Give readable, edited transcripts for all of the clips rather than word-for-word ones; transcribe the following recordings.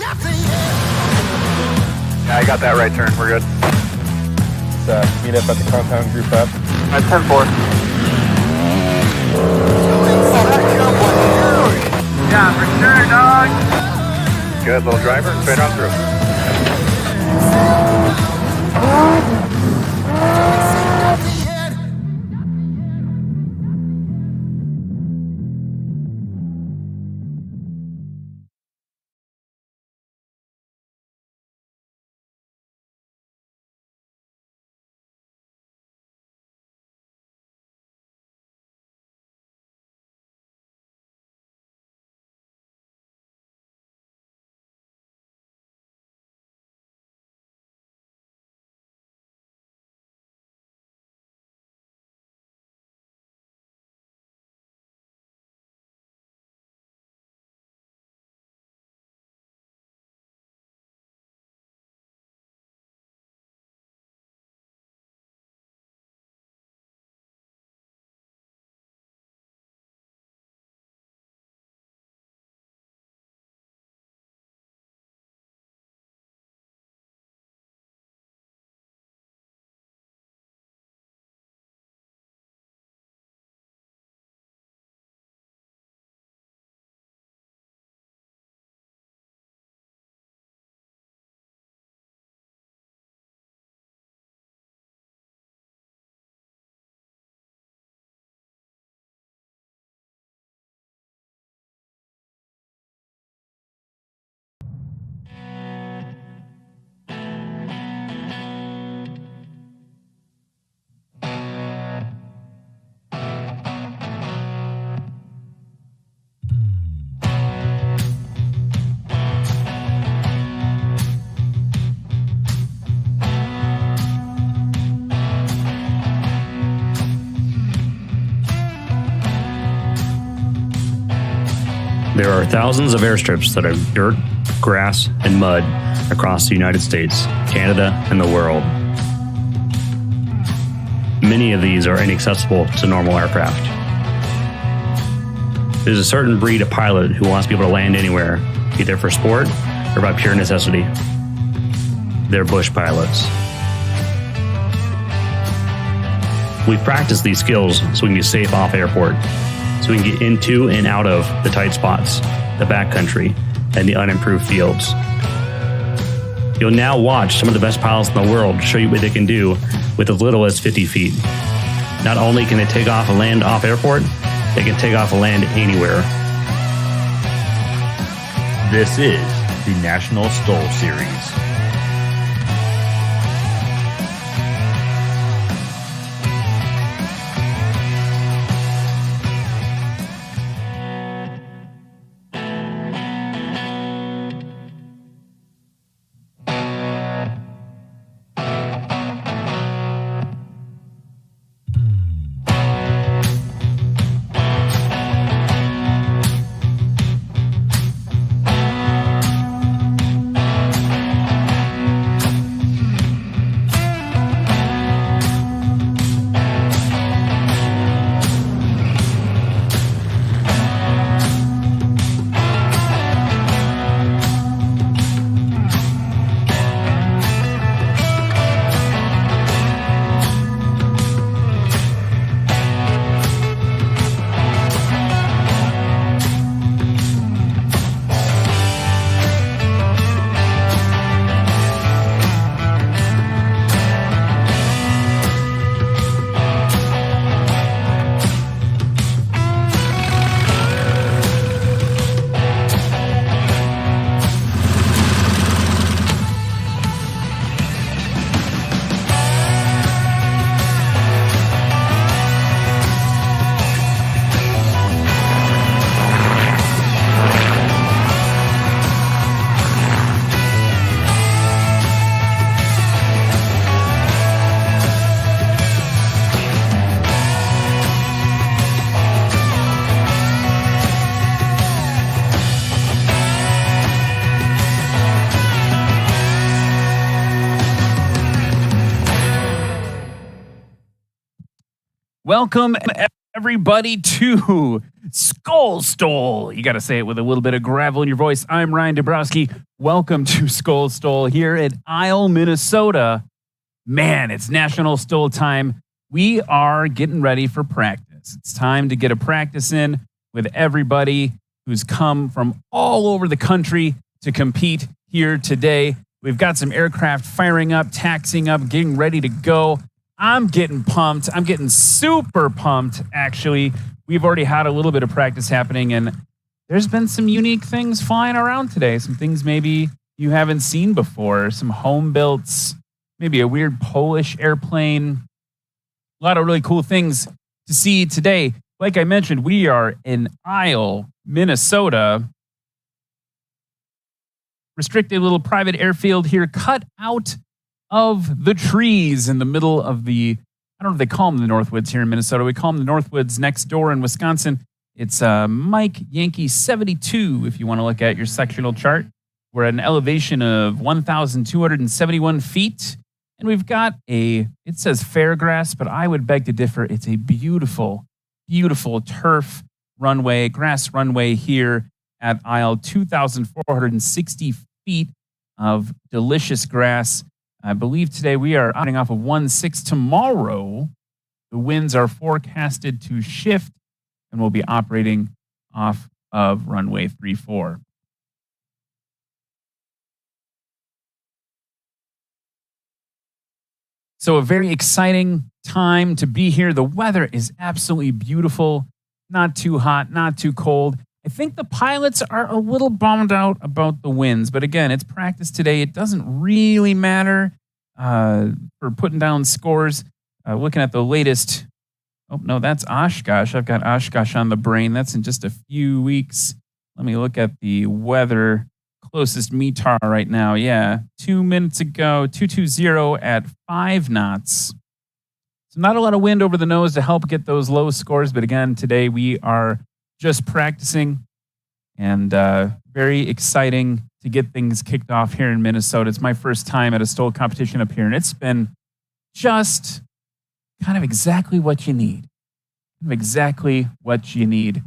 Yeah, I got that right turn. We're good. Let's meet up at the compound, group up. That's 10-4. Yeah, for sure, dog. Good, little driver, straight on through. There are thousands of airstrips that are dirt, grass, and mud across the United States, Canada, and the world. Many of these are inaccessible to normal aircraft. There's a certain breed of pilot who wants to be able to land anywhere, either for sport or by pure necessity. They're bush pilots. We practice these skills so we can be safe off airport, so we can get into and out of the tight spots, the backcountry, and the unimproved fields. You'll now watch some of the best pilots in the world show you what they can do with as little as 50 feet. Not only can they take off and land off airport, they can take off and land anywhere. This is the National STOL Series. Welcome everybody to SKOL STOL. You got to say it with a little bit of gravel in your voice. I'm Ryan Dabrowski. Welcome to SKOL STOL here at Isle, Minnesota. Man, it's National Stol time. We are getting ready for practice. It's time to get a practice in with everybody who's come from all over the country to compete here today. We've got some aircraft firing up, taxiing up, getting ready to go. I'm getting pumped. I'm getting super pumped, actually. We've already had a little bit of practice happening, and there's been some unique things flying around today. Some things maybe you haven't seen before. Some home builts, maybe a weird Polish airplane. A lot of really cool things to see today. Like I mentioned, we are in Isle, Minnesota. Restricted little private airfield here, cut out of the trees in the middle of the, I don't know if they call them the Northwoods here in Minnesota. We call them the Northwoods next door in Wisconsin. It's Mike Yankee 72 if you want to look at your sectional chart. We're at an elevation of 1,271 feet. And we've got it says fairgrass, but I would beg to differ. It's a beautiful, beautiful turf runway, grass runway here at Isle, 2,460 feet of delicious grass. I believe today we are operating off of 1-6. Tomorrow, the winds are forecasted to shift, and we'll be operating off of runway 34. So a very exciting time to be here. The weather is absolutely beautiful. Not too hot, not too cold. I think the pilots are a little bummed out about the winds, but again, it's practice today. It doesn't really matter for putting down scores. Looking at the latest, oh no, that's Oshkosh. I've got Oshkosh on the brain. That's in just a few weeks. Let me look at the weather. Closest METAR right now, yeah. 2 minutes ago, 220 at 5 knots. So not a lot of wind over the nose to help get those low scores, but again, today we are just practicing, and very exciting to get things kicked off here in Minnesota. It's my first time at a STOL competition up here, and it's been just kind of exactly what you need. Exactly what you need.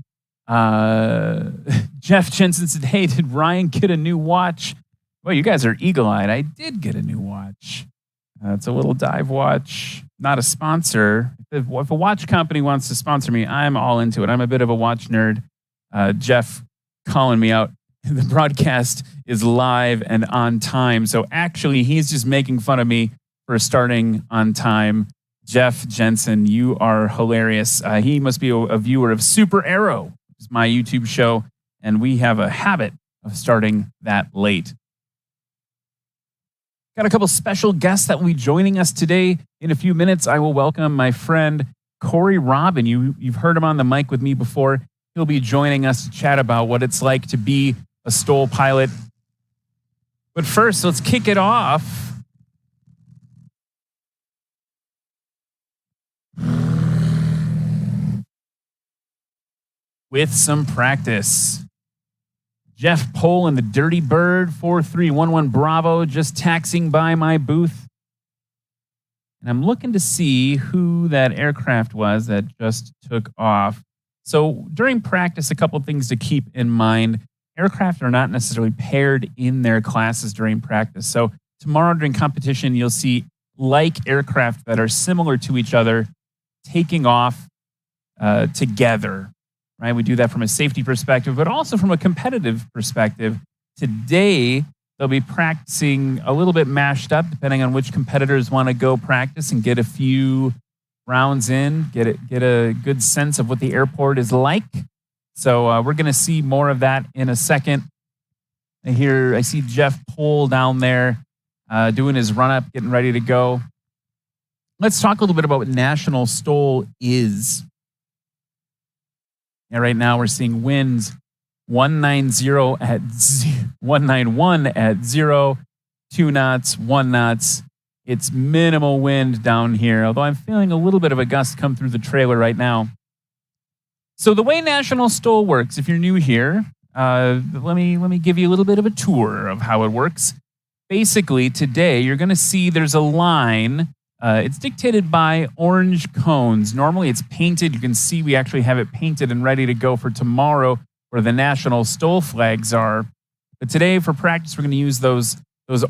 Jeff Jensen said, hey, did Ryan get a new watch? Well, you guys are eagle-eyed. I did get a new watch. It's a little dive watch. Not a sponsor. If a watch company wants to sponsor me, I'm all into it. I'm a bit of a watch nerd. Jeff calling me out. The broadcast is live and on time. So actually, he's just making fun of me for starting on time. Jeff Jensen, you are hilarious. He must be a viewer of Super Arrow, which is my YouTube show, and we have a habit of starting that late. Got a couple special guests that will be joining us today. In a few minutes, I will welcome my friend Corey Robin. You've heard him on the mic with me before. He'll be joining us to chat about what it's like to be a STOL pilot. But first, let's kick it off with some practice. Jeff Pohl and the Dirty Bird, 4311 Bravo, just taxiing by my booth. And I'm looking to see who that aircraft was that just took off. So during practice, a couple of things to keep in mind. Aircraft are not necessarily paired in their classes during practice. So tomorrow during competition, you'll see like aircraft that are similar to each other taking off together. Right? We do that from a safety perspective, but also from a competitive perspective. Today, they'll be practicing a little bit mashed up, depending on which competitors want to go practice and get a few rounds in, get a good sense of what the airport is like. So we're going to see more of that in a second. I see Jeff Pohl down there doing his run-up, getting ready to go. Let's talk a little bit about what National STOL is. Yeah, right now we're seeing winds 191 at 0, 2 knots, 1 knots. It's minimal wind down here, although I'm feeling a little bit of a gust come through the trailer right now. So the way National STOL works, if you're new here, let me give you a little bit of a tour of how it works. Basically, today you're going to see there's a line It's dictated by orange cones. Normally it's painted. You can see we actually have it painted and ready to go for tomorrow where the national STOL flags are. But today for practice, we're going to use those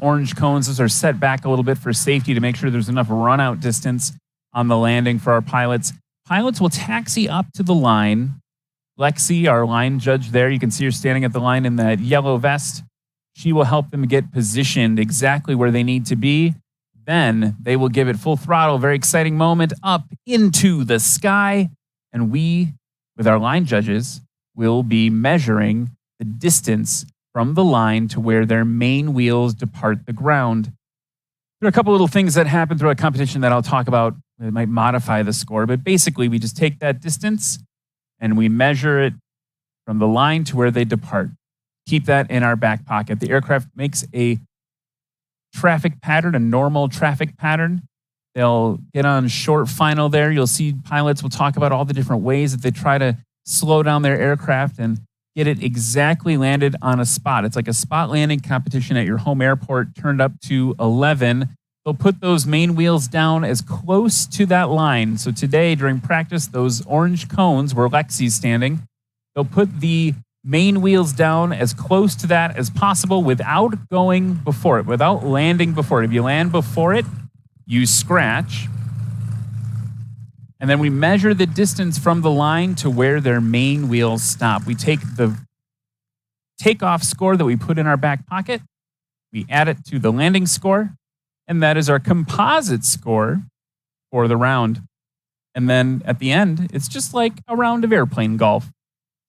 orange cones. Those are set back a little bit for safety to make sure there's enough run out distance on the landing for our pilots. Pilots will taxi up to the line. Lexi, our line judge there, you can see her standing at the line in that yellow vest. She will help them get positioned exactly where they need to be. Then they will give it full throttle, very exciting moment, up into the sky. And we, with our line judges, will be measuring the distance from the line to where their main wheels depart the ground. There are a couple little things that happen throughout a competition that I'll talk about that might modify the score, but basically we just take that distance and we measure it from the line to where they depart. Keep that in our back pocket. The aircraft makes a traffic pattern, a normal traffic pattern. They'll get on short final there. You'll see pilots will talk about all the different ways that they try to slow down their aircraft and get it exactly landed on a spot. It's like a spot landing competition at your home airport turned up to 11. They'll put those main wheels down as close to that line. So today during practice, those orange cones where Lexi's standing, they'll put the main wheels down as close to that as possible without going before it, without landing before it. If you land before it, you scratch. And then we measure the distance from the line to where their main wheels stop. We take the takeoff score that we put in our back pocket, we add it to the landing score, and that is our composite score for the round. And then at the end, it's just like a round of airplane golf.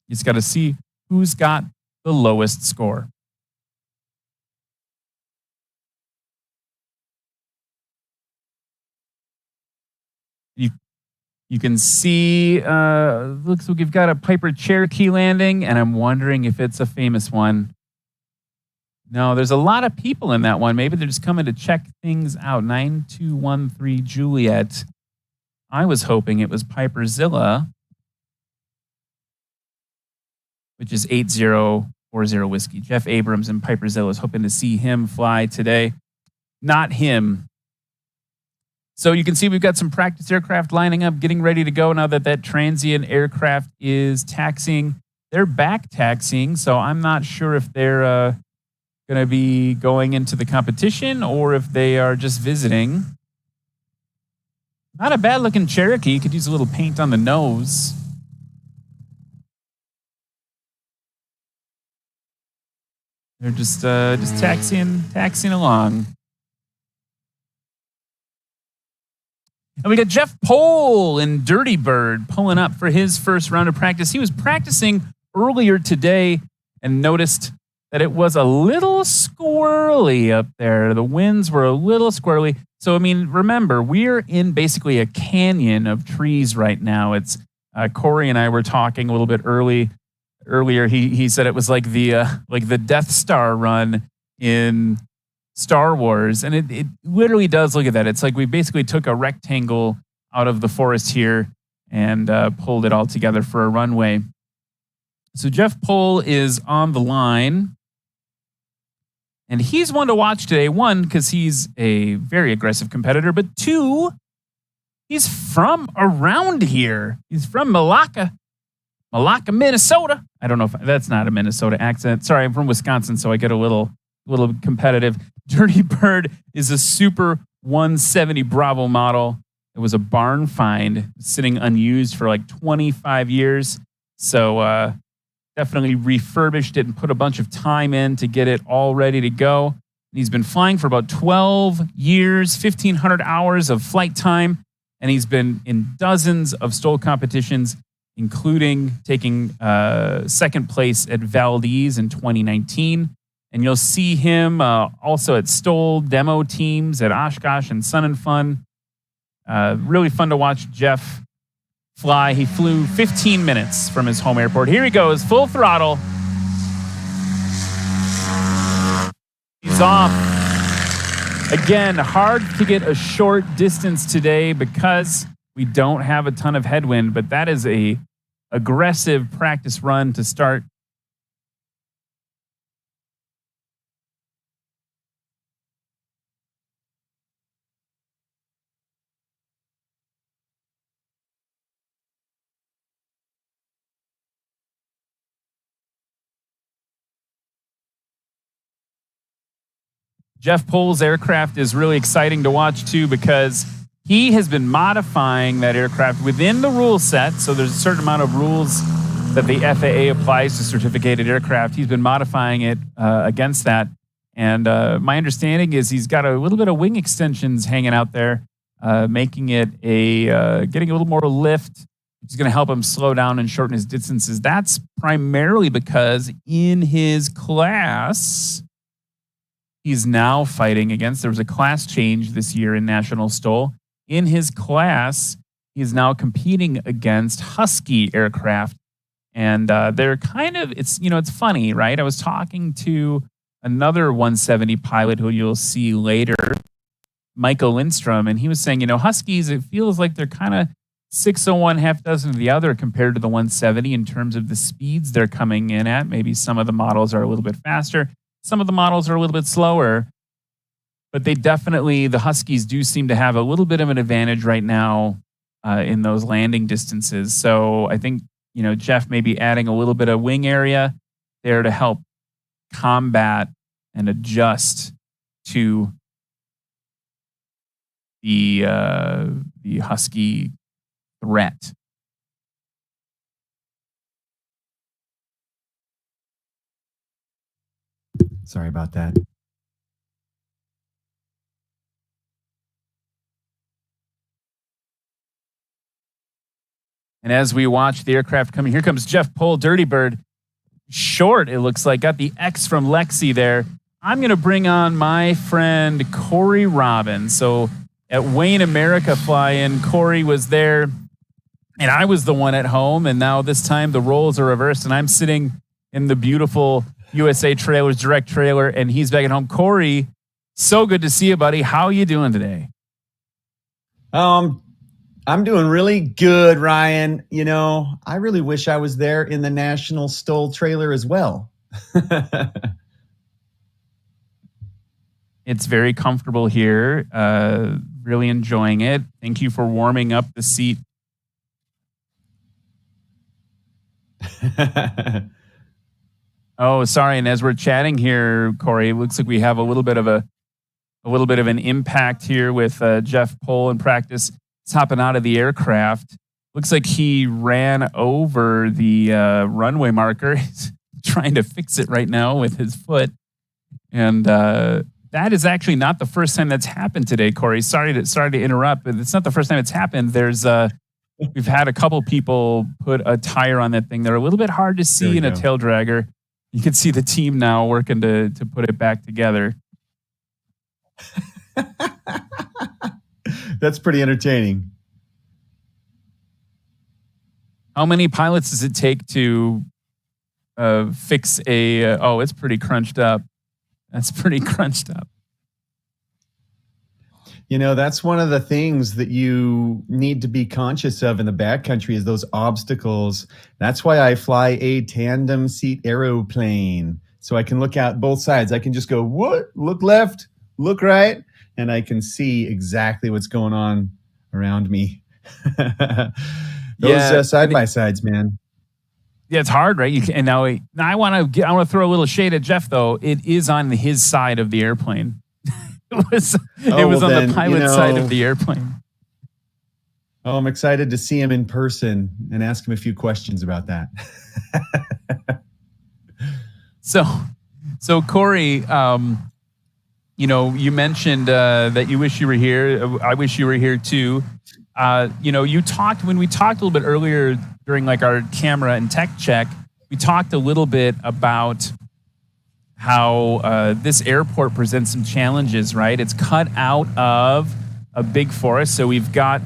You just got to see who's got the lowest score. You can see, looks like we've got a Piper Cherokee landing, and I'm wondering if it's a famous one. No, there's a lot of people in that one. Maybe they're just coming to check things out. 9213 Juliet. I was hoping it was Piperzilla, which is 8040 Whiskey. Jeff Abrams and Piperzilla is hoping to see him fly today. Not him. So you can see we've got some practice aircraft lining up, getting ready to go now that that transient aircraft is taxiing. They're back taxiing, so I'm not sure if they're going to be going into the competition or if they are just visiting. Not a bad looking Cherokee. Could use a little paint on the nose. They're just taxiing along. And we got Jeff Pohl in Dirty Bird pulling up for his first round of practice. He was practicing earlier today and noticed that it was a little squirrely up there. The winds were a little squirrely. So, I mean, remember, we're in basically a canyon of trees right now. It's Corey and I were talking a little bit earlier. He said it was like the Death Star run in Star Wars, and it literally does look at that. It's like we basically took a rectangle out of the forest here and pulled it all together for a runway. So Jeff Pohl is on the line, and he's one to watch today. One, because he's a very aggressive competitor, but two, he's from around here. He's from Malacca, Minnesota. I don't know if that's not a Minnesota accent. Sorry, I'm from Wisconsin, so I get a little competitive. Dirty Bird is a Super 170 Bravo model. It was a barn find, sitting unused for like 25 years. So definitely refurbished it and put a bunch of time in to get it all ready to go. And he's been flying for about 12 years, 1,500 hours of flight time, and he's been in dozens of STOL competitions, including taking second place at Valdez in 2019. And you'll see him also at STOL demo teams at Oshkosh and Sun and Fun. Really fun to watch Jeff fly. He flew 15 minutes from his home airport. Here he goes, full throttle. He's off. Again, hard to get a short distance today because we don't have a ton of headwind, but that is a aggressive practice run to start. Jeff Pohl's aircraft is really exciting to watch too, because he has been modifying that aircraft within the rule set. So there's a certain amount of rules that the FAA applies to certificated aircraft. He's been modifying it against that. And my understanding is he's got a little bit of wing extensions hanging out there, making it getting a little more lift, which is going to help him slow down and shorten his distances. That's primarily because in his class, he's now fighting against, there was a class change this year in National STOL. In his class, he's now competing against Husky aircraft. And they're kind of, it's funny, right? I was talking to another 170 pilot who you'll see later, Michael Lindstrom, and he was saying, Huskies, it feels like they're kind of 601, half dozen of the other compared to the 170 in terms of the speeds they're coming in at. Maybe some of the models are a little bit faster. Some of the models are a little bit slower. But the Huskies do seem to have a little bit of an advantage right now in those landing distances. So I think, Jeff may be adding a little bit of wing area there to help combat and adjust to the Husky threat. Sorry about that. And as we watch the aircraft coming, here comes Jeff Pohl, Dirty Bird. Short, it looks like. Got the X from Lexi there. I'm going to bring on my friend Corey Robbins. So at Wayne America Fly-In, Corey was there, and I was the one at home. And now this time the roles are reversed, and I'm sitting in the beautiful USA Trailers direct trailer, and he's back at home. Corey, so good to see you, buddy. How are you doing today? I'm doing really good, Ryan. I really wish I was there in the National STOL trailer as well. It's very comfortable here. Really enjoying it. Thank you for warming up the seat. Oh, sorry. And as we're chatting here, Corey, it looks like we have a little bit of an impact here with Jeff Pohl in practice. He's hopping out of the aircraft. Looks like he ran over the runway marker. He's trying to fix it right now with his foot. And that is actually not the first time that's happened today, Corey. Sorry to interrupt, but it's not the first time it's happened. We've had a couple people put a tire on that thing. They're a little bit hard to see in a tail dragger. You can see the team now working to put it back together. That's pretty entertaining. How many pilots does it take to fix it's pretty crunched up. That's pretty crunched up. That's one of the things that you need to be conscious of in the backcountry is those obstacles. That's why I fly a tandem seat aeroplane. So I can look out both sides. I can just go, look left, look right, and I can see exactly what's going on around me. Those side-by-sides, man. Yeah, it's hard, right? I want to throw a little shade at Jeff, though. It is on his side of the airplane. It was on the pilot side of the airplane. Oh, I'm excited to see him in person and ask him a few questions about that. So Corey, you mentioned that you wish you were here. I wish you were here too. When we talked a little bit earlier during our camera and tech check, we talked a little bit about how this airport presents some challenges, right? It's cut out of a big forest, so we've got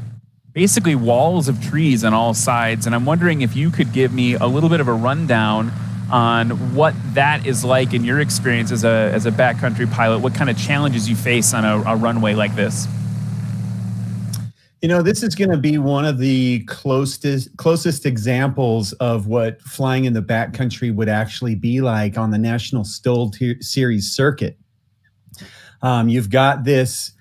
basically walls of trees on all sides. And I'm wondering if you could give me a little bit of a rundown on what that is like in your experience as a backcountry pilot, what kind of challenges you face on a runway like this. This is going to be one of the closest examples of what flying in the backcountry would actually be like on the National STOL Series circuit. You've got this,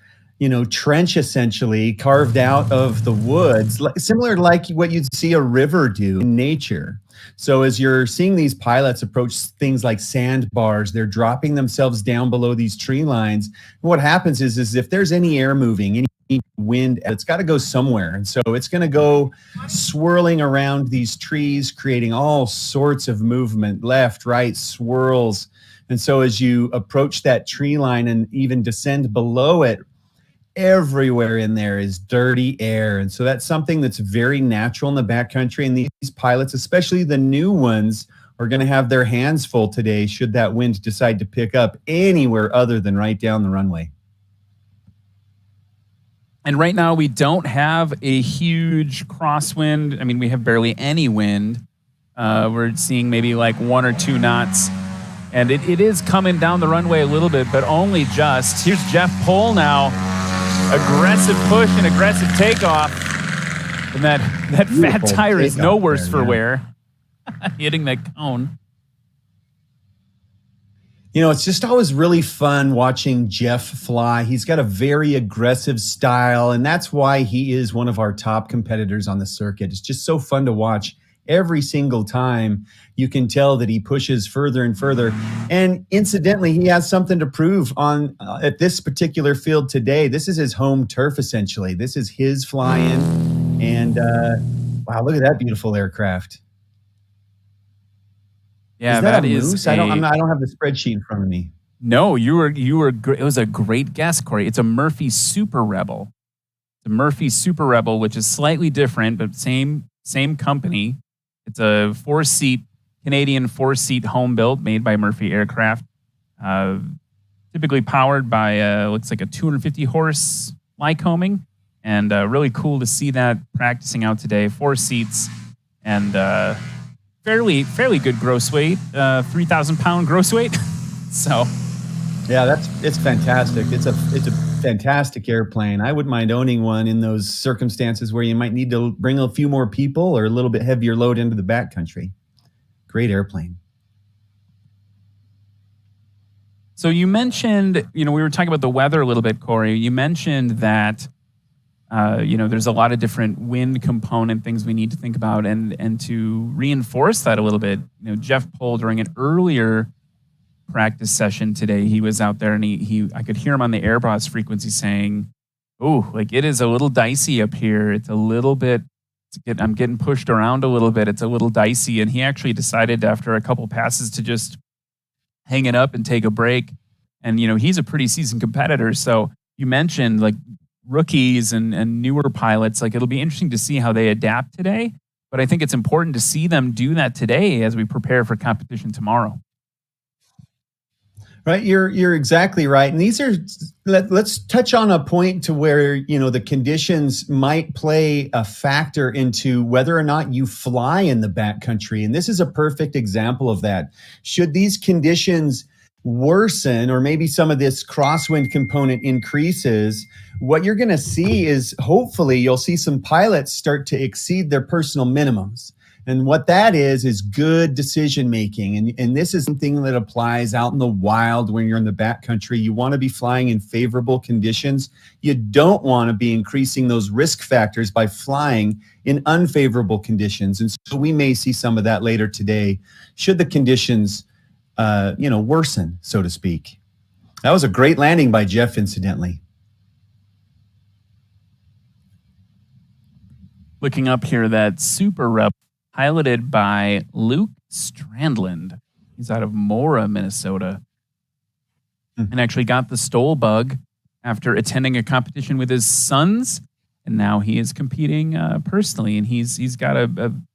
trench essentially carved out of the woods, similar to like what you'd see a river do in nature. So as you're seeing these pilots approach things like sandbars, they're dropping themselves down below these tree lines. And what happens is if there's any air moving, any wind, it's got to go somewhere. And so it's going to go swirling around these trees, creating all sorts of movement, left, right, swirls. And so as you approach that tree line and even descend below it, everywhere in there is dirty air. And so that's something that's very natural in the backcountry. And these pilots, especially the new ones, are going to have their hands full today should that wind decide to pick up anywhere other than right down the runway. And right now we don't have a huge crosswind. I mean, we have barely any wind. We're seeing maybe like 1 or 2 knots. And it is coming down the runway a little bit, but only just. Here's Jeff Pohl now. Aggressive push and aggressive takeoff. And that fat tire is no worse for wear. Hitting that cone. You know, it's just always really fun watching Jeff fly. He's got a very aggressive style, and that's why he is one of our top competitors on the circuit. It's just so fun to watch. Every single time you can tell that he pushes further and further. And incidentally, he has something to prove on at this particular field today. This is his home turf, essentially. This is his fly-in. And wow, look at that beautiful aircraft. Yeah, is that a moose? I don't have the spreadsheet in front of me. No, you were. It was a great guess, Corey. It's a Murphy Super Rebel. It's a Murphy Super Rebel, which is slightly different, but same company. It's a 4-seat Canadian 4-seat home built made by Murphy Aircraft. Typically powered by looks like a 250 horse Lycoming, and really cool to see that practicing out today. 4 seats and. Fairly good gross weight, 3,000 pound gross weight. So, yeah, it's fantastic. It's a fantastic airplane. I wouldn't mind owning one in those circumstances where you might need to bring a few more people or a little bit heavier load into the backcountry. Great airplane. So you mentioned, we were talking about the weather a little bit, Corey. You mentioned that. There's a lot of different wind component things we need to think about, and to reinforce that a little bit, Jeff Pohl during an earlier practice session today, he was out there and I could hear him on the Airbus frequency saying, "Oh, like it is a little dicey up here. It's a little bit. I'm getting pushed around a little bit. It's a little dicey." And he actually decided after a couple passes to just hang it up and take a break. And he's a pretty seasoned competitor, so you mentioned like rookies and newer pilots, like it'll be interesting to see how they adapt today. But I think it's important to see them do that today as we prepare for competition tomorrow. Right, you're exactly right. And these are let's touch on a point to where the conditions might play a factor into whether or not you fly in the backcountry. And this is a perfect example of that. Should these conditions worsen, or maybe some of this crosswind component increases, what you're going to see is hopefully you'll see some pilots start to exceed their personal minimums. And what that is good decision making. And this is something that applies out in the wild when you're in the backcountry. You want to be flying in favorable conditions. You don't want to be increasing those risk factors by flying in unfavorable conditions. And so we may see some of that later today, should the conditions worsen, so to speak. That was a great landing by Jeff, incidentally. Looking up here, that Super Rebel piloted by Luke Strandland. He's out of Mora, Minnesota. And actually got the STOL bug after attending a competition with his sons. And now he is competing personally. And he's got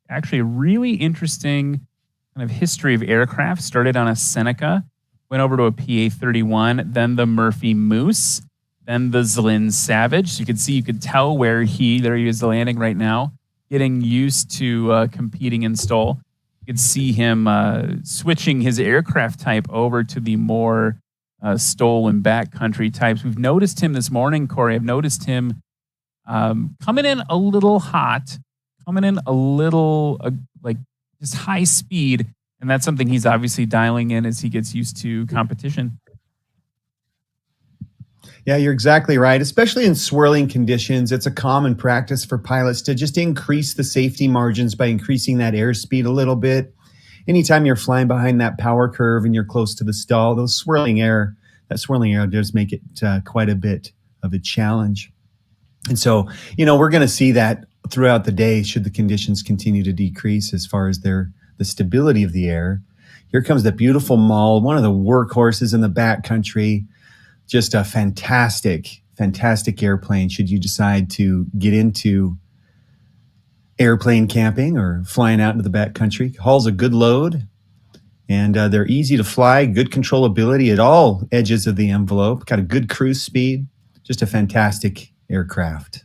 actually a really interesting kind of history of aircraft. Started on a Seneca, went over to a PA-31, then the Murphy Moose, then the Zlin Savage. So you could tell where there he is landing right now, getting used to competing in STOL. You could see him switching his aircraft type over to the more STOL and backcountry types. We've noticed him this morning, Corey. I've noticed him coming in a little hot, coming in a little just high speed, and that's something he's obviously dialing in as he gets used to competition. Yeah, you're exactly right. Especially in swirling conditions, it's a common practice for pilots to just increase the safety margins by increasing that airspeed a little bit. Anytime you're flying behind that power curve and you're close to the stall, that swirling air does make it quite a bit of a challenge. And so, we're going to see that throughout the day should the conditions continue to decrease as far as the stability of the air. Here comes the beautiful Maul, one of the workhorses in the backcountry. Just a fantastic, fantastic airplane should you decide to get into airplane camping or flying out into the backcountry. Hauls a good load, and they're easy to fly, good controllability at all edges of the envelope, got a good cruise speed, just a fantastic aircraft.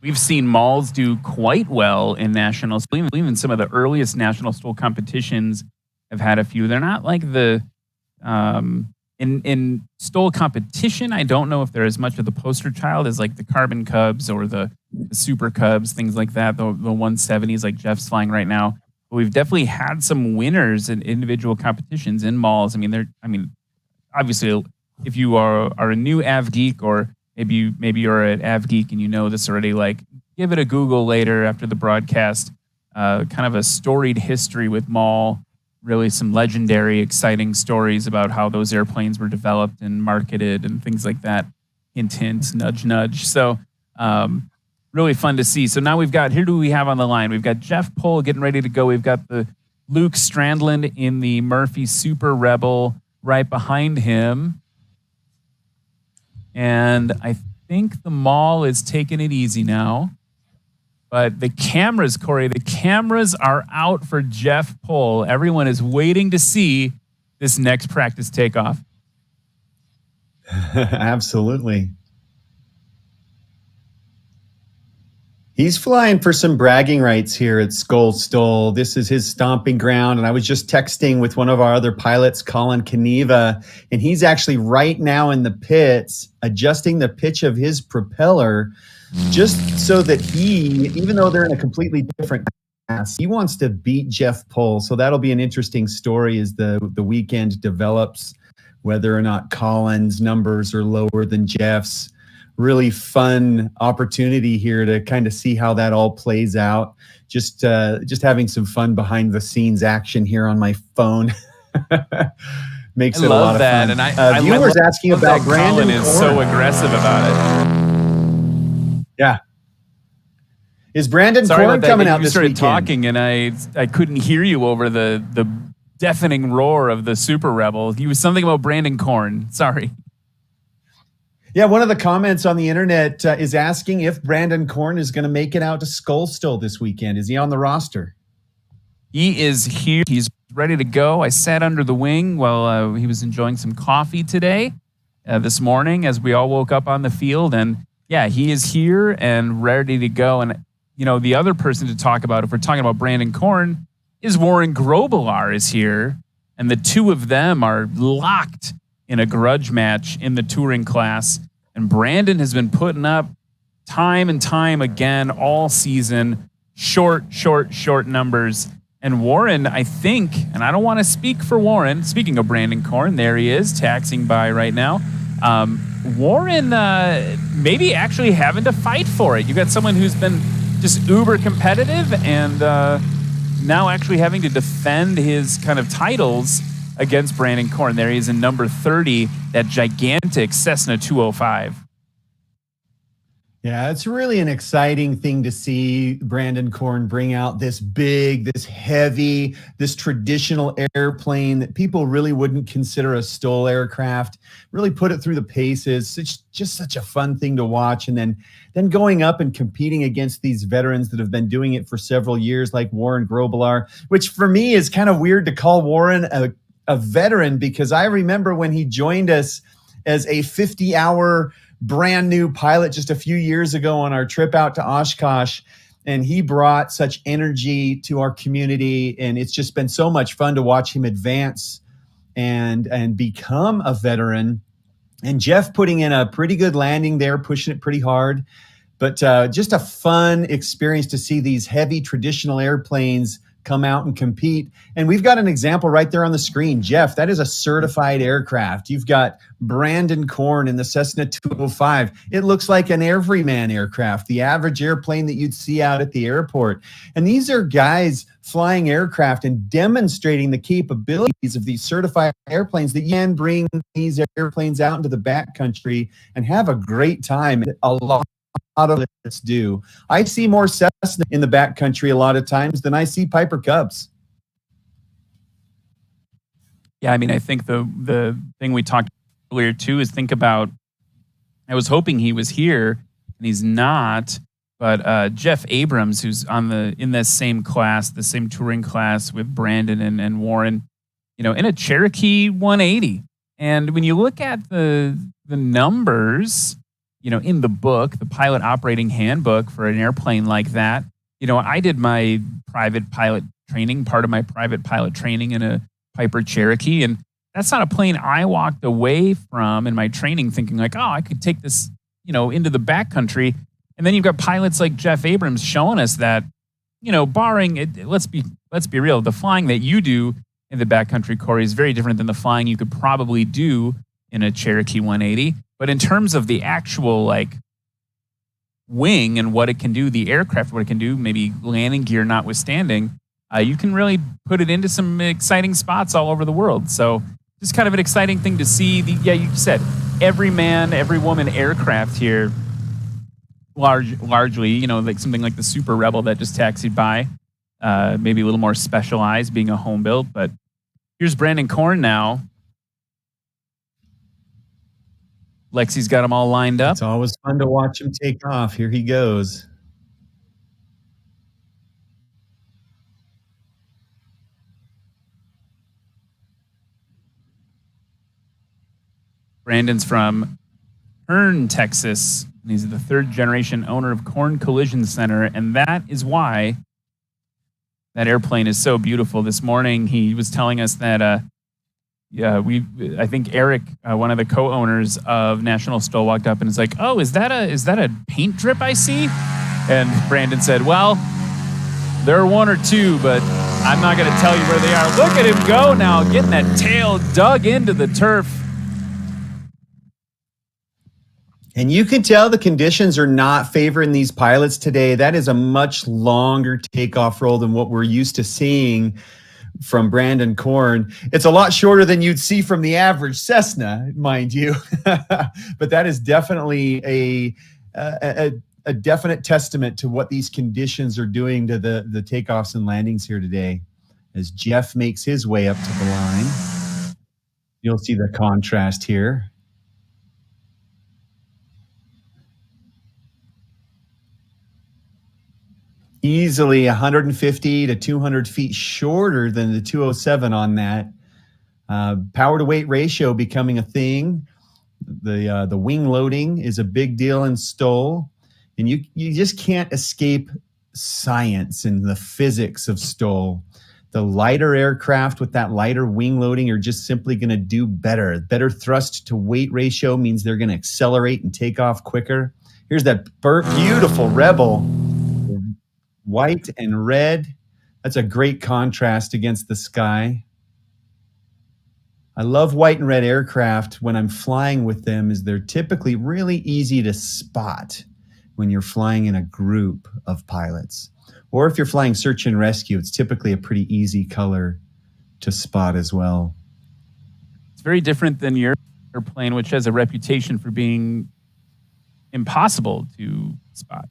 We've seen Mauls do quite well in nationals. Even some of the earliest national STOL competitions have had a few. They're not like the... In STOL competition, I don't know if they're as much of the poster child as like the Carbon Cubs or the Super Cubs, things like that, the 170s like Jeff's flying right now. But we've definitely had some winners in individual competitions in Mauls. Obviously, if you are a new Av Geek, or maybe you're an Av Geek and you know this already, like give it a Google later after the broadcast. Kind of a storied history with Maul. Really some legendary, exciting stories about how those airplanes were developed and marketed and things like that. Hint, hint, nudge, nudge. So really fun to see. So now who do we have on the line? We've got Jeff Pohl getting ready to go. We've got the Luke Strandland in the Murphy Super Rebel right behind him. And I think the Maul is taking it easy now. But the cameras, Corey, are out for Jeff Pohl. Everyone is waiting to see this next practice takeoff. Absolutely. He's flying for some bragging rights here at SKOL STOL. This is his stomping ground. And I was just texting with one of our other pilots, Colin Keneva, and he's actually right now in the pits adjusting the pitch of his propeller just so that even though they're in a completely different class, he wants to beat Jeff Pohl. So that'll be an interesting story as the weekend develops, whether or not Colin's numbers are lower than Jeff's. Really fun opportunity here to kind of see how that all plays out. Just having some fun behind the scenes action here on my phone. Makes it a lot of fun. And I viewers asking about Brandon. Colin is so aggressive about it. Yeah. Is Brandon Korn coming out this weekend? You started talking and I couldn't hear you over the deafening roar of the Super Rebel. He was something about Brandon Korn. Sorry. Yeah, one of the comments on the internet is asking if Brandon Korn is going to make it out to SKOL STOL this weekend. Is he on the roster? He is here. He's ready to go. I sat under the wing while he was enjoying some coffee today, this morning, as we all woke up on the field. And yeah, he is here and ready to go. And, the other person to talk about, if we're talking about Brandon Korn, is Warren Grobelar is here. And the two of them are locked in a grudge match in the touring class. And Brandon has been putting up time and time again all season, short numbers. And Warren, I think, and I don't want to speak for Warren, speaking of Brandon Korn, there he is, taxing by right now. Warren maybe actually having to fight for it. You got someone who's been just uber competitive and now actually having to defend his kind of titles against Brandon Korn. There he is in number 30, that gigantic Cessna 205. Yeah, it's really an exciting thing to see Brandon Korn bring out this big, this heavy, this traditional airplane that people really wouldn't consider a STOL aircraft, really put it through the paces. It's just such a fun thing to watch. And then going up and competing against these veterans that have been doing it for several years, like Warren Grobelar, which for me is kind of weird to call Warren a veteran, because I remember when he joined us as a 50-hour brand new pilot just a few years ago on our trip out to Oshkosh, and he brought such energy to our community, and it's just been so much fun to watch him advance and become a veteran. And Jeff putting in a pretty good landing there, pushing it pretty hard, but just a fun experience to see these heavy traditional airplanes come out and compete. And we've got an example right there on the screen. Jeff, that is a certified aircraft. You've got Brandon Korn in the Cessna 205. It looks like an everyman aircraft, the average airplane that you'd see out at the airport. And these are guys flying aircraft and demonstrating the capabilities of these certified airplanes that you can bring these airplanes out into the backcountry and have a great time. A lot of us do. I see more Cessna in the backcountry a lot of times than I see Piper Cubs. Yeah, I mean, I think the thing we talked earlier too is think about, I was hoping he was here and he's not, but Jeff Abrams, who's in this same class, the same touring class with Brandon and Warren, in a Cherokee 180. And when you look at the numbers, in the book, the pilot operating handbook for an airplane like that, I did my private pilot training, part of my private pilot training in a Piper Cherokee. And that's not a plane I walked away from in my training thinking like, oh, I could take this, into the backcountry. And then you've got pilots like Jeff Abrams showing us that, barring it, let's be real, the flying that you do in the backcountry, Corey, is very different than the flying you could probably do in a Cherokee 180. But in terms of the actual wing and what it can do, the aircraft, what it can do, maybe landing gear notwithstanding, you can really put it into some exciting spots all over the world. So just kind of an exciting thing to see. You said every man, every woman aircraft here, largely, like something like the Super Rebel that just taxied by, maybe a little more specialized, being a home built. But here's Brandon Korn now. Lexi's got them all lined up. It's always fun to watch him take off. Here he goes. Brandon's from Hearne, Texas. And he's the third generation owner of Korn Collision Center. And that is why that airplane is so beautiful. This morning, he was telling us that, I think Eric, one of the co-owners of National STOL, walked up and is like, oh, is that a paint drip I see? And Brandon said, well, there are one or two, but I'm not going to tell you where they are. Look at him go now, getting that tail dug into the turf. And you can tell the conditions are not favoring these pilots today. That is a much longer takeoff roll than what we're used to seeing from Brandon Korn. It's a lot shorter than you'd see from the average Cessna, mind you. But that is definitely a definite testament to what these conditions are doing to the takeoffs and landings here today. As Jeff makes his way up to the line, you'll see the contrast here. Easily 150 to 200 feet shorter than the 207 on that. Power to weight ratio becoming a thing. The wing loading is a big deal in STOL. And you just can't escape science and the physics of STOL. The lighter aircraft with that lighter wing loading are just simply going to do better. Better thrust to weight ratio means they're going to accelerate and take off quicker. Here's that beautiful Rebel. White and red. That's a great contrast against the sky. I love white and red aircraft when I'm flying with them, is they're typically really easy to spot when you're flying in a group of pilots. Or if you're flying search and rescue, it's typically a pretty easy color to spot as well. It's very different than your airplane, which has a reputation for being impossible to spot.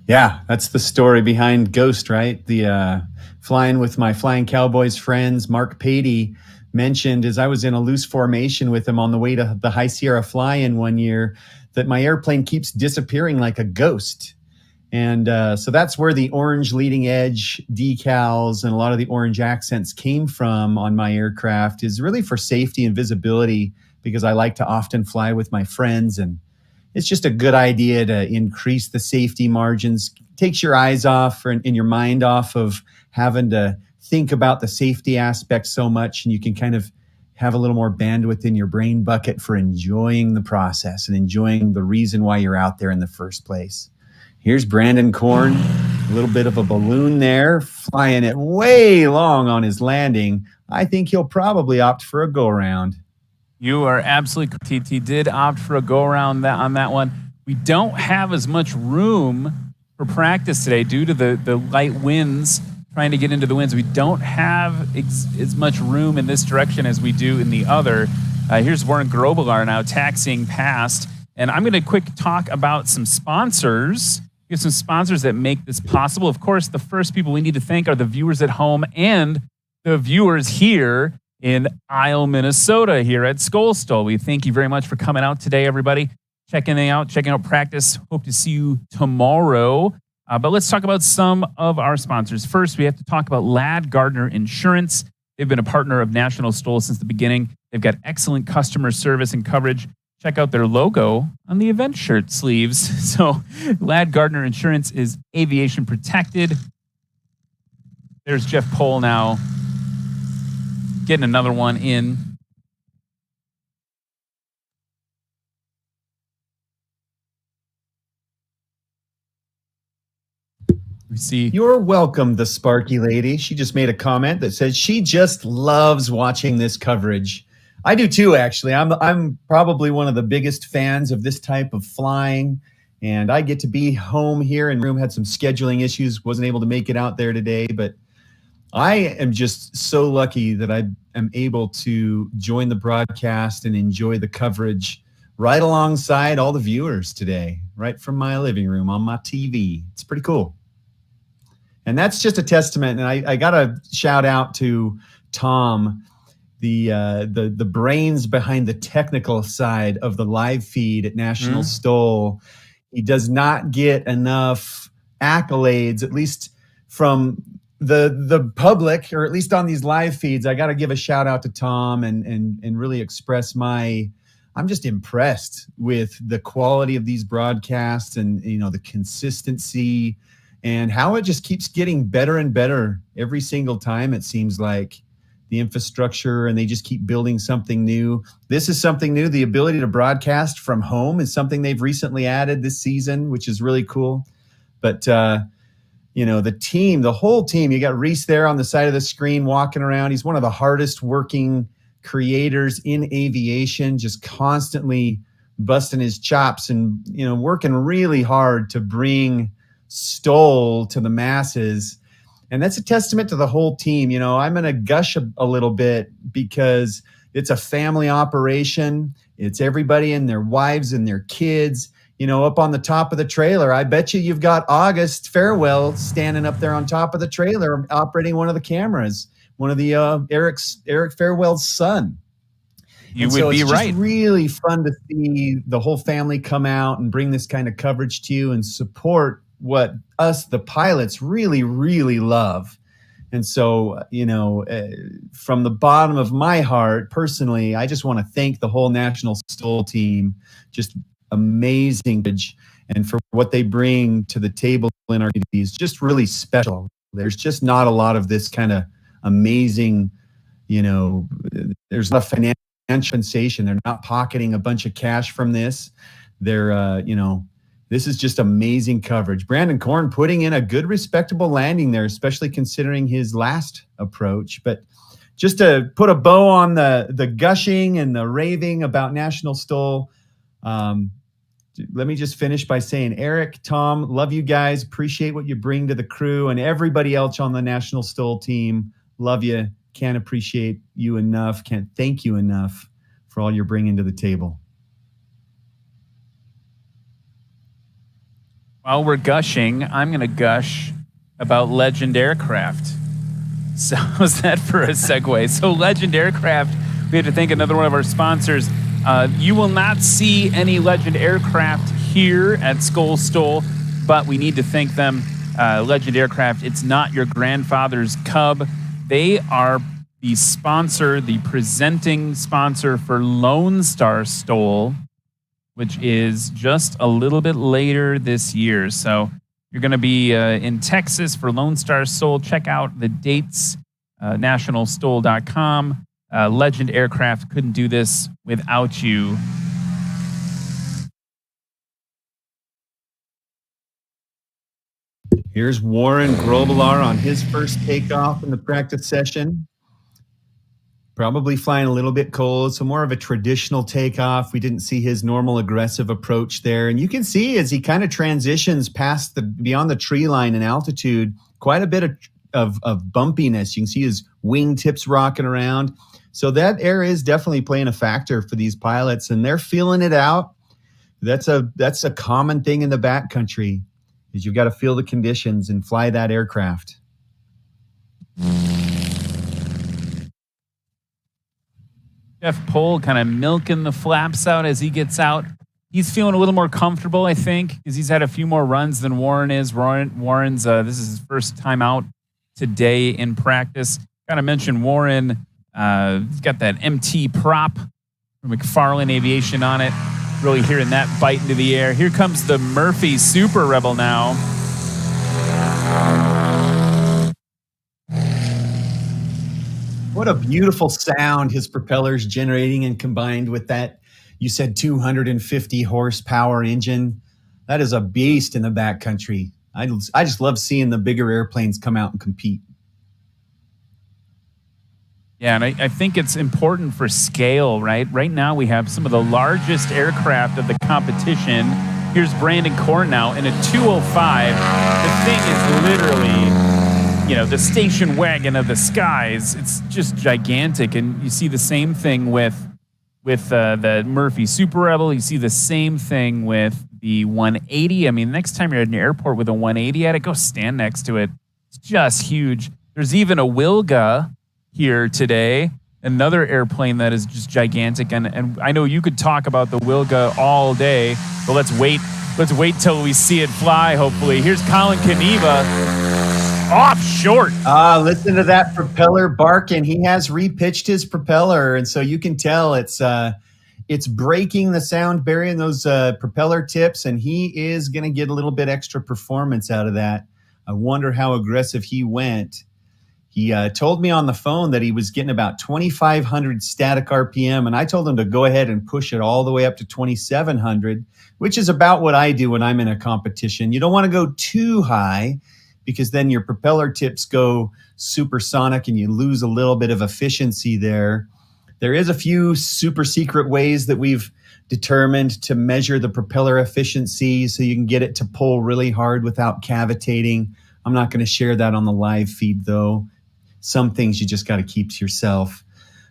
Yeah, that's the story behind Ghost, right? The flying with my Flying Cowboys friends, Mark Patey mentioned as I was in a loose formation with him on the way to the High Sierra fly-in one year that my airplane keeps disappearing like a ghost. And so that's where the orange leading edge decals and a lot of the orange accents came from on my aircraft, is really for safety and visibility, because I like to often fly with my friends, and it's just a good idea to increase the safety margins. Takes your eyes off and your mind off of having to think about the safety aspect so much, and you can kind of have a little more bandwidth in your brain bucket for enjoying the process and enjoying the reason why you're out there in the first place. Here's Brandon Korn A little bit of a balloon there, flying it way long on his landing. I think he'll probably opt for a go-around. You are absolutely correct. He did opt for a go-around on that one. We don't have as much room for practice today due to the light winds, trying to get into the winds. We don't have as much room in this direction as we do in the other. Here's Warren Grobelar now taxiing past. And I'm going to quick talk about some sponsors. We have some sponsors that make this possible. Of course, the first people we need to thank are the viewers at home and the viewers here in Isle, Minnesota, here at SKOL STOL. We thank you very much for coming out today, everybody. Checking out practice. Hope to see you tomorrow. But let's talk about some of our sponsors. First, we have to talk about Ladd Gardner Insurance. They've been a partner of National STOL since the beginning. They've got excellent customer service and coverage. Check out their logo on the event shirt sleeves. So Ladd Gardner Insurance is aviation protected. There's Jeff Pohl now getting another one in. We see. You're welcome, the Sparky lady. She just made a comment that says she just loves watching this coverage. I do too, actually. I'm probably one of the biggest fans of this type of flying, and I get to be home here in room. Had some scheduling issues, wasn't able to make it out there today, but I am just so lucky that I am able to join the broadcast and enjoy the coverage right alongside all the viewers today, right from my living room on my TV. It's pretty cool. And that's just a testament. And I got to shout out to Tom, the brains behind the technical side of the live feed at National STOL. He does not get enough accolades, at least from the public, or at least on these live feeds. I got to give a shout out to Tom and really express I'm just impressed with the quality of these broadcasts and, the consistency and how it just keeps getting better and better every single time. It seems like the infrastructure, and they just keep building something new. This is something new. The ability to broadcast from home is something they've recently added this season, which is really cool. But, the team, the whole team, you got Reese there on the side of the screen walking around. He's one of the hardest working creators in aviation, just constantly busting his chops and, working really hard to bring STOL to the masses. And that's a testament to the whole team. I'm going to gush a little bit because it's a family operation. It's everybody and their wives and their kids, up on the top of the trailer. I bet you've got August Farewell standing up there on top of the trailer, operating one of the cameras, one of the Eric Farewell's son. You would be right. It's really fun to see the whole family come out and bring this kind of coverage to you and support what us, the pilots, really, really love. And so, from the bottom of my heart, personally, I just want to thank the whole National STOL team. Just amazing, and for what they bring to the table in our communities, just really special. There's just not a lot of this kind of amazing, there's not financial compensation. They're not pocketing a bunch of cash from this. They're, this is just amazing coverage. Brandon Korn putting in a good, respectable landing there, especially considering his last approach. But just to put a bow on the gushing and the raving about National STOL, let me just finish by saying, Eric, Tom, love you guys. Appreciate what you bring to the crew, and everybody else on the National STOL team. Love you. Can't appreciate you enough. Can't thank you enough for all you're bringing to the table. While we're gushing, I'm going to gush about Legend Aircraft. So how's that for a segue? So Legend Aircraft, we have to thank another one of our sponsors. You will not see any Legend Aircraft here at SKOL STOL, but we need to thank them. Legend Aircraft, it's not your grandfather's Cub. They are the sponsor, the presenting sponsor for Lone Star STOL, which is just a little bit later this year. So you're going to be in Texas for Lone Star STOL. Check out the dates, nationalstol.com. Legend Aircraft couldn't do this without you. Here's Warren Grobelar on his first takeoff in the practice session. Probably flying a little bit cold, so more of a traditional takeoff. We didn't see his normal aggressive approach there. And you can see as he kind of transitions beyond the tree line in altitude, quite a bit of bumpiness. You can see his wing tips rocking around. So that air is definitely playing a factor for these pilots, and they're feeling it out. That's a common thing in the backcountry, is you've got to feel the conditions and fly that aircraft. Jeff Pohl kind of milking the flaps out as he gets out. He's feeling a little more comfortable, I think, because he's had a few more runs than Warren is. Warren's this is his first time out today in practice. Got to mention Warren. He's got that MT prop from McFarlane Aviation on it. Really hearing that bite into the air. Here comes the Murphy Super Rebel now. What a beautiful sound his propeller's generating, and combined with that, you said 250 horsepower engine. That is a beast in the backcountry. I just love seeing the bigger airplanes come out and compete. Yeah, and I think it's important for scale, right? Right now we have some of the largest aircraft of the competition. Here's Brandon Korn now in a 205. The thing is literally, the station wagon of the skies. It's just gigantic. And you see the same thing with the Murphy Super Rebel. You see the same thing with the 180. I mean, next time you're at an airport with a 180 at it, go stand next to it. It's just huge. There's even a Wilga here today, another airplane that is just gigantic. And I know you could talk about the Wilga all day, but let's wait till we see it fly, hopefully. Here's Colin Kaniva off short. Listen to that propeller barking. He has repitched his propeller, and so you can tell it's breaking the sound barrier in those propeller tips, and he is going to get a little bit extra performance out of that. I wonder how aggressive he went. He told me on the phone that he was getting about 2,500 static RPM, and I told him to go ahead and push it all the way up to 2,700, which is about what I do when I'm in a competition. You don't want to go too high, because then your propeller tips go supersonic and you lose a little bit of efficiency there. There is a few super secret ways that we've determined to measure the propeller efficiency so you can get it to pull really hard without cavitating. I'm not going to share that on the live feed, though. Some things you just got to keep to yourself.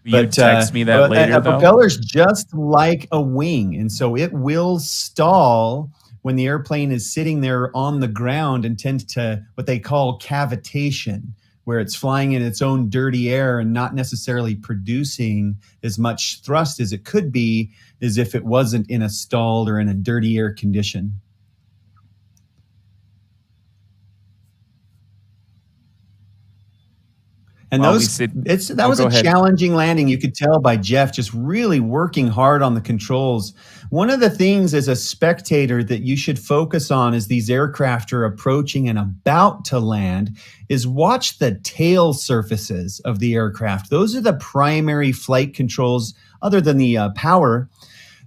You text me that later, a though? propeller's just like a wing, and so it will stall when the airplane is sitting there on the ground and tends to what they call cavitation, where it's flying in its own dirty air and not necessarily producing as much thrust as it could be as if it wasn't in a stalled or in a dirty air condition. And that was a challenging landing. You could tell by Jeff just really working hard on the controls. One of the things as a spectator that you should focus on as these aircraft are approaching and about to land is watch the tail surfaces of the aircraft. Those are the primary flight controls, other than the power,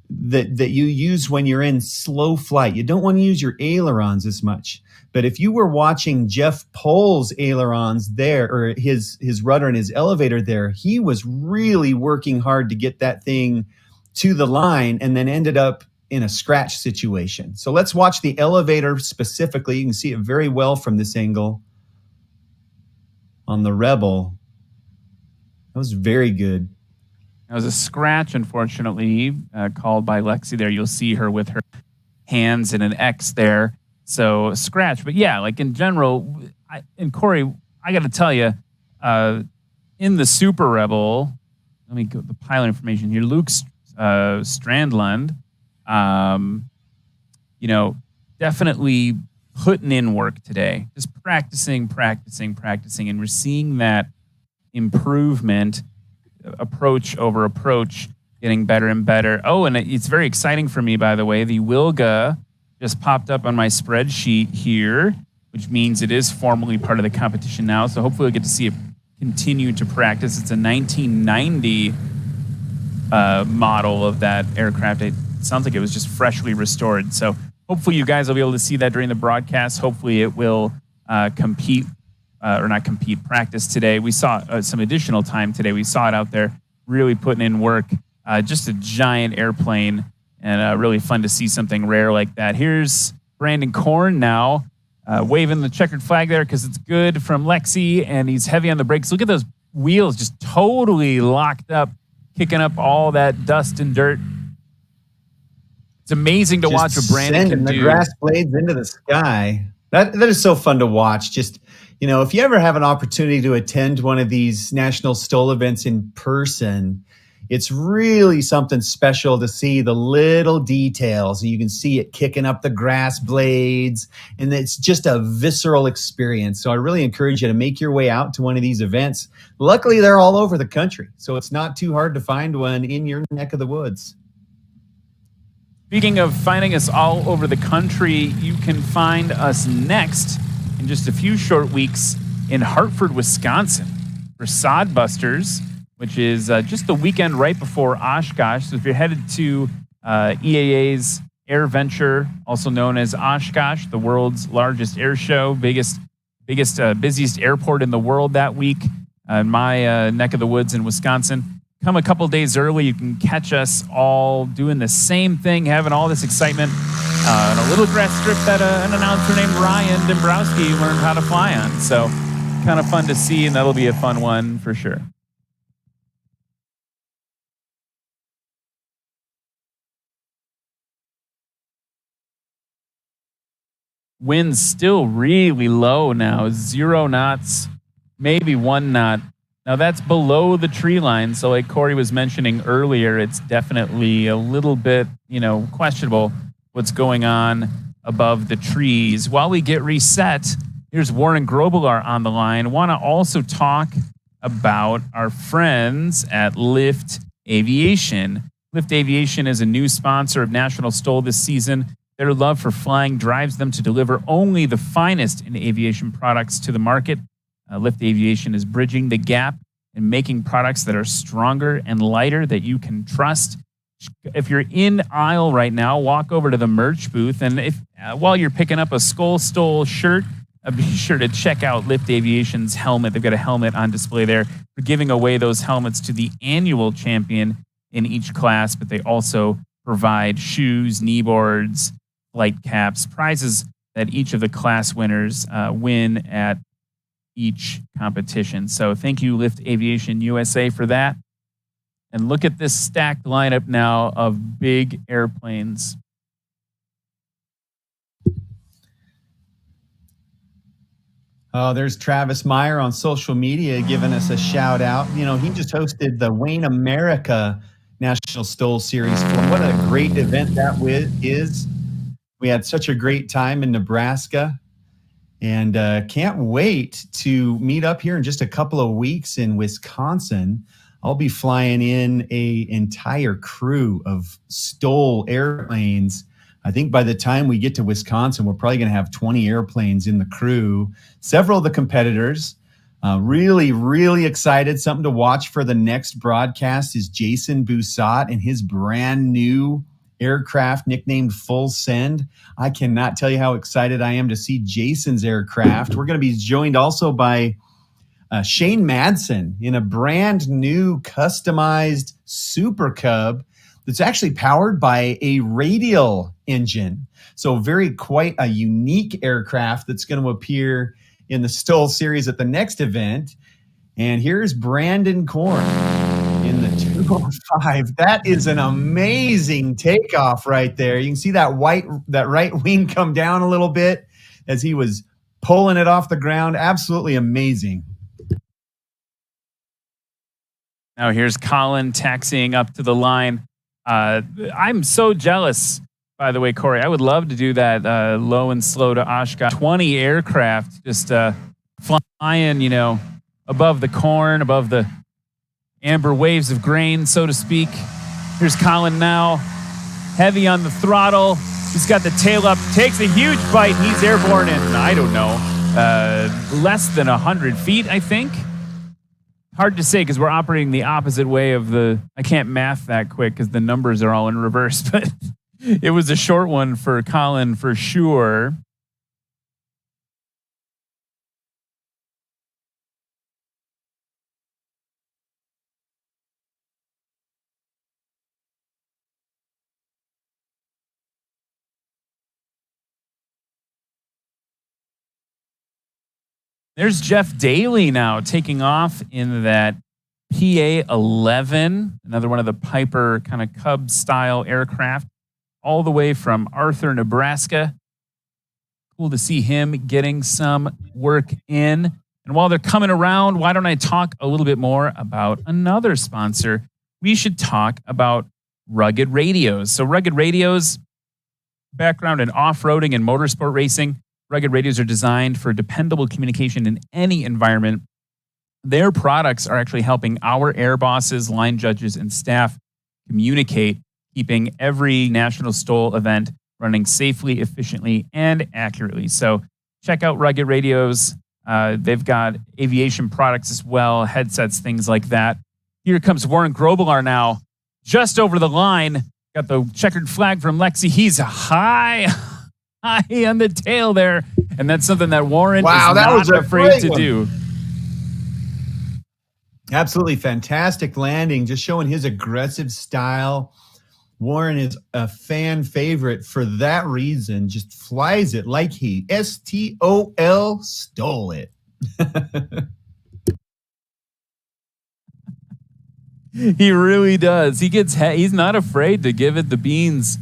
that you use when you're in slow flight. You don't want to use your ailerons as much. But if you were watching Jeff Pohl's ailerons there, or his rudder and his elevator there, he was really working hard to get that thing to the line and then ended up in a scratch situation. So let's watch the elevator specifically. You can see it very well from this angle on the Rebel. That was very good. That was a scratch, unfortunately, called by Lexi there. You'll see her with her hands in an X there. So scratch, but yeah, like in general, and Corey, I got to tell you, in the Super Rebel, let me go the pilot information here. Luke Strandland, definitely putting in work today, just practicing, and we're seeing that improvement, approach over approach, getting better and better. Oh, and it's very exciting for me, by the way. The Wilga just popped up on my spreadsheet here, which means it is formally part of the competition now. So hopefully we'll get to see it continue to practice. It's a 1990 model of that aircraft. It sounds like it was just freshly restored. So hopefully you guys will be able to see that during the broadcast. Hopefully it will compete, or not compete, practice today. We saw some additional time today. We saw it out there really putting in work. Just a giant airplane, and really fun to see something rare like that. Here's Brandon Korn now, waving the checkered flag there because it's good from Lexi, and he's heavy on the brakes. Look at those wheels just totally locked up, kicking up all that dust and dirt. It's amazing to watch what Brandon can do. The grass blades into the sky. That is so fun to watch. Just, if you ever have an opportunity to attend one of these National STOL events in person, it's really something special to see the little details. You can see it kicking up the grass blades, and it's just a visceral experience. So I really encourage you to make your way out to one of these events. Luckily, they're all over the country, so it's not too hard to find one in your neck of the woods. Speaking of finding us all over the country, you can find us next in just a few short weeks in Hartford, Wisconsin for Sodbusters, which is just the weekend right before Oshkosh. So if you're headed to EAA's Air Venture, also known as Oshkosh, the world's largest air show, busiest airport in the world that week, in my neck of the woods in Wisconsin. Come a couple days early. You can catch us all doing the same thing, having all this excitement on a little grass strip that an announcer named Ryan Dombrowski learned how to fly on. So kind of fun to see, and that'll be a fun one for sure. Wind's still really low now, 0 knots, maybe 1 knot. Now that's below the tree line. So like Corey was mentioning earlier, it's definitely a little bit, questionable what's going on above the trees. While we get reset, here's Warren Grobelar on the line. Want to also talk about our friends at Lift Aviation. Lift Aviation is a new sponsor of National STOL this season. Their love for flying drives them to deliver only the finest in aviation products to the market. Lift Aviation is bridging the gap and making products that are stronger and lighter that you can trust. If you're in aisle right now, walk over to the merch booth, and if while you're picking up a SKOL STOL shirt, be sure to check out Lift Aviation's helmet. They've got a helmet on display there. We're giving away those helmets to the annual champion in each class, but they also provide shoes, knee boards, flight caps, prizes that each of the class winners win at each competition. So thank you, Lift Aviation USA, for that. And look at this stacked lineup now of big airplanes. Oh, there's Travis Meyer on social media giving us a shout out. He just hosted the Wayne America National STOL Series. What a great event that is. We had such a great time in Nebraska, and can't wait to meet up here in just a couple of weeks in Wisconsin. I'll be flying in an entire crew of STOL airplanes. I think by the time we get to Wisconsin, we're probably going to have 20 airplanes in the crew. Several of the competitors. Really, really excited. Something to watch for the next broadcast is Jason Boussat and his brand new aircraft nicknamed Full Send. I cannot tell you how excited I am to see Jason's aircraft. We're going to be joined also by Shane Madsen in a brand new customized Super Cub that's actually powered by a radial engine. So quite a unique aircraft that's going to appear in the STOL series at the next event. And here's Brandon Korn in the 205. That is an amazing takeoff right there. You can see that right wing come down a little bit as he was pulling it off the ground. Absolutely amazing. Now here's Colin taxiing up to the line. I'm so jealous, by the way, Corey. I would love to do that low and slow to Oshkosh. 20 aircraft just flying, above the corn, above the amber waves of grain, so to speak. Here's Colin now, heavy on the throttle. He's got the tail up, takes a huge bite. He's airborne in, I don't know, less than 100 feet, I think. Hard to say because we're operating the opposite way of I can't math that quick because the numbers are all in reverse, but it was a short one for Colin for sure. There's Jeff Daly now taking off in that PA-11, another one of the Piper kind of Cub style aircraft, all the way from Arthur, Nebraska. Cool to see him getting some work in. And while they're coming around, why don't I talk a little bit more about another sponsor? We should talk about Rugged Radios. So Rugged Radios, background in off-roading and motorsport racing. Rugged Radios are designed for dependable communication in any environment. Their products are actually helping our air bosses, line judges, and staff communicate, keeping every National STOL event running safely, efficiently, and accurately. So check out Rugged Radios. They've got aviation products as well, headsets, things like that. Here comes Warren Grobelar now, just over the line. Got the checkered flag from Lexi. He's high on the tail there. And that's something that Warren is not afraid to do. Absolutely fantastic landing, just showing his aggressive style. Warren is a fan favorite for that reason. Just flies it like he STOL stole it. He really does. He's not afraid to give it the beans.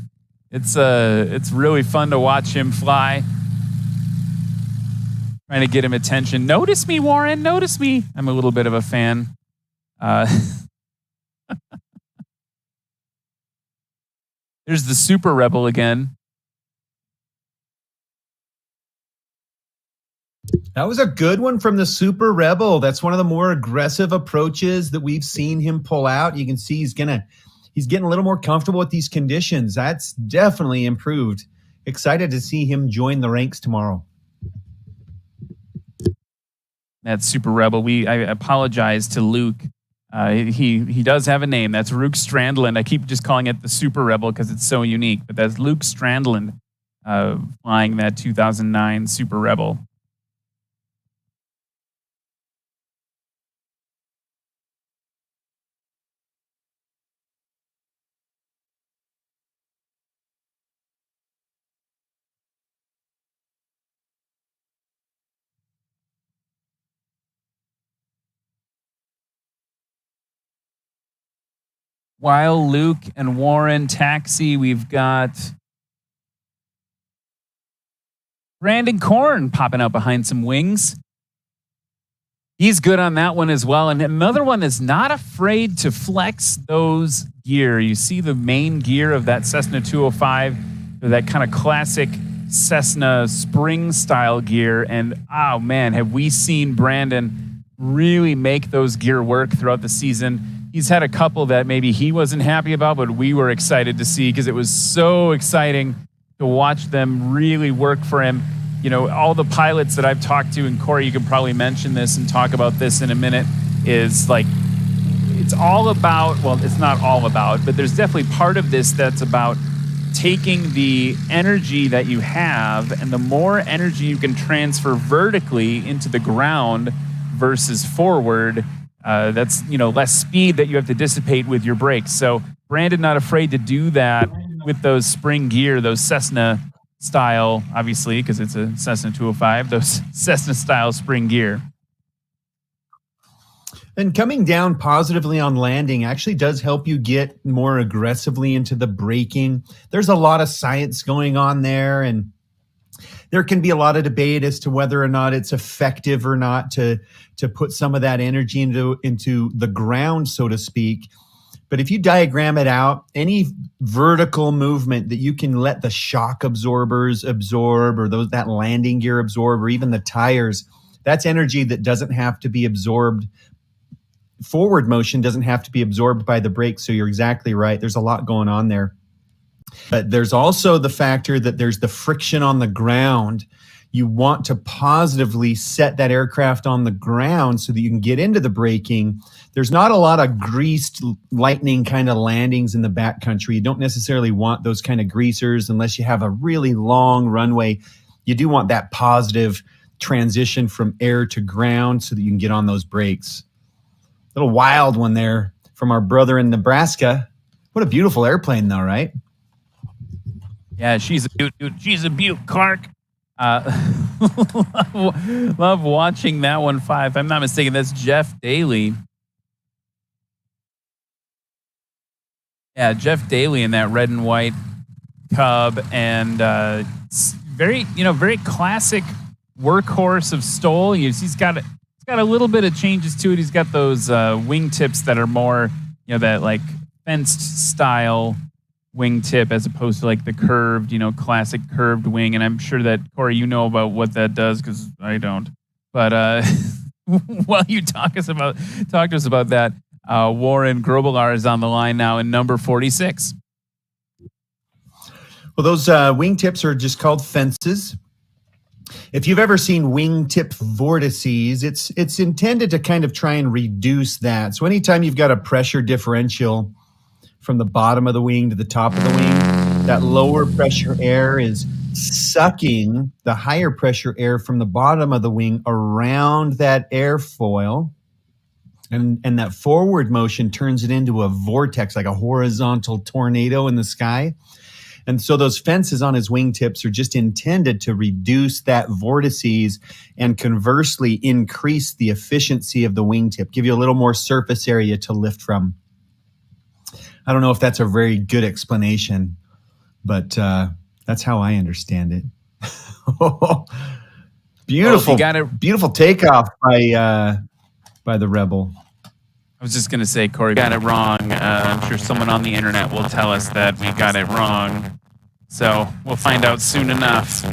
It's really fun to watch him fly. Trying to get him attention. Notice me, Warren. Notice me. I'm a little bit of a fan. There's the Super Rebel again. That was a good one from the Super Rebel. That's one of the more aggressive approaches that we've seen him pull out. You can see he's getting a little more comfortable with these conditions. That's definitely improved. Excited to see him join the ranks tomorrow. That's Super Rebel. I apologize to Luke. He does have a name. That's Luke Strandland. I keep just calling it the Super Rebel because it's so unique. But that's Luke Strandland flying that 2009 Super Rebel. While Luke and Warren taxi, we've got Brandon Korn popping out behind some wings. He's good on that one as well. And another one is not afraid to flex those gear. You see the main gear of that Cessna 205, that kind of classic Cessna spring style gear. And oh man, have we seen Brandon really make those gear work throughout the season. He's had a couple that maybe he wasn't happy about, but we were excited to see because it was so exciting to watch them really work for him. You know, all the pilots that I've talked to, and Corey, you could probably mention this and talk about this in a minute, is like, it's all about, well, it's not all about, but there's definitely part of this that's about taking the energy that you have, and the more energy you can transfer vertically into the ground versus forward, that's, you know, less speed that you have to dissipate with your brakes. So Brandon not afraid to do that with those spring gear, those Cessna style, obviously, because it's a Cessna 205, those Cessna style spring gear. And coming down positively on landing actually does help you get more aggressively into the braking. There's a lot of science going on there, and there can be a lot of debate as to whether or not it's effective or not to put some of that energy into the ground, so to speak. But if you diagram it out, any vertical movement that you can let the shock absorbers absorb, or that landing gear absorb, or even the tires, that's energy that doesn't have to be absorbed. Forward motion doesn't have to be absorbed by the brakes. So you're exactly right. There's a lot going on there. But there's also the factor that there's the friction on the ground. You want to positively set that aircraft on the ground so that you can get into the braking. There's not a lot of greased lightning kind of landings in the backcountry. You don't necessarily want those kind of greasers unless you have a really long runway. You do want that positive transition from air to ground so that you can get on those brakes. Little wild one there from our brother in Nebraska. What a beautiful airplane though, right? Yeah, she's a beaut, Clark. Love watching that one fly. If I'm not mistaken, that's Jeff Daly. Yeah, Jeff Daly in that red and white Cub, and very classic workhorse of Stol. He's got a little bit of changes to it. He's got those wingtips that are more, that like fenced style wingtip as opposed to like the curved, classic curved wing. And I'm sure that Corey, you know about what that does because I don't. But while you talk to us about that, Warren Grobelar is on the line now in number 46. Well, those wingtips are just called fences. If you've ever seen wingtip vortices, it's intended to kind of try and reduce that. So anytime you've got a pressure differential from the bottom of the wing to the top of the wing, that lower pressure air is sucking the higher pressure air from the bottom of the wing around that airfoil. And that forward motion turns it into a vortex, like a horizontal tornado in the sky. And so those fences on his wingtips are just intended to reduce that vortices and conversely increase the efficiency of the wingtip, give you a little more surface area to lift from. I don't know if that's a very good explanation, but that's how I understand it. Beautiful, beautiful takeoff by the Rebel. I was just going to say, Corey, got it wrong. I'm sure someone on the internet will tell us that we got it wrong. So we'll find out soon enough.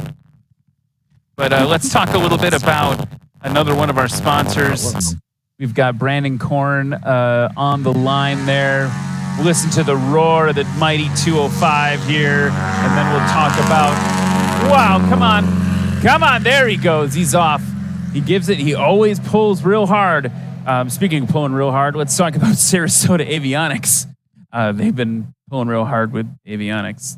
But let's talk a little bit about another one of our sponsors. We've got Brandon Korn on the line there. We'll listen to the roar of the mighty 205 here, and then we'll talk about, wow, come on, there he goes. He's off. He gives it. He always pulls real hard. Speaking of pulling real hard, let's talk about Sarasota Avionics. They've been pulling real hard with avionics.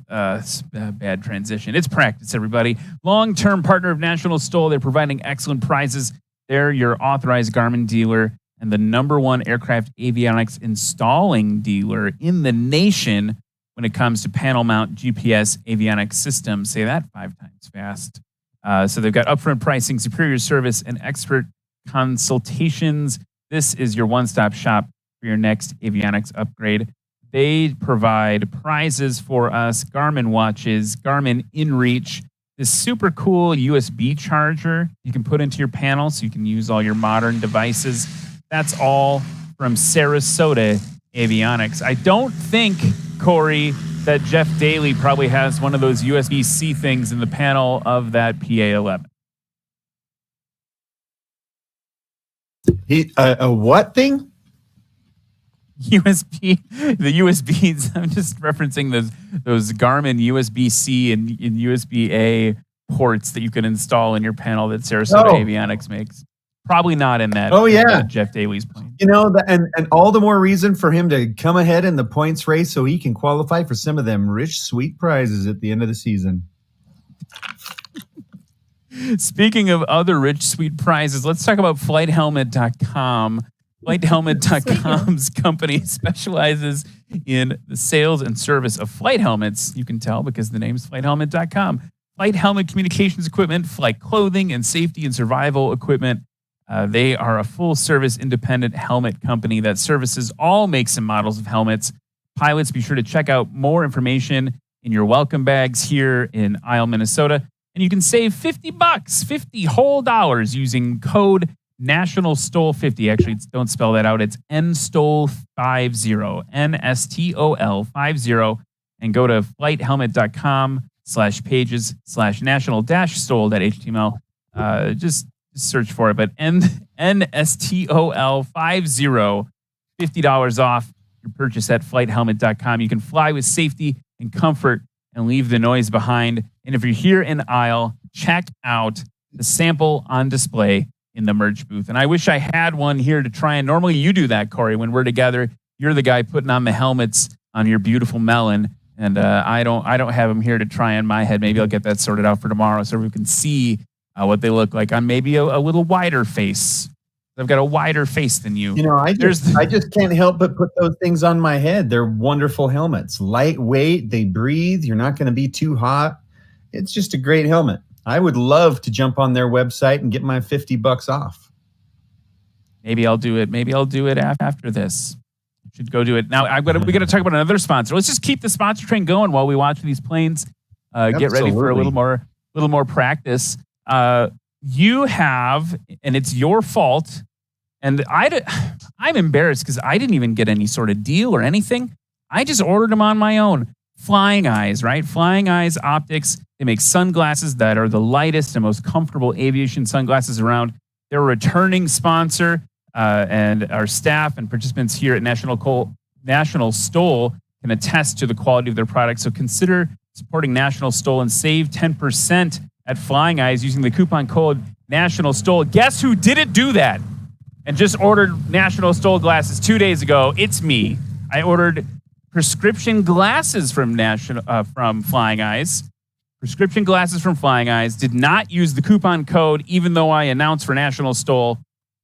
Bad transition. It's practice, everybody. Long-term partner of National STOL. They're providing excellent prizes. They're your authorized Garmin dealer and the #1 aircraft avionics installing dealer in the nation when it comes to panel mount GPS avionics systems. Say that 5 times fast. So they've got upfront pricing, superior service, and expert consultations. This is your one-stop shop for your next avionics upgrade. They provide prizes for us, Garmin watches, Garmin InReach, this super cool USB charger you can put into your panel so you can use all your modern devices. That's all from Sarasota Avionics. I don't think, Corey, that Jeff Daly probably has one of those USB-C things in the panel of that PA-11. A what thing? USB, the USBs. I'm just referencing those Garmin USB-C and USB-A ports that you can install in your panel that Sarasota Avionics makes. Probably not in that. Jeff Daly's plane. And all the more reason for him to come ahead in the points race so he can qualify for some of them rich, sweet prizes at the end of the season. Speaking of other rich, sweet prizes, let's talk about FlightHelmet.com. FlightHelmet.com's company specializes in the sales and service of flight helmets. You can tell because the name's FlightHelmet.com. Flight helmet communications equipment, flight clothing, and safety and survival equipment. They are a full-service independent helmet company that services all makes and models of helmets. Pilots, be sure to check out more information in your welcome bags here in Isle, Minnesota. And you can save $50 whole dollars using code NationalStol50. Actually, don't spell that out. It's NSTOL50, NSTOL50. And go to flightheLmet.com/pages/national-stol.html. Just search for it. But NSTOL50, $50 off your purchase at flighthelmet.com. You can fly with safety and comfort and leave the noise behind. And if you're here in Isle, check out the sample on display in the merch booth. And I wish I had one here to try. And normally you do that, Corey. When we're together, you're the guy putting on the helmets on your beautiful melon. And I don't have them here to try on my head. Maybe I'll get that sorted out for tomorrow so we can see what they look like on maybe a little wider face. I've got a wider face than you. I just can't help but put those things on my head. They're wonderful helmets. Lightweight, they breathe. You're not going to be too hot. It's just a great helmet. I would love to jump on their website and get my $50 off. Maybe I'll do it. Maybe I'll do it after this. Should go do it. Now we got to talk about another sponsor. Let's just keep the sponsor train going while we watch these planes get ready for a little more practice. You have, and it's your fault. And I'm embarrassed because I didn't even get any sort of deal or anything. I just ordered them on my own. Flying Eyes, right? Flying Eyes Optics. They make sunglasses that are the lightest and most comfortable aviation sunglasses around. They're a returning sponsor, and our staff and participants here at National STOL can attest to the quality of their products. So consider supporting National STOL and save 10% at Flying Eyes using the coupon code National STOL. Guess who didn't do that and just ordered National STOL glasses 2 days ago? It's me. I ordered prescription glasses from Flying Eyes. Prescription glasses from Flying Eyes. Did not use the coupon code, even though I announced for National STOL.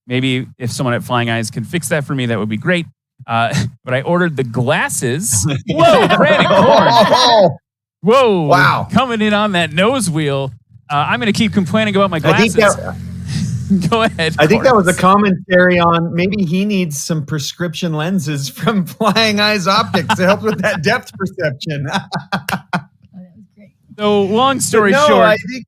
Maybe if someone at Flying Eyes can fix that for me, that would be great. But I ordered the glasses. Whoa, Brandon Korn. Whoa. Wow. Coming in on that nose wheel. I'm going to keep complaining about my glasses. Go ahead. I think that was a commentary on maybe he needs some prescription lenses from Flying Eyes Optics to help with that depth perception. So long story short, I think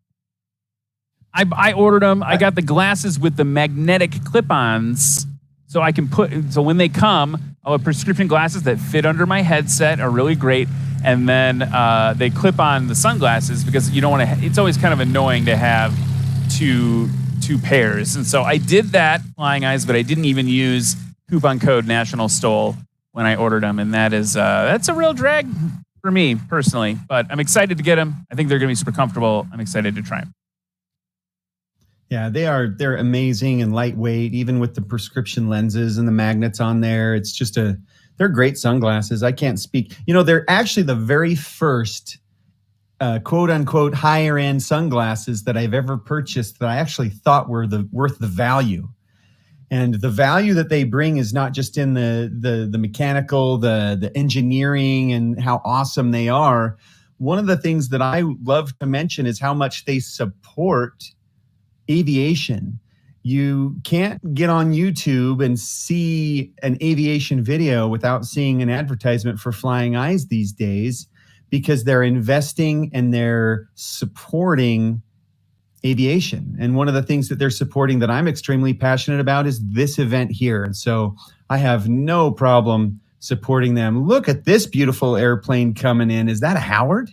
I ordered them. I got the glasses with the magnetic clip-ons, so I can so when they come, I'll have prescription glasses that fit under my headset, are really great, and then they clip on the sunglasses because you don't want to. It's always kind of annoying to have two pairs, and so I did that, Flying Eyes, but I didn't even use coupon code National STOL when I ordered them, and that's a real drag for me personally. But I'm excited to get them. I think they're going to be super comfortable. I'm excited to try them. Yeah, they're amazing and lightweight, even with the prescription lenses and the magnets on there. It's just they're great sunglasses. I can't speak. They're actually the very first quote unquote higher end sunglasses that I've ever purchased that I actually thought were worth the value. And the value that they bring is not just in the mechanical, the engineering and how awesome they are. One of the things that I love to mention is how much they support aviation. You can't get on YouTube and see an aviation video without seeing an advertisement for Flying Eyes these days, because they're investing and they're supporting aviation. And one of the things that they're supporting that I'm extremely passionate about is this event here. And so I have no problem supporting them. Look at this beautiful airplane coming in. Is that a Howard?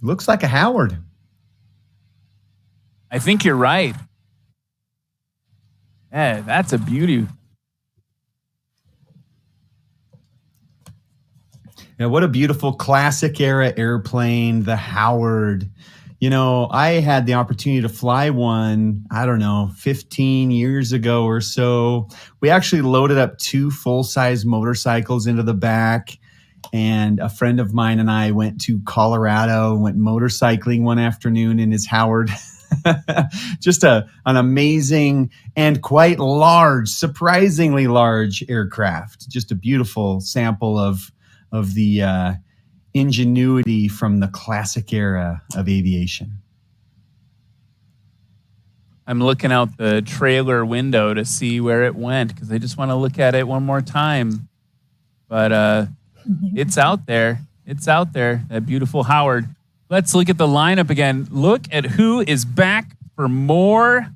Looks like a Howard. I think you're right. Yeah, that's a beauty. Yeah, what a beautiful classic era airplane, the Howard. I had the opportunity to fly one, 15 years ago or so. We actually loaded up 2 full-size motorcycles into the back. And a friend of mine and I went to Colorado, went motorcycling one afternoon in his Howard. Just an amazing and quite large, surprisingly large aircraft. Just a beautiful sample of the ingenuity from the classic era of aviation. I'm looking out the trailer window to see where it went because I just want to look at it one more time. But it's out there. It's out there, that beautiful Howard. Let's look at the lineup again. Look at who is back for more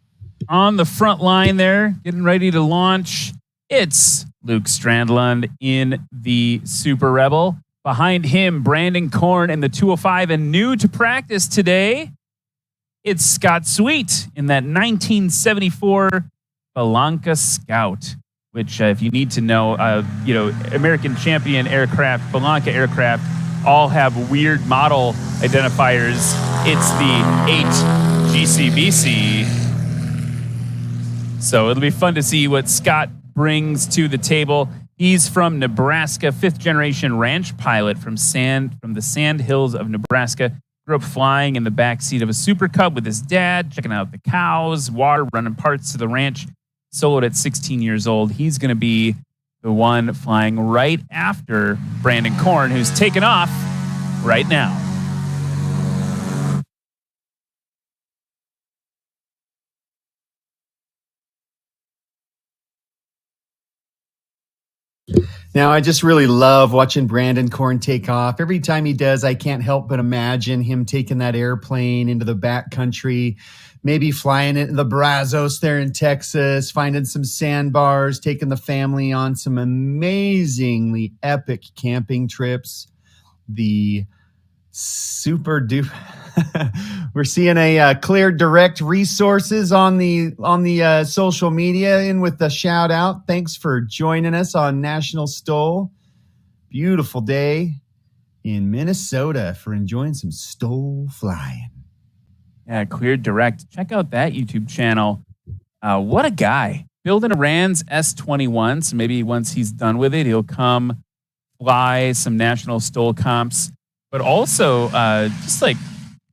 on the front line there, getting ready to launch. It's Luke Strandlund in the Super Rebel. Behind him, Brandon Korn in the 205. And new to practice today, it's Scott Sweet in that 1974 Belanca Scout. Which, if you need to know, American champion aircraft, Belanca aircraft, all have weird model identifiers. It's the 8 GCBC. So it'll be fun to see what Scott brings to the table. He's from Nebraska, 5th generation ranch pilot from the Sand Hills of Nebraska. Grew up flying in the backseat of a Super Cub with his dad, checking out the cows, water, running parts to the ranch. Soloed at 16 years old. He's going to be the one flying right after Brandon Korn, who's taken off right now. Now, I just really love watching Brandon Korn take off. Every time he does, I can't help but imagine him taking that airplane into the backcountry, maybe flying it in the Brazos there in Texas, finding some sandbars, taking the family on some amazingly epic camping trips. The super duper. We're seeing a clear direct resources on the social media in with the shout out. Thanks for joining us on National Stol. Beautiful day in Minnesota for enjoying some stole flying. Yeah, Clear Direct. Check out that YouTube channel. What a guy. Building a Rand's S21. So maybe once he's done with it, he'll come fly some National Stol comps. But also, just like,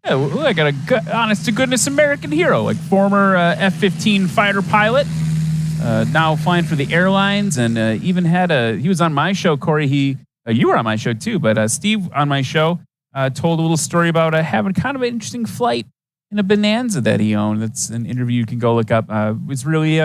yeah, I got a honest to goodness American hero, like former F-15 fighter pilot, now flying for the airlines, and even he was on my show, Corey. You were on my show too, but Steve on my show told a little story about having kind of an interesting flight in a Bonanza that he owned. That's an interview you can go look up. It was really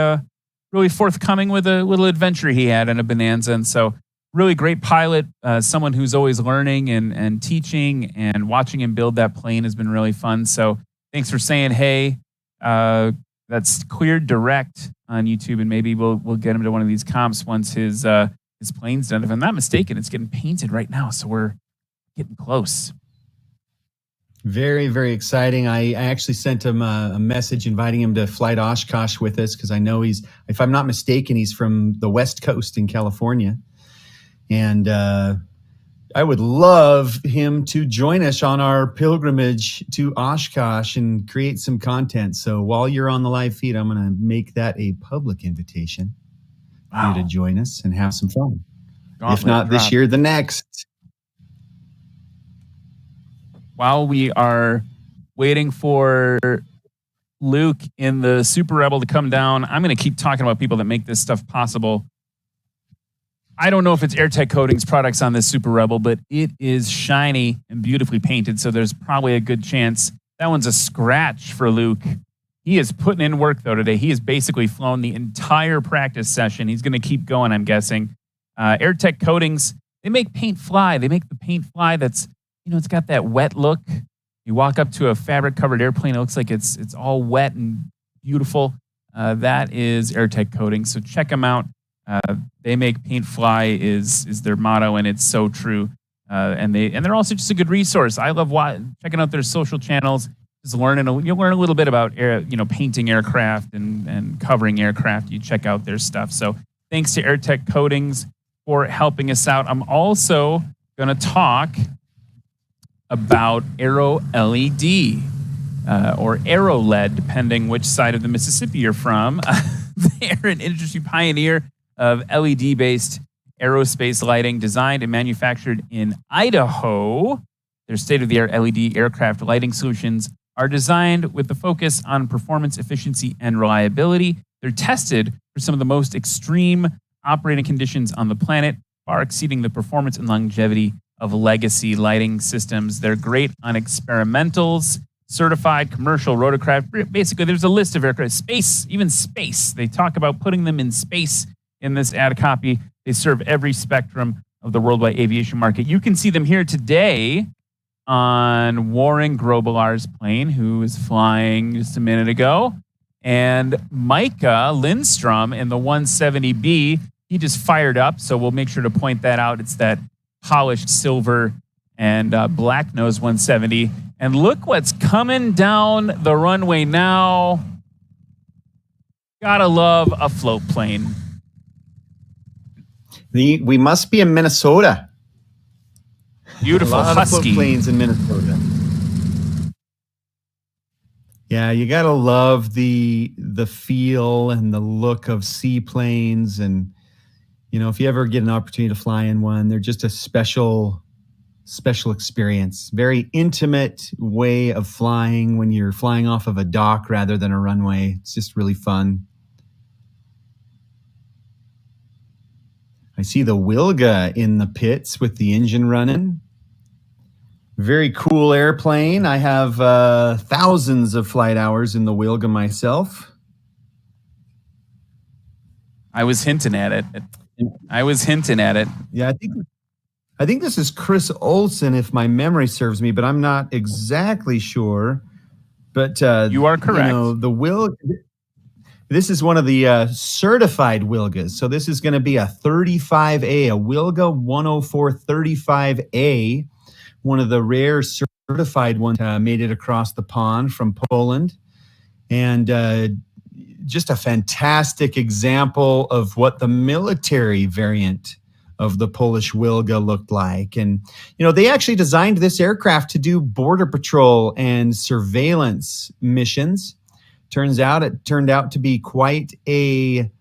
forthcoming with a little adventure he had in a Bonanza, and so. Really great pilot, someone who's always learning and teaching, and watching him build that plane has been really fun. So thanks for saying hey. That's Clear Direct on YouTube, and maybe we'll get him to one of these comps once his plane's done. If I'm not mistaken, it's getting painted right now, so we're getting close. Very, very exciting. I actually sent him a message inviting him to fly to Oshkosh with us because I know if I'm not mistaken, he's from the West Coast in California. And I would love him to join us on our pilgrimage to Oshkosh and create some content. So while you're on the live feed, I'm going to make that a public invitation for you to join us and have some fun. If not this year, the next. While we are waiting for Luke in the Super Rebel to come down, I'm going to keep talking about people that make this stuff possible. I don't know if it's AirTech Coatings products on this Super Rebel, but it is shiny and beautifully painted, so there's probably a good chance. That one's a scratch for Luke. He is putting in work, though, today. He has basically flown the entire practice session. He's going to keep going, I'm guessing. AirTech Coatings, they make paint fly. They make the paint fly that's, it's got that wet look. You walk up to a fabric-covered airplane, it looks like it's all wet and beautiful. That is AirTech Coatings, so check them out. They make paint fly is their motto, and it's so true. And they're also just a good resource. I love checking out their social channels. Just you'll learn a little bit about painting aircraft and covering aircraft. You check out their stuff. So thanks to AirTech Coatings for helping us out. I'm also going to talk about Aero LED or Aero LED, depending which side of the Mississippi you're from. They're an industry pioneer of LED-based aerospace lighting, designed and manufactured in Idaho. Their state-of-the-art LED aircraft lighting solutions are designed with the focus on performance, efficiency, and reliability. They're tested for some of the most extreme operating conditions on the planet, far exceeding the performance and longevity of legacy lighting systems. They're great on experimentals, certified commercial rotorcraft. Basically, there's a list of aircraft, space. They talk about putting them in space. In this ad copy, they serve every spectrum of the worldwide aviation market. You can see them here today on Warren Grobelar's plane, who was flying just a minute ago, and Micah Lindstrom in the 170B. He just fired up, so we'll make sure to point that out. It's that polished silver and black nose 170. And look what's coming down the runway now. Gotta love a float plane. We must be in Minnesota. Beautiful a lot husky of float planes in Minnesota. Yeah, you gotta love the feel and the look of seaplanes, and if you ever get an opportunity to fly in one, they're just a special experience. Very intimate way of flying when you're flying off of a dock rather than a runway. It's just really fun. I see the Wilga in the pits with the engine running. Very cool airplane. I have thousands of flight hours in the Wilga myself. I was hinting at it. I was hinting at it. Yeah, I think this is Chris Olson, if my memory serves me, but I'm not exactly sure. But You are correct. the Wilga. This is one of the certified Wilgas. So this is going to be a 35A, a Wilga 104 35A, one of the rare certified ones. Made it across the pond from Poland, and just a fantastic example of what the military variant of the Polish Wilga looked like. And, they actually designed this aircraft to do border patrol and surveillance missions. It turned out to be quite a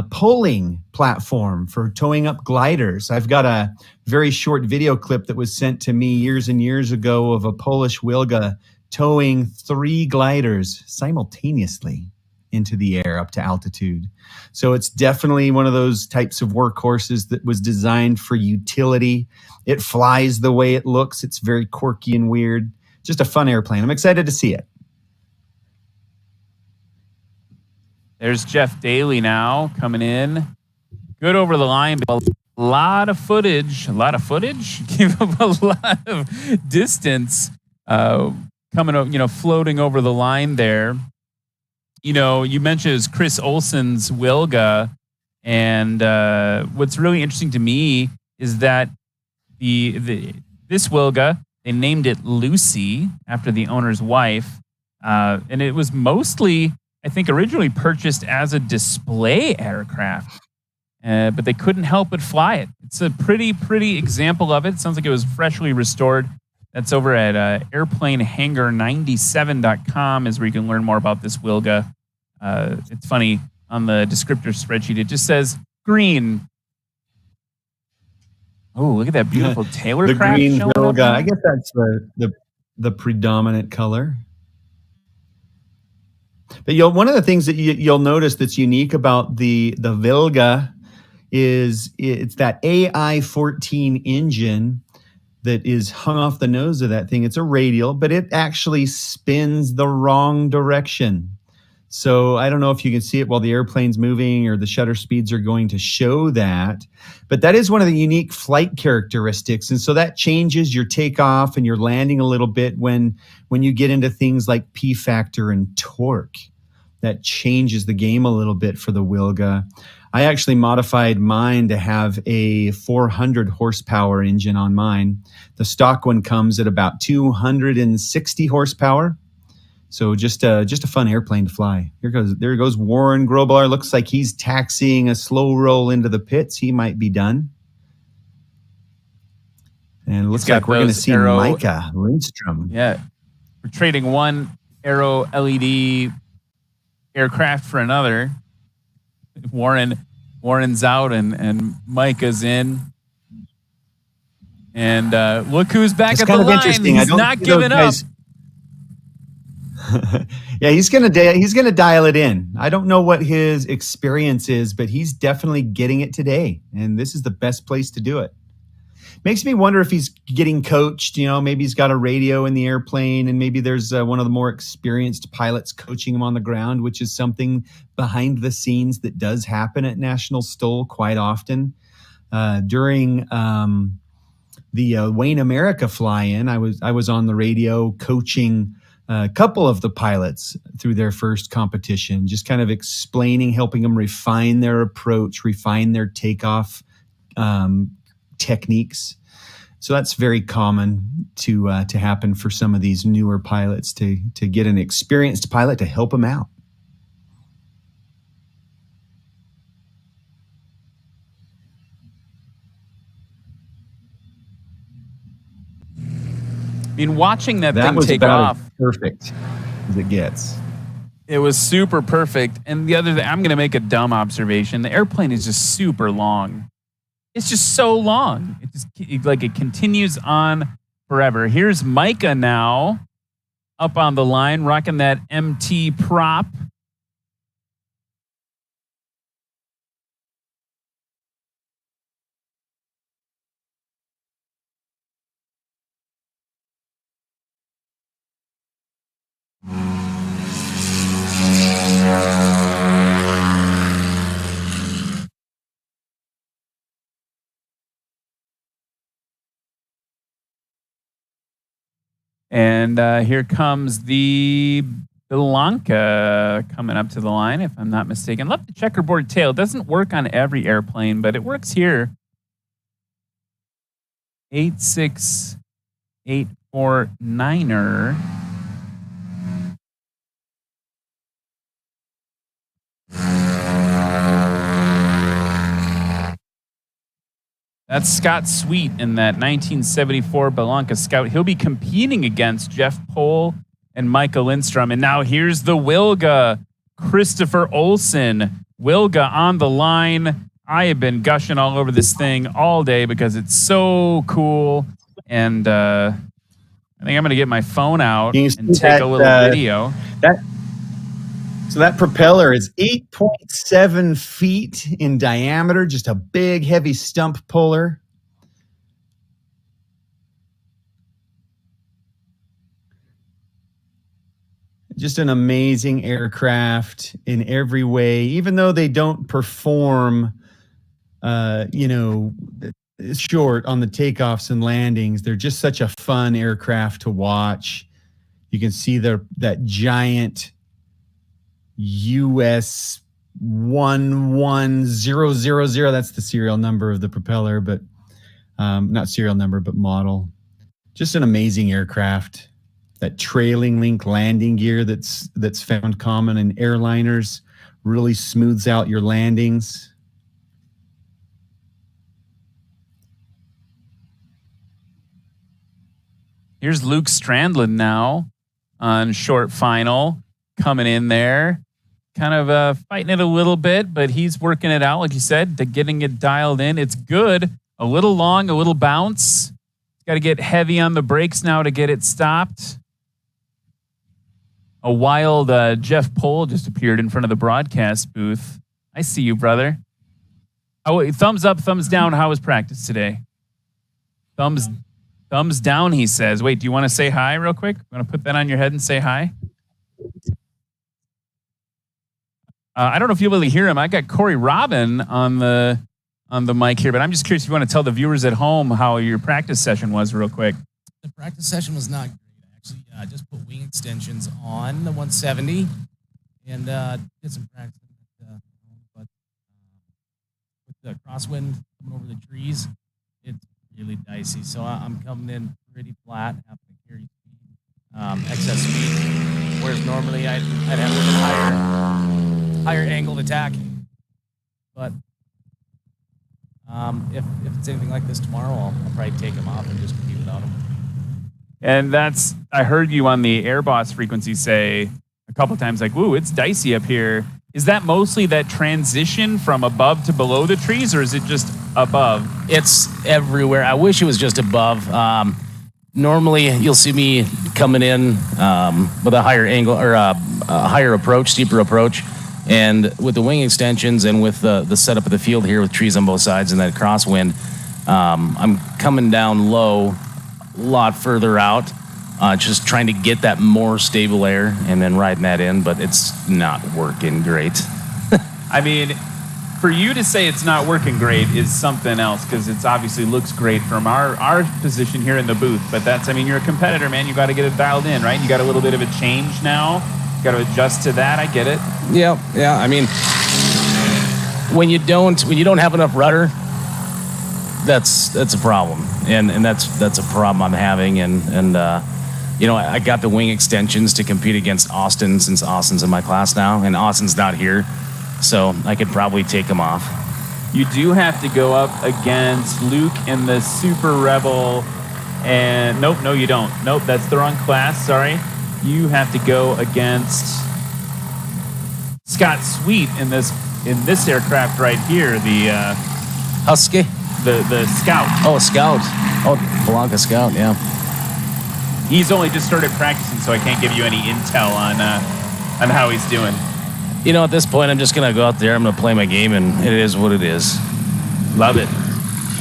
polling platform for towing up gliders. I've got a very short video clip that was sent to me years and years ago of a Polish Wilga towing 3 gliders simultaneously into the air up to altitude. So it's definitely one of those types of workhorses that was designed for utility. It flies the way it looks. It's very quirky and weird. Just a fun airplane. I'm excited to see it. There's Jeff Daly now coming in. Good over the line, but a lot of footage. Give up a lot of distance coming, floating over the line there. You mentioned it was Chris Olson's Wilga, and what's really interesting to me is that this Wilga, they named it Lucy after the owner's wife, and it was mostly, I think, originally purchased as a display aircraft, but they couldn't help but fly it. It's a pretty example of it. It sounds like it was freshly restored. That's over at airplanehangar97.com is where you can learn more about this Wilga. It's funny, on the descriptor spreadsheet, it just says green. Oh, look at that beautiful Taylor the craft green showing Wilga. up. I guess that's the predominant color. But one of the things that you'll notice that's unique about the Wilga is it's that AI-14 engine that is hung off the nose of that thing. It's a radial, but it actually spins the wrong direction. So I don't know if you can see it while the airplane's moving or the shutter speeds are going to show that. But that is one of the unique flight characteristics. And so that changes your takeoff and your landing a little bit when you get into things like P factor and torque. That changes the game a little bit for the Wilga. I actually modified mine to have a 400 horsepower engine on mine. The stock one comes at about 260 horsepower. So just a fun airplane to fly. There goes Warren Grobler. Looks like he's taxiing a slow roll into the pits. He might be done. And it looks like we're going to see Micah Lindstrom. Yeah, we're trading one Aero LED aircraft for another. Warren's out and Micah's in. And look who's back It's at kind the of line. interesting. He's not giving up. Yeah, he's gonna dial it in. I don't know what his experience is, but he's definitely getting it today, and this is the best place to do it. Makes me wonder if he's getting coached. Maybe he's got a radio in the airplane, and maybe there's one of the more experienced pilots coaching him on the ground, which is something behind the scenes that does happen at National STOL quite often. During the Wayne America fly-in, I was on the radio coaching a couple of the pilots through their first competition, just kind of explaining, helping them refine their approach, refine their takeoff techniques. So that's very common to happen for some of these newer pilots, to get an experienced pilot to help them out. I mean, watching that thing was take about off, as perfect as it gets. it was super perfect. And the other thing, I'm going to make a dumb observation. The airplane is just super long. It's just so long. It continues on forever. Here's Micah now up on the line, rocking that MT prop. And here comes the Blanca coming up to the line, if I'm not mistaken. Love the checkerboard tail. It doesn't work on every airplane, but it works here. 86849er. That's Scott Sweet in that 1974 Blanca Scout. He'll be competing against Jeff Pohl and Michael Lindstrom. And now here's the Wilga, Christopher Olson. Wilga on the line. I have been gushing all over this thing all day because it's so cool. And I think I'm going to get my phone out and take a little video. So that propeller is 8.7 feet in diameter, just a big, heavy stump puller. Just an amazing aircraft in every way, even though they don't perform, short on the takeoffs and landings. They're just such a fun aircraft to watch. You can see that giant US 11000. That's the serial number of the propeller, but not serial number, but model. Just an amazing aircraft. That trailing link landing gear that's found common in airliners really smooths out your landings. Here's Luke Strandland now on short final, coming in there, kind of fighting it a little bit, but he's working it out, like you said, to getting it dialed in. It's good. A little long, a little bounce. Got to get heavy on the brakes now to get it stopped. A wild Jeff Pohl just appeared in front of the broadcast booth. I see you, brother. Oh, thumbs up, thumbs down. How was practice today? Thumbs down, he says. Wait, do you want to say hi real quick? You want to put that on your head and say hi? I don't know if you'll really hear him. I got Corey Robin on the mic here, but I'm just curious if you want to tell the viewers at home how your practice session was real quick. The practice session was not great. I just put wing extensions on the 170 and did some practice. But with the crosswind coming over the trees, it's really dicey. So I'm coming in pretty flat, having to carry speed, excess speed, whereas normally I'd have a higher angled attack. But if it's anything like this tomorrow, I'll probably take them off and just compete without them. And I heard you on the Airboss frequency say a couple times, like, woo, it's dicey up here. Is that mostly that transition from above to below the trees, or is it just above? It's everywhere. I wish it was just above. Normally, you'll see me coming in with a higher angle or a higher approach, steeper approach. And with the wing extensions and with the setup of the field here with trees on both sides and that crosswind, I'm coming down low, a lot further out, just trying to get that more stable air and then riding that in, but it's not working great. I mean, for you to say it's not working great is something else, because it obviously looks great from our position here in the booth. But you're a competitor, man. You got to get it dialed in, right? You got a little bit of a change now. You got to adjust to that. I get it. Yeah. I mean, when you don't have enough rudder, that's a problem, and that's a problem I'm having, and I got the wing extensions to compete against Austin, since Austin's in my class now, and Austin's not here, so I could probably take him off. You do have to go up against Luke in the Super Rebel, and nope, no, you don't. Nope, that's the wrong class. Sorry, you have to go against Scott Sweet in this aircraft right here, the Husky. The Scout. Oh, a Scout. Oh, Blanca Scout, yeah. He's only just started practicing, so I can't give you any intel on how he's doing. At this point, I'm just going to go out there. I'm going to play my game, and it is what it is. Love it.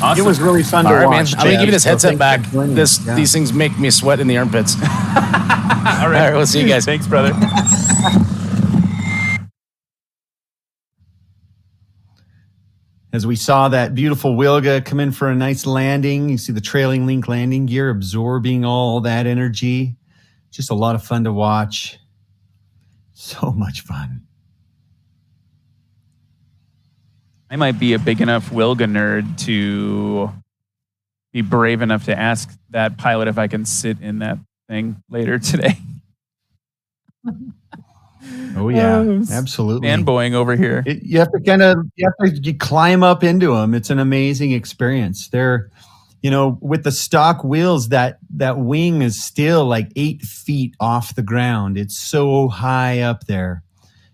Awesome. It was really fun All to right, watch. man. I'm going to give you this headset back. These Yeah. things make me sweat in the armpits. All right. All right, we'll see you guys. Thanks, brother. As we saw that beautiful Wilga come in for a nice landing, you see the trailing link landing gear absorbing all that energy. Just a lot of fun to watch. So much fun. I might be a big enough Wilga nerd to be brave enough to ask that pilot if I can sit in that thing later today. Oh yeah, absolutely. Fanboying over here. You have to climb up into them. It's an amazing experience. They're, with the stock wheels, that wing is still like 8 feet off the ground. It's so high up there.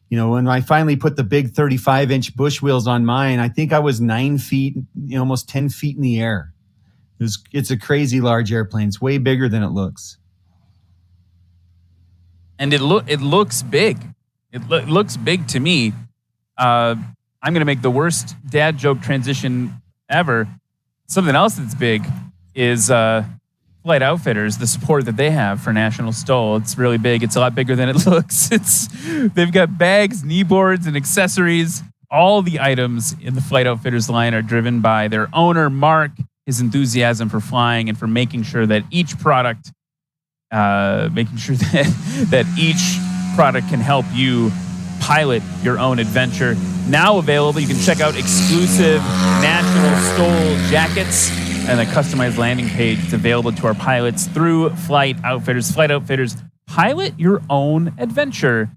When I finally put the big 35-inch bush wheels on mine, I think I was 9 feet, almost 10 feet in the air. It's a crazy large airplane. It's way bigger than it looks. And it looks big. It looks big to me. I'm going to make the worst dad joke transition ever. Something else that's big is Flight Outfitters, the support that they have for National STOL. It's really big. It's a lot bigger than it looks. They've got bags, knee boards, and accessories. All the items in the Flight Outfitters line are driven by their owner, Mark, his enthusiasm for flying and for making sure that each product that each product can help you pilot your own adventure. Now available, you can check out exclusive National STOL jackets and a customized landing page. It's available to our pilots through Flight Outfitters. Flight Outfitters, pilot your own adventure.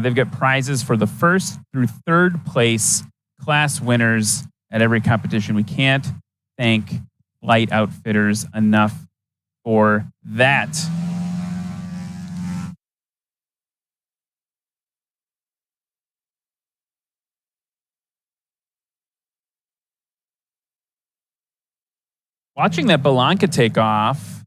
They've got prizes for the first through third place class winners at every competition. We can't thank Flight Outfitters enough for that. Watching that Belanca take off,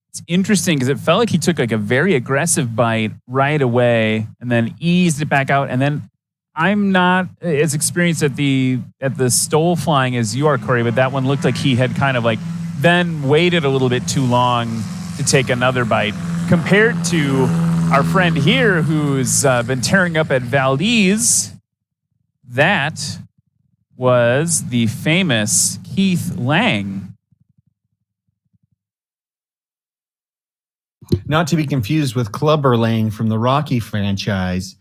it's interesting because it felt like he took like a very aggressive bite right away and then eased it back out. And then I'm not as experienced at the STOL flying as you are, Corey, but that one looked like he had kind of like then waited a little bit too long to take another bite compared to our friend here who's been tearing up at Valdez. That was the famous Keith Lang. Not to be confused with Clubber Lang from the Rocky franchise,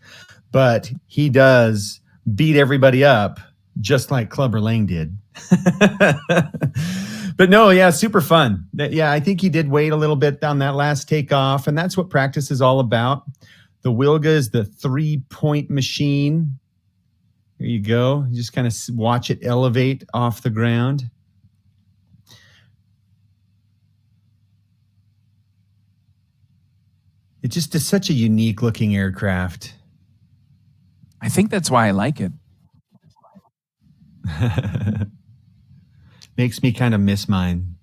but he does beat everybody up just like Clubber Lang did. But no, yeah, super fun. Yeah, I think he did wait a little bit on that last takeoff, and that's what practice is all about. The Wilga is the 3-point machine. There you go. You just kind of watch it elevate off the ground. It just is such a unique looking aircraft. I think that's why I like it. Makes me kind of miss mine.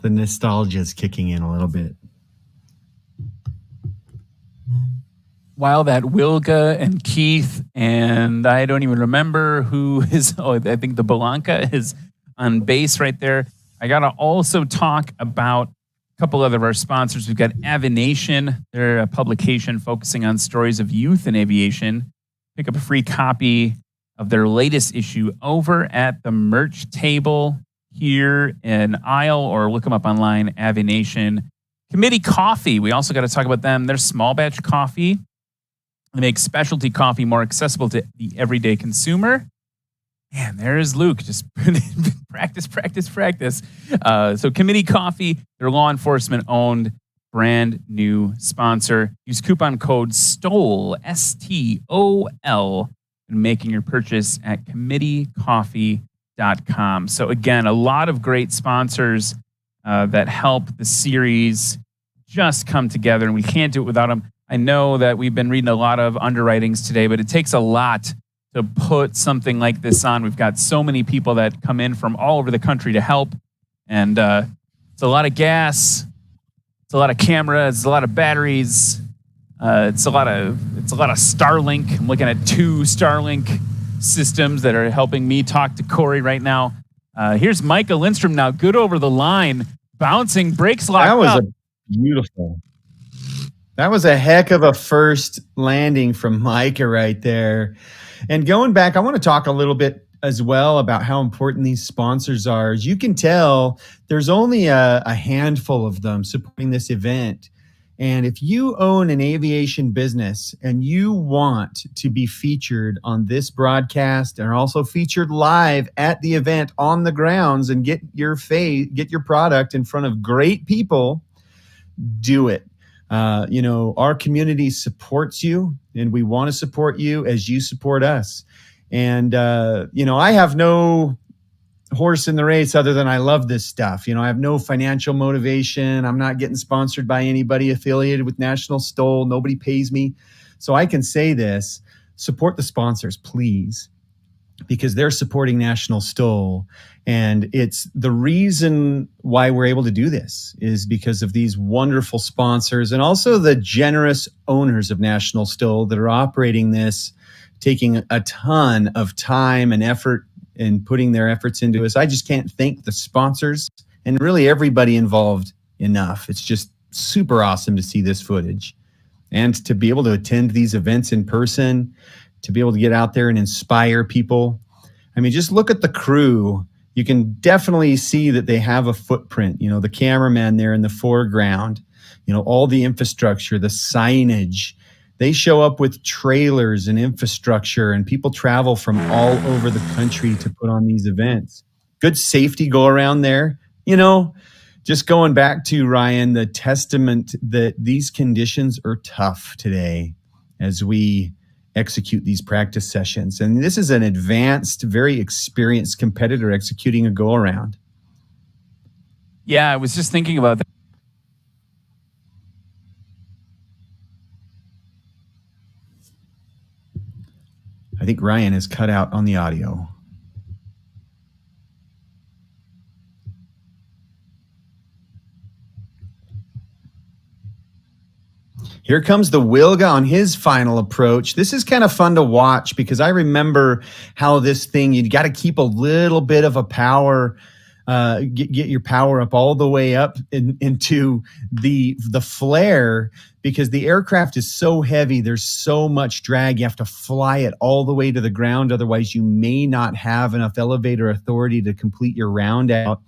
The nostalgia is kicking in a little bit. While that Wilga and Keith and I don't even remember who is, I think the Belanca is on base right there. I got to also talk about a couple other of our sponsors. We've got Avination. They're a publication focusing on stories of youth in aviation. Pick up a free copy of their latest issue over at the merch table here in Isle, or look them up online, Avination. Committee Coffee. We also got to talk about them. They're small batch coffee. They make specialty coffee more accessible to the everyday consumer. Man, there's Luke. Just practice. So Committee Coffee, they're law enforcement owned, brand new sponsor. Use coupon code STOL, STOL, when making your purchase at committeecoffee.com. So again, a lot of great sponsors that help the series just come together, and we can't do it without them. I know that we've been reading a lot of underwritings today, but it takes a lot to put something like this on. We've got so many people that come in from all over the country to help, and it's a lot of gas, it's a lot of cameras, it's a lot of batteries, it's a lot of Starlink. I'm looking at 2 Starlink systems that are helping me talk to Corey right now. Here's Micah Lindstrom now, good over the line, bouncing, brakes locked up. That was beautiful. That was a heck of a first landing from Micah right there. And going back, I want to talk a little bit as well about how important these sponsors are. As you can tell, there's only a handful of them supporting this event. And if you own an aviation business and you want to be featured on this broadcast and also featured live at the event on the grounds and get your product in front of great people, do it. Our community supports you, and we want to support you as you support us. And, I have no horse in the race other than I love this stuff. I have no financial motivation. I'm not getting sponsored by anybody affiliated with National STOL. Nobody pays me. So I can say this: support the sponsors, please, because they're supporting National STOL. And it's the reason why we're able to do this is because of these wonderful sponsors and also the generous owners of National STOL that are operating this, taking a ton of time and effort and putting their efforts into this. I just can't thank the sponsors and really everybody involved enough. It's just super awesome to see this footage and to be able to attend these events in person, to be able to get out there and inspire people. I mean, just look at the crew. You can definitely see that they have a footprint. The cameraman there in the foreground, all the infrastructure, the signage. They show up with trailers and infrastructure, and people travel from all over the country to put on these events. Good safety go around there. Just going back to Ryan, the testament that these conditions are tough today as we execute these practice sessions. And this is an advanced, very experienced competitor executing a go around. Yeah, I was just thinking about that. I think Ryan is cut out on the audio. Here comes the Wilga on his final approach. This is kind of fun to watch because I remember how this thing, you got to keep a little bit of a power, get your power up all the way up into the flare, because the aircraft is so heavy. There's so much drag. You have to fly it all the way to the ground. Otherwise, you may not have enough elevator authority to complete your round out.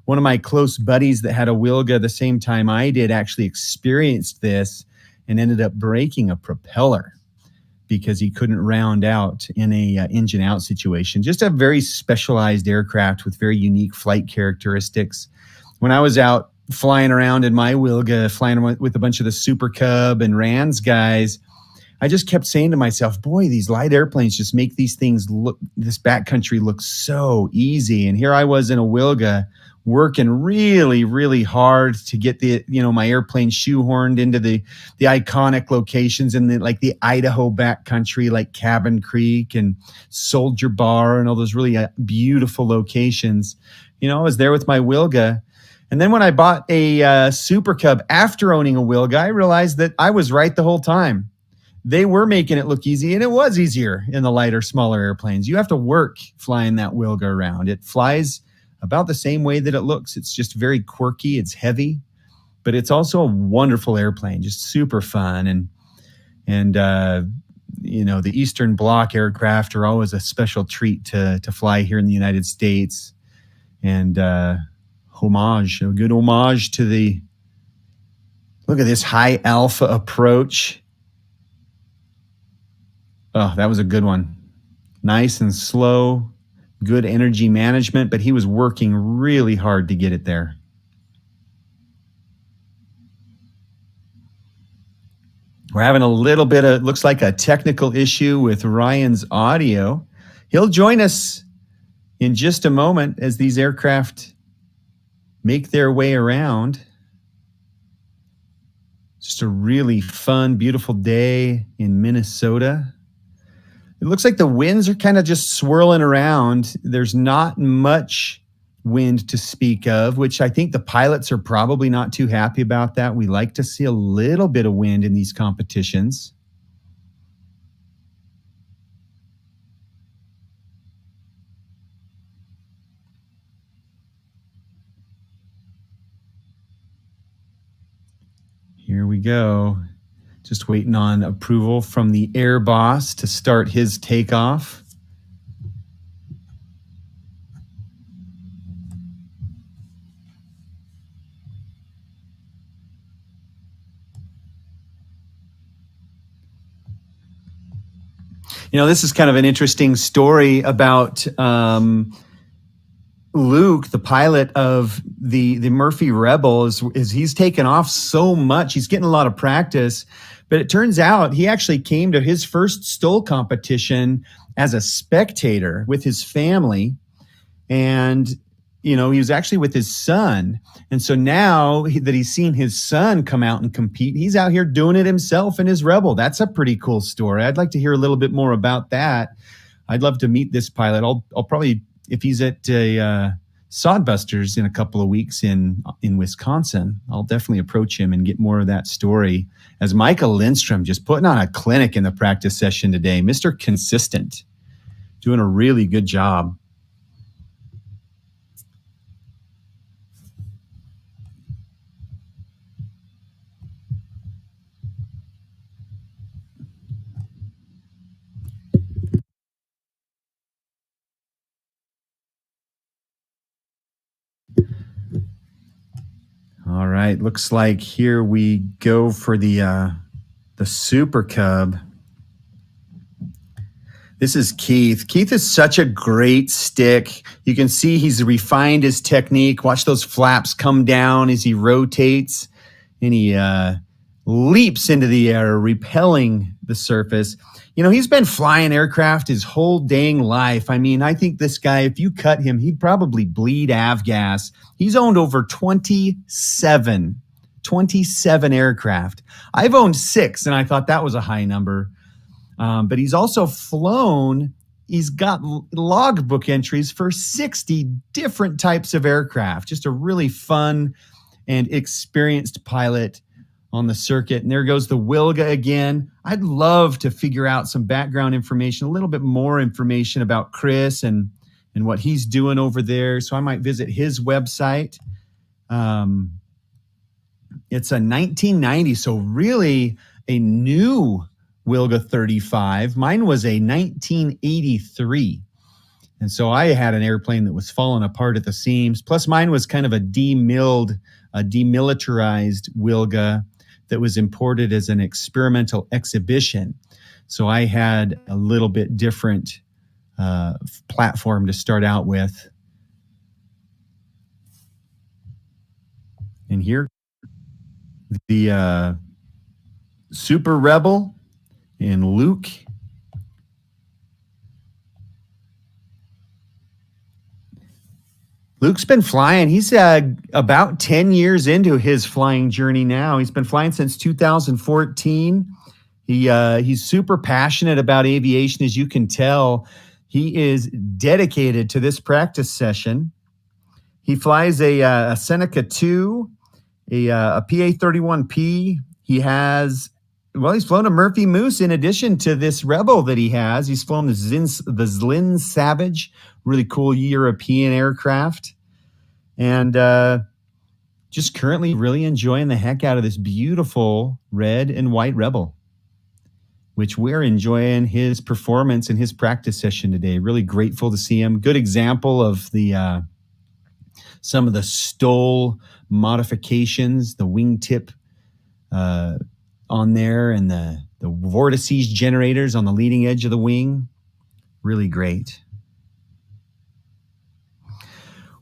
One of my close buddies that had a Wilga the same time I did actually experienced this and ended up breaking a propeller because he couldn't round out in a engine out situation. Just a very specialized aircraft with very unique flight characteristics. When I was out flying around in my Wilga, flying with a bunch of the Super Cub and Rands guys, I just kept saying to myself, boy, these light airplanes just make these things look, this backcountry look so easy. And here I was in a Wilga working really, really hard to get my airplane shoehorned into the iconic locations in the Idaho backcountry, like Cabin Creek and Soldier Bar and all those really beautiful locations. I was there with my Wilga. And then when I bought a Super Cub after owning a Wilga, I realized that I was right the whole time. They were making it look easy, and it was easier in the lighter, smaller airplanes. You have to work flying that Wilga around. It flies about the same way that it looks. It's just very quirky. It's heavy, but it's also a wonderful airplane, just super fun. And the Eastern Bloc aircraft are always a special treat to fly here in the United States. And a good homage to look at this high alpha approach. Oh, that was a good one. Nice and slow, good energy management, but he was working really hard to get it there. We're having a little bit of, looks like a technical issue with Ryan's audio. He'll join us in just a moment as these aircraft make their way around. Just a really fun, beautiful day in Minnesota. It looks like the winds are kind of just swirling around. There's not much wind to speak of, which I think the pilots are probably not too happy about that. We like to see a little bit of wind in these competitions. Here we go. Just waiting on approval from the air boss to start his takeoff. This is kind of an interesting story about Luke, the pilot of the Murphy Rebel, is he's taken off so much. He's getting a lot of practice, but it turns out he actually came to his first STOL competition as a spectator with his family. And, he was actually with his son. And so now that he's seen his son come out and compete, he's out here doing it himself in his Rebel. That's a pretty cool story. I'd like to hear a little bit more about that. I'd love to meet this pilot. I'll probably, if he's at a Sodbusters in a couple of weeks in Wisconsin, I'll definitely approach him and get more of that story. As Michael Lindstrom just putting on a clinic in the practice session today, Mr. Consistent, doing a really good job. All right, looks like here we go for the Super Cub. This is Keith. Keith is such a great stick. You can see he's refined his technique. Watch those flaps come down as he rotates, and he leaps into the air, repelling the surface. He's been flying aircraft his whole dang life. I mean, I think this guy, if you cut him, he'd probably bleed avgas. He's owned over 27 aircraft. I've owned 6, and I thought that was a high number. But he's also flown. He's got logbook entries for 60 different types of aircraft. Just a really fun and experienced pilot on the circuit. And there goes the Wilga again. I'd love to figure out some background information, a little bit more information about Chris and what he's doing over there. So I might visit his website. It's a 1990, so really a new Wilga 35. Mine was a 1983. And so I had an airplane that was falling apart at the seams. Plus mine was kind of a demilitarized Wilga that was imported as an experimental exhibition. So I had a little bit different platform to start out with. And here, the Super Rebel and Luke. Luke's been flying. He's about 10 years into his flying journey now. He's been flying since 2014. He's super passionate about aviation, as you can tell. He is dedicated to this practice session. He flies a Seneca 2, a PA-31P. He's flown a Murphy Moose in addition to this Rebel that he has. He's flown the Zlin Savage, really cool European aircraft. And just currently really enjoying the heck out of this beautiful red and white Rebel, which we're enjoying his performance in his practice session today. Really grateful to see him. Good example of the some of the STOL modifications, the wingtip on there, and the vortices generators on the leading edge of the wing. Really great.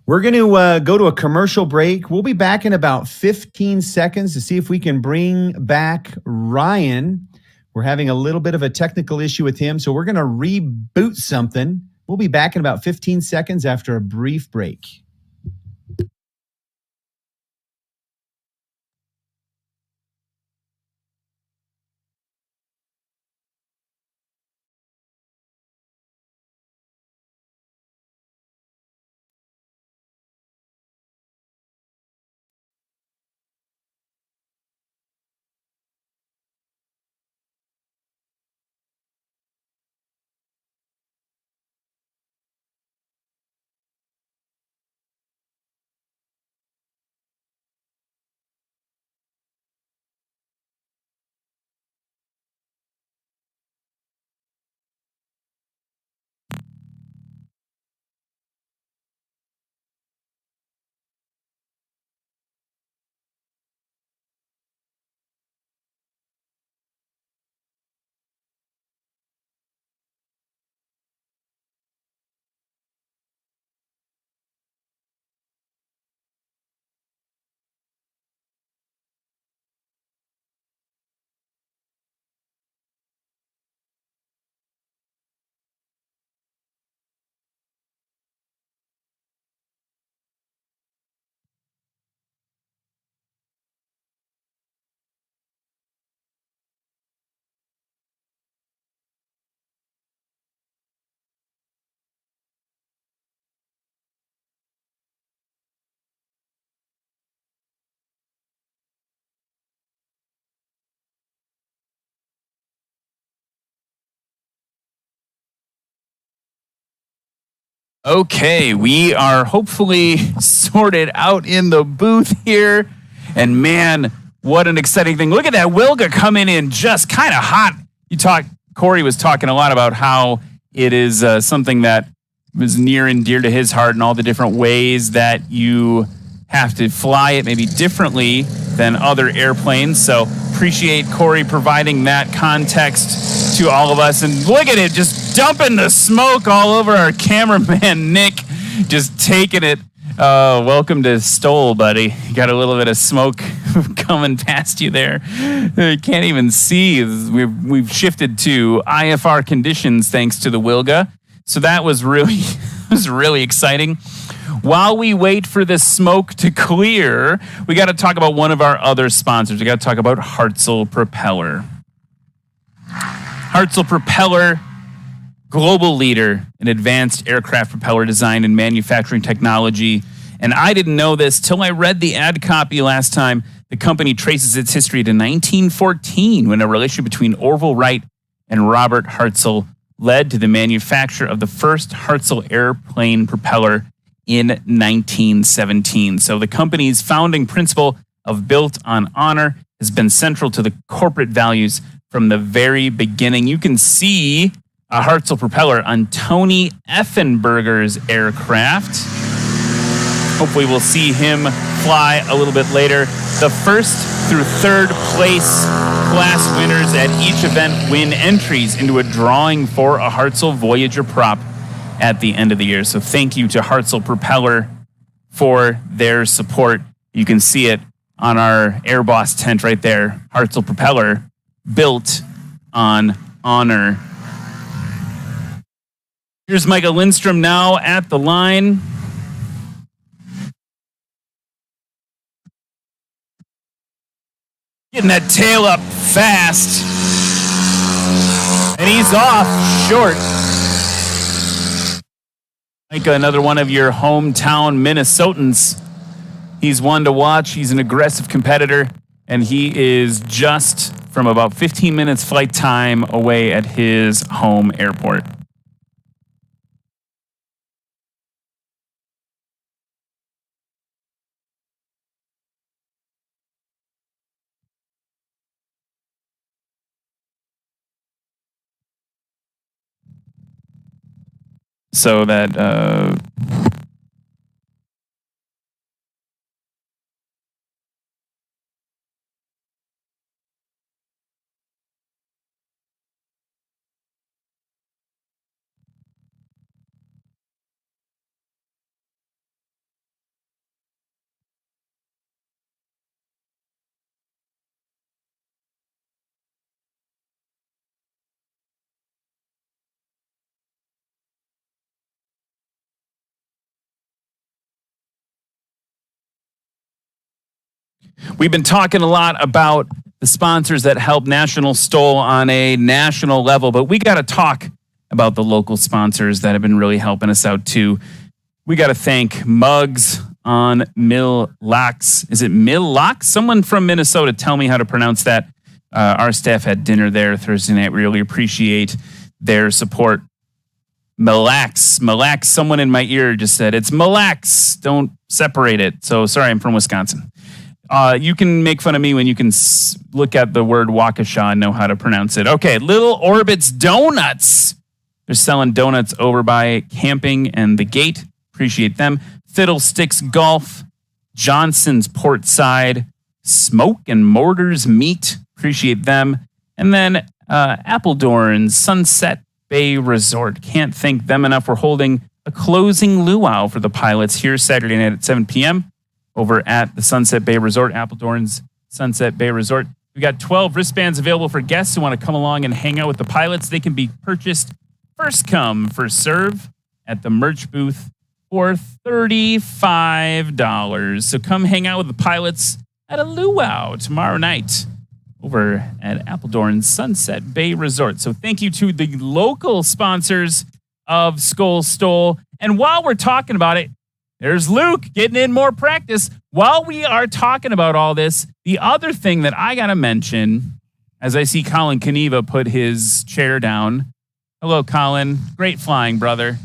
We're going to go to a commercial break. We'll be back in about 15 seconds to see if we can bring back Ryan. We're having a little bit of a technical issue with him, so we're going to reboot something. We'll be back in about 15 seconds after a brief break. Okay, we are hopefully sorted out in the booth here. And man, what an exciting thing. Look at that Wilga coming in just kind of hot. Corey was talking a lot about how it is something that was near and dear to his heart and all the different ways that you have to fly it maybe differently than other airplanes. So appreciate Corey providing that context to all of us. And look at it, just dumping the smoke all over our cameraman, Nick, just taking it. Welcome to STOL, buddy. You got a little bit of smoke coming past you there. You can't even see. We've shifted to IFR conditions thanks to the Wilga. So that was really exciting. While we wait for this smoke to clear, we got to talk about one of our other sponsors. We got to talk about Hartzell Propeller. Hartzell Propeller, global leader in advanced aircraft propeller design and manufacturing technology. And I didn't know this till I read the ad copy last time. The company traces its history to 1914 when a relationship between Orville Wright and Robert Hartzell led to the manufacture of the first Hartzell airplane propeller in 1917. So the company's founding principle of built on honor has been central to the corporate values from the very beginning. You can see a Hartzell propeller on Tony Effenberger's aircraft. Hopefully we'll see him fly a little bit later. The first through third place class winners at each event win entries into a drawing for a Hartzell Voyager prop at the end of the year. So thank you to Hartzell Propeller for their support. You can see it on our Air Boss tent right there. Hartzell Propeller, built on honor. Here's Michael Lindstrom now at the line. Getting that tail up fast. And he's off short. Micah, another one of your hometown Minnesotans. He's one to watch. He's an aggressive competitor, and he is just from about 15 minutes flight time away at his home airport. So that we've been talking a lot about the sponsors that help National STOL on a national level, but we got to talk about the local sponsors that have been really helping us out too. We got to thank Mugs on Mill Locks. Is it Mill Locks? Someone from Minnesota, tell me how to pronounce that. Our staff had dinner there Thursday night. We really appreciate their support. Mille Lacs. Someone in my ear just said, it's Mille Lacs. Don't separate it. So sorry, I'm from Wisconsin. You can make fun of me when you can look at the word Waukesha and know how to pronounce it. Okay, Little Orbits Donuts. They're selling donuts over by Camping and the Gate. Appreciate them. Fiddlesticks Golf. Johnson's Portside. Smoke and Mortars Meat. Appreciate them. And then Appledorn's Sunset Bay Resort. Can't thank them enough. We're holding a closing luau for the pilots here Saturday night at 7 p.m. over at the Sunset Bay Resort, Appledorn's Sunset Bay Resort. We got 12 wristbands available for guests who want to come along and hang out with the pilots. They can be purchased first come, first serve at the merch booth for $35. So come hang out with the pilots at a luau tomorrow night over at Appledorn's Sunset Bay Resort. So thank you to the local sponsors of SKOL STOL. And while we're talking about it, there's Luke getting in more practice. While we are talking about all this, the other thing that I got to mention, as I see Colin Kaniva put his chair down. Hello, Colin. Great flying, brother.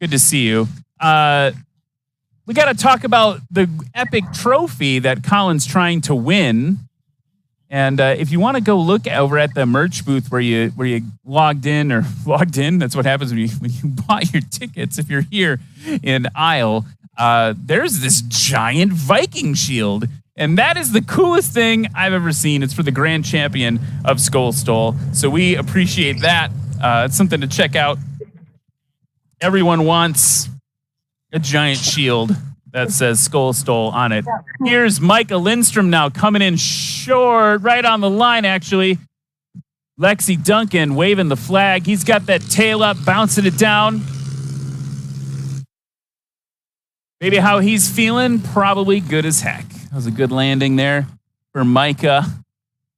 Good to see you. We got to talk about the epic trophy that Colin's trying to win. And if you want to go look over at the merch booth where you logged in, that's what happens when you bought your tickets. If you're here in Isle, there's this giant Viking shield. And that is the coolest thing I've ever seen. It's for the grand champion of SKOL STOL. So we appreciate that. It's something to check out. Everyone wants a giant shield that says SKOL STOL on it. Here's Micah Lindstrom now coming in short, right on the line, actually. Lexi Duncan waving the flag. He's got that tail up, bouncing it down. Maybe how he's feeling, probably good as heck. That was a good landing there for Micah.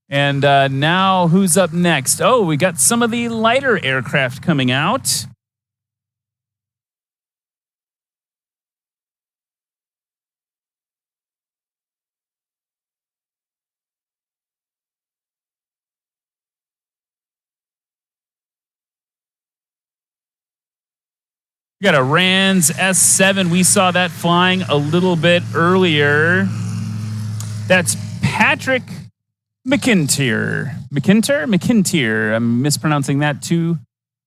And now who's up next? Oh, we got some of the lighter aircraft coming out. We got a Rands S7. We saw that flying a little bit earlier. That's Patrick McIntyre. McIntyre. I'm mispronouncing that too.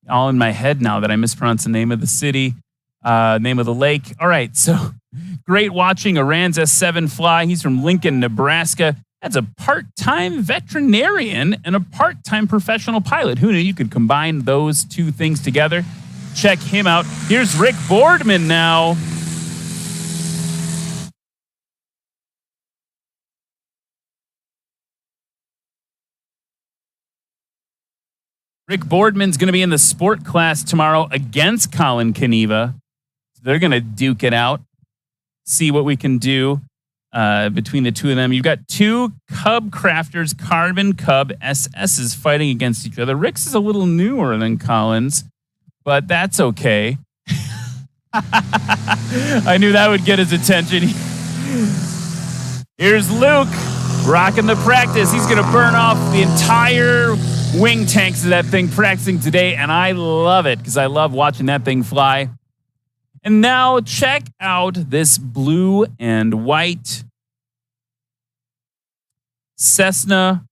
All in my head now that I mispronounced the name of the city, name of the lake. All right, so great watching a Rands S7 fly. He's from Lincoln, Nebraska. That's a part-time veterinarian and a part-time professional pilot. Who knew you could combine those two things together? Check him out. Here's Rick Boardman now. Rick Boardman's going to be in the sport class tomorrow against Colin Kaniva. They're going to duke it out, see what we can do between the two of them. You've got two Cub Crafters Carbon Cub SSs fighting against each other. Rick's is a little newer than Colin's, but that's okay. I knew that would get his attention. Here's Luke rocking the practice. He's going to burn off the entire wing tanks of that thing practicing today, and I love it because I love watching that thing fly. And now check out this blue and white Cessna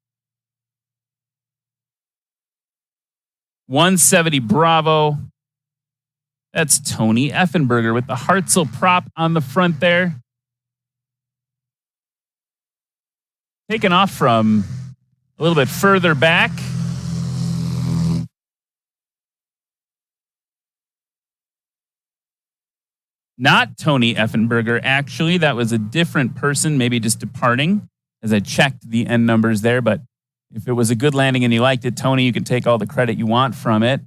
170 Bravo. That's Tony Effenberger with the Hartzell prop on the front there. Taken off from a little bit further back. Not Tony Effenberger, actually. That was a different person, maybe just departing, as I checked the end numbers there. But if it was a good landing and you liked it, Tony, you can take all the credit you want from it.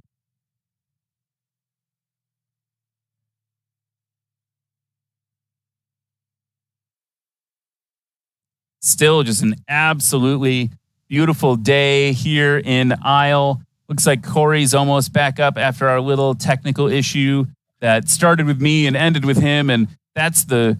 Still just an absolutely beautiful day here in Isle. Looks like Corey's almost back up after our little technical issue that started with me and ended with him. And that's the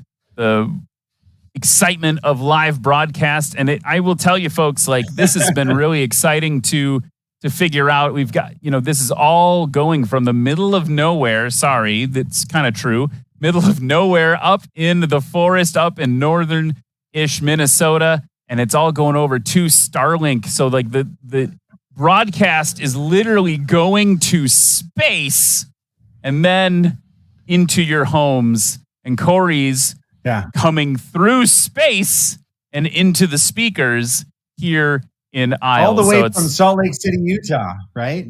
excitement of live broadcast. And I will tell you folks, like, this has been really exciting to figure out. We've got, this is all going from the middle of nowhere. Sorry, that's kind of true. Middle of nowhere up in the forest, up in northern-ish Minnesota. And it's all going over to Starlink. So like the broadcast is literally going to space and then into your homes. And Corey's coming through space and into the speakers here in Isle. All the way from Salt Lake City, Utah, right?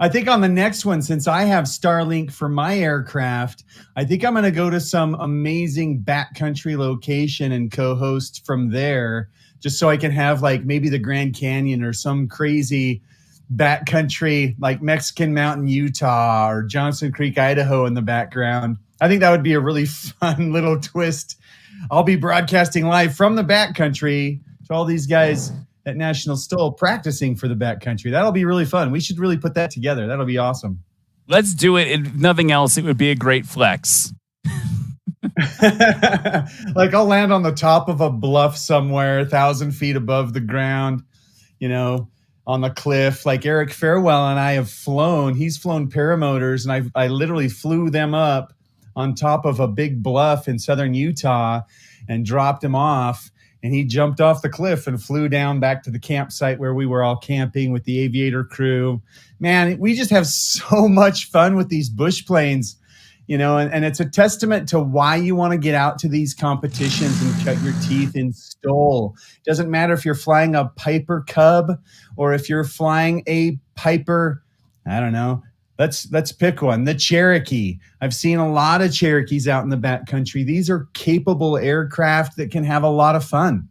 I think on the next one, since I have Starlink for my aircraft, I think I'm going to go to some amazing backcountry location and co-host from there, just so I can have like maybe the Grand Canyon or some crazy backcountry like Mexican Mountain, Utah, or Johnson Creek, Idaho in the background. I think that would be a really fun little twist. I'll be broadcasting live from the backcountry to all these guys at National STOL practicing for the backcountry. That'll be really fun. We should really put that together. That'll be awesome. Let's do it. If nothing else, it would be a great flex. Like I'll land on the top of a bluff somewhere, 1,000 feet above the ground, on the cliff. Like Eric Farewell and I have flown. He's flown paramotors, and I literally flew them up on top of a big bluff in southern Utah and dropped him off. And he jumped off the cliff and flew down back to the campsite where we were all camping with the aviator crew. Man, we just have so much fun with these bush planes, you know, and it's a testament to why you want to get out to these competitions and cut your teeth in STOL. Doesn't matter if you're flying a Piper Cub or if you're flying a Piper, I don't know, let's pick one. The Cherokee. I've seen a lot of Cherokees out in the backcountry. These are capable aircraft that can have a lot of fun.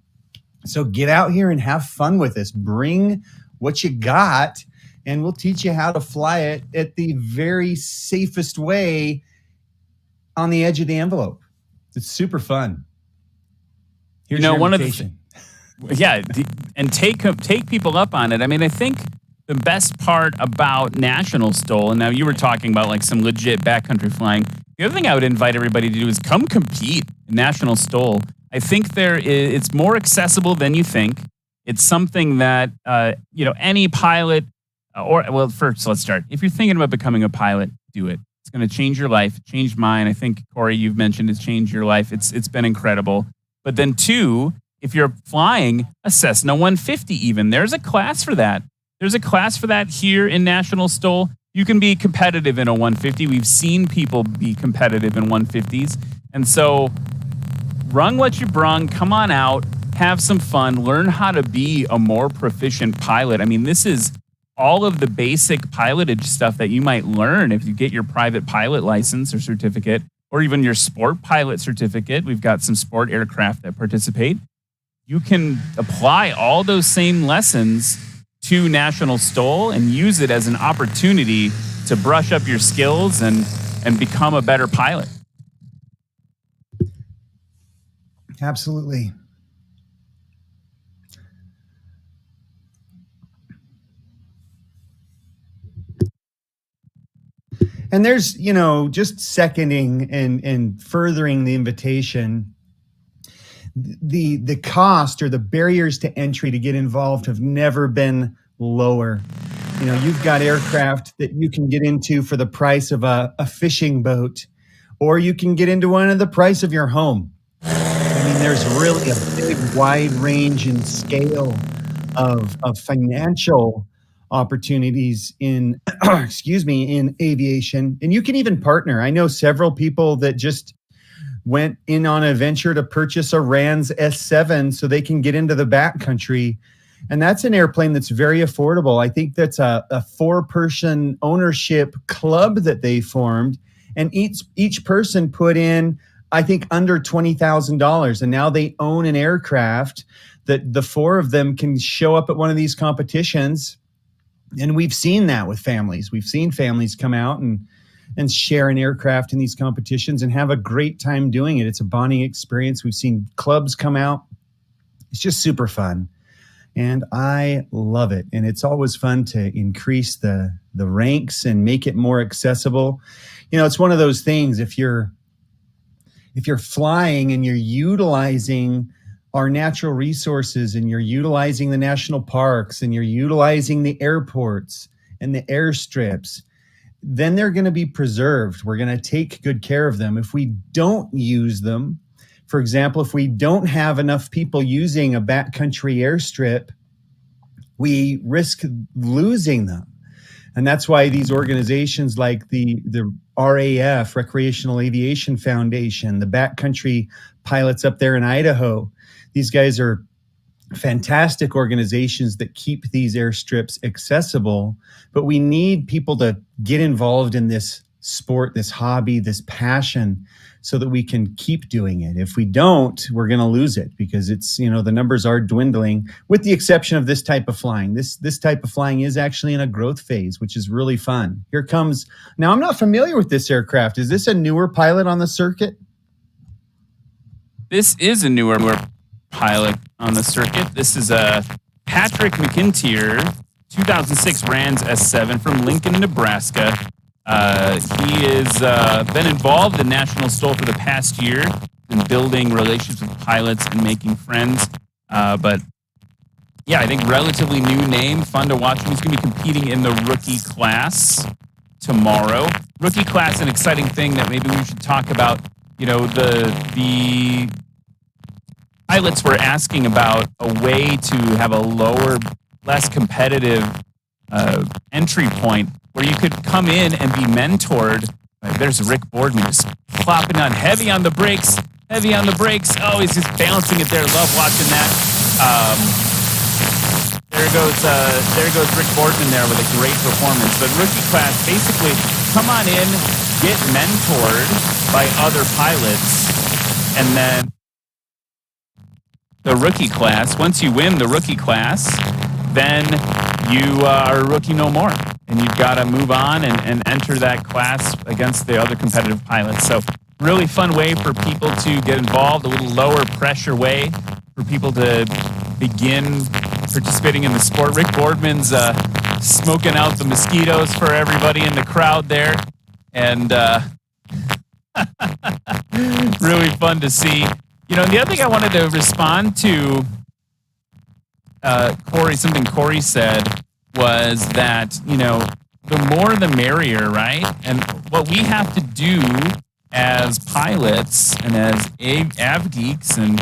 So get out here and have fun with this. Bring what you got, and we'll teach you how to fly it at the very safest way on the edge of the envelope. It's super fun. Here's your invitation. And take people up on it. I mean, I think the best part about National STOL, and now you were talking about like some legit backcountry flying. The other thing I would invite everybody to do is come compete in National STOL. I think it's more accessible than you think. It's something that any pilot, first let's start. If you're thinking about becoming a pilot, do it. It's going to change your life. It changed mine. I think Corey, you've mentioned it's changed your life. It's been incredible. But then two, if you're flying a Cessna 150, even there's a class for that. There's a class for that here in National STOL. You can be competitive in a 150. We've seen people be competitive in 150s. And so rung what you brung, come on out, have some fun, learn how to be a more proficient pilot. I mean, this is all of the basic pilotage stuff that you might learn if you get your private pilot license or certificate, or even your sport pilot certificate. We've got some sport aircraft that participate. You can apply all those same lessons to National STOL and use it as an opportunity to brush up your skills and become a better pilot. Absolutely. And there's, just seconding and furthering the invitation, the cost or the barriers to entry to get involved have never been lower. You've got aircraft that you can get into for the price of a fishing boat, or you can get into one at the price of your home. I mean, there's really a big wide range and scale of financial opportunities in in aviation. And you can even partner. I know several people that just went in on a venture to purchase a RANS S7 so they can get into the backcountry. And that's an airplane that's very affordable. I think that's a 4-person ownership club that they formed. And each person put in, I think, under $20,000. And now they own an aircraft that the 4 of them can show up at one of these competitions. And we've seen that with families. We've seen families come out and share an aircraft in these competitions and have a great time doing it. It's a bonding experience. We've seen clubs come out. It's just super fun. And I love it. And it's always fun to increase the ranks and make it more accessible. It's one of those things, if you're flying and you're utilizing our natural resources and you're utilizing the national parks and you're utilizing the airports and the airstrips, then they're going to be preserved. We're going to take good care of them. If we don't use them, for example, if we don't have enough people using a backcountry airstrip, we risk losing them. And that's why these organizations like the RAF, Recreational Aviation Foundation, the backcountry pilots up there in Idaho, these guys are fantastic organizations that keep these airstrips accessible. But we need people to get involved in this sport, this hobby, this passion, so that we can keep doing it. If we don't, we're going to lose it, because it's, the numbers are dwindling, with the exception of this type of flying. This type of flying is actually in a growth phase, which is really fun. Here comes, now I'm not familiar with this aircraft. Is this a newer pilot on the circuit? This is a newer pilot on the circuit. This is a Patrick McIntyre, 2006 RANS S7 from Lincoln, Nebraska. He has been involved in National STOL for the past year, in building relationships with pilots and making friends. But I think relatively new name, fun to watch. Who's going to be competing in the rookie class tomorrow? Rookie class, an exciting thing that maybe we should talk about. You know, the pilots were asking about a way to have a lower, less competitive entry point where you could come in and be mentored. There's Rick Boardman just plopping on heavy on the brakes. Oh, he's just balancing it there. Love watching that. There goes Rick Boardman there with a great performance. But rookie class, basically, come on in, get mentored by other pilots, and then the rookie class, once you win the rookie class, then you are a rookie no more. And you've got to move on and enter that class against the other competitive pilots. So really fun way for people to get involved, a little lower pressure way for people to begin participating in the sport. Rick Boardman's smoking out the mosquitoes for everybody in the crowd there. And really fun to see. You know, the other thing I wanted to respond to, something Corey said was that, you know, the more the merrier, right? And what we have to do as pilots and as av geeks and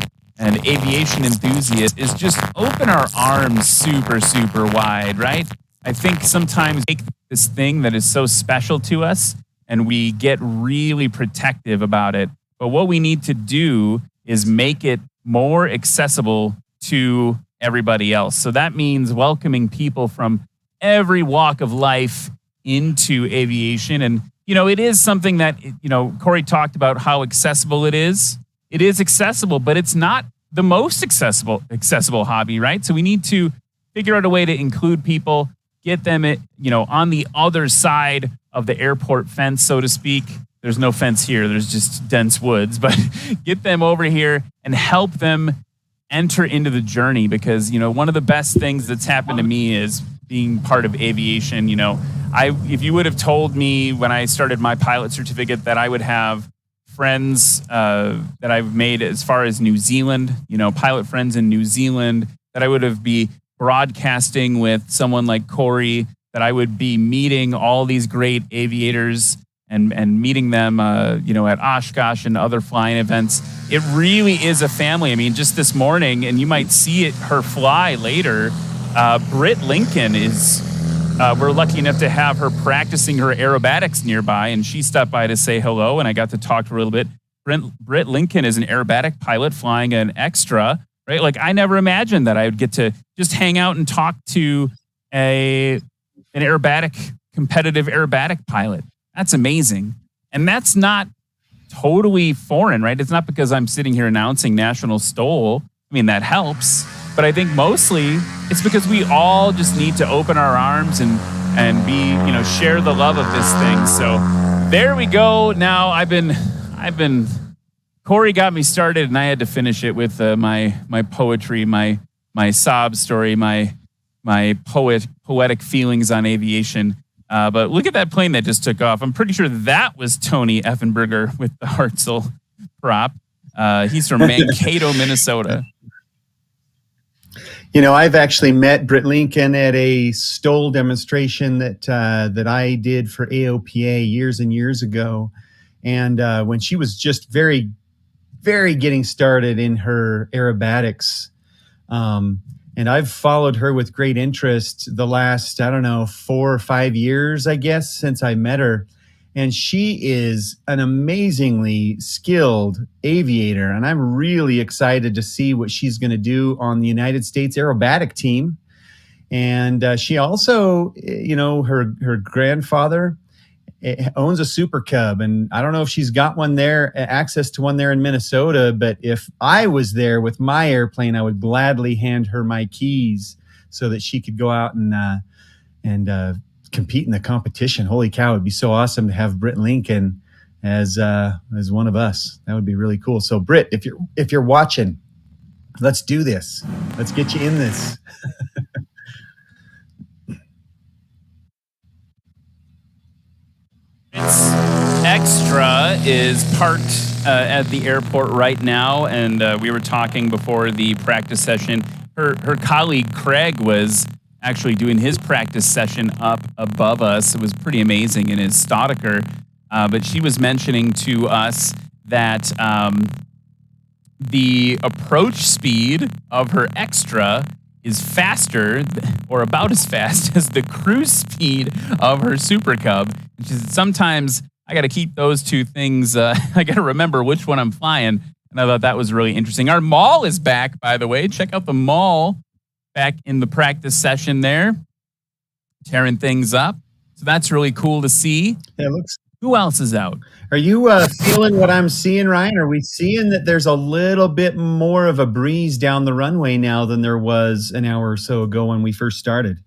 aviation enthusiasts is just open our arms super, super wide, right? I think sometimes we take this thing that is so special to us and we get really protective about it. But what we need to do is make it more accessible to everybody else. So that means welcoming people from every walk of life into aviation. And, you know, it is something that, you know, Corey talked about how accessible it is. It is accessible, but it's not the most accessible hobby, right? So we need to figure out a way to include people, get them, you know, on the other side of the airport fence, so to speak. There's no fence here. There's just dense woods, but get them over here and help them enter into the journey, because, you know, one of the best things that's happened to me is being part of aviation. You know, if you would have told me when I started my pilot certificate that I would have friends that I've made as far as New Zealand, you know, pilot friends in New Zealand, that I would have be broadcasting with someone like Corey, that I would be meeting all these great aviators and meeting them, you know, at Oshkosh and other flying events. It really is a family. I mean, just this morning, and you might see her fly later, Britt Lincoln is, we're lucky enough to have her practicing her aerobatics nearby, and she stopped by to say hello, and I got to talk to her a little bit. Britt Lincoln is an aerobatic pilot flying an extra, right? Like, I never imagined that I would get to just hang out and talk to an competitive aerobatic pilot. That's amazing. And that's not totally foreign, right? It's not because I'm sitting here announcing National STOL. I mean, that helps. But I think mostly it's because we all just need to open our arms and be, you know, share the love of this thing. So there we go. Now Corey got me started, and I had to finish it with my poetry, my sob story, my poetic feelings on aviation. But look at that plane that just took off. I'm pretty sure that was Tony Effenberger with the Hartzell prop. He's from Mankato, Minnesota. You know, I've actually met Britt Lincoln at a STOL demonstration that I did for AOPA years and years ago. And when she was just very, very getting started in her aerobatics. And I've followed her with great interest the last, 4 or 5 years, I guess, since I met her. And she is an amazingly skilled aviator. And I'm really excited to see what she's going to do on the United States aerobatic team. And she also, you know, her grandfather owns a Super Cub. And I don't know if she's got one there, access to one there in Minnesota. But if I was there with my airplane, I would gladly hand her my keys so that she could go out and compete in the competition. Holy cow, it'd be so awesome to have Britt Lincoln as one of us. That would be really cool. So Britt, if you're watching, let's do this. Let's get you in this. Extra is parked at the airport right now, and we were talking before the practice session. her colleague Craig was actually doing his practice session up above us. It was pretty amazing in his Staudacher. But she was mentioning to us that the approach speed of her extra is faster or about as fast as the cruise speed of her Super Cub. And she said, sometimes I got to keep those two things. I got to remember which one I'm flying. And I thought that was really interesting. Our Maul is back, by the way. Check out the Maul back in the practice session there, tearing things up. So that's really cool to see. It looks. Who else is out? Are you feeling what I'm seeing, Ryan? Are we seeing that there's a little bit more of a breeze down the runway now than there was an hour or so ago when we first started?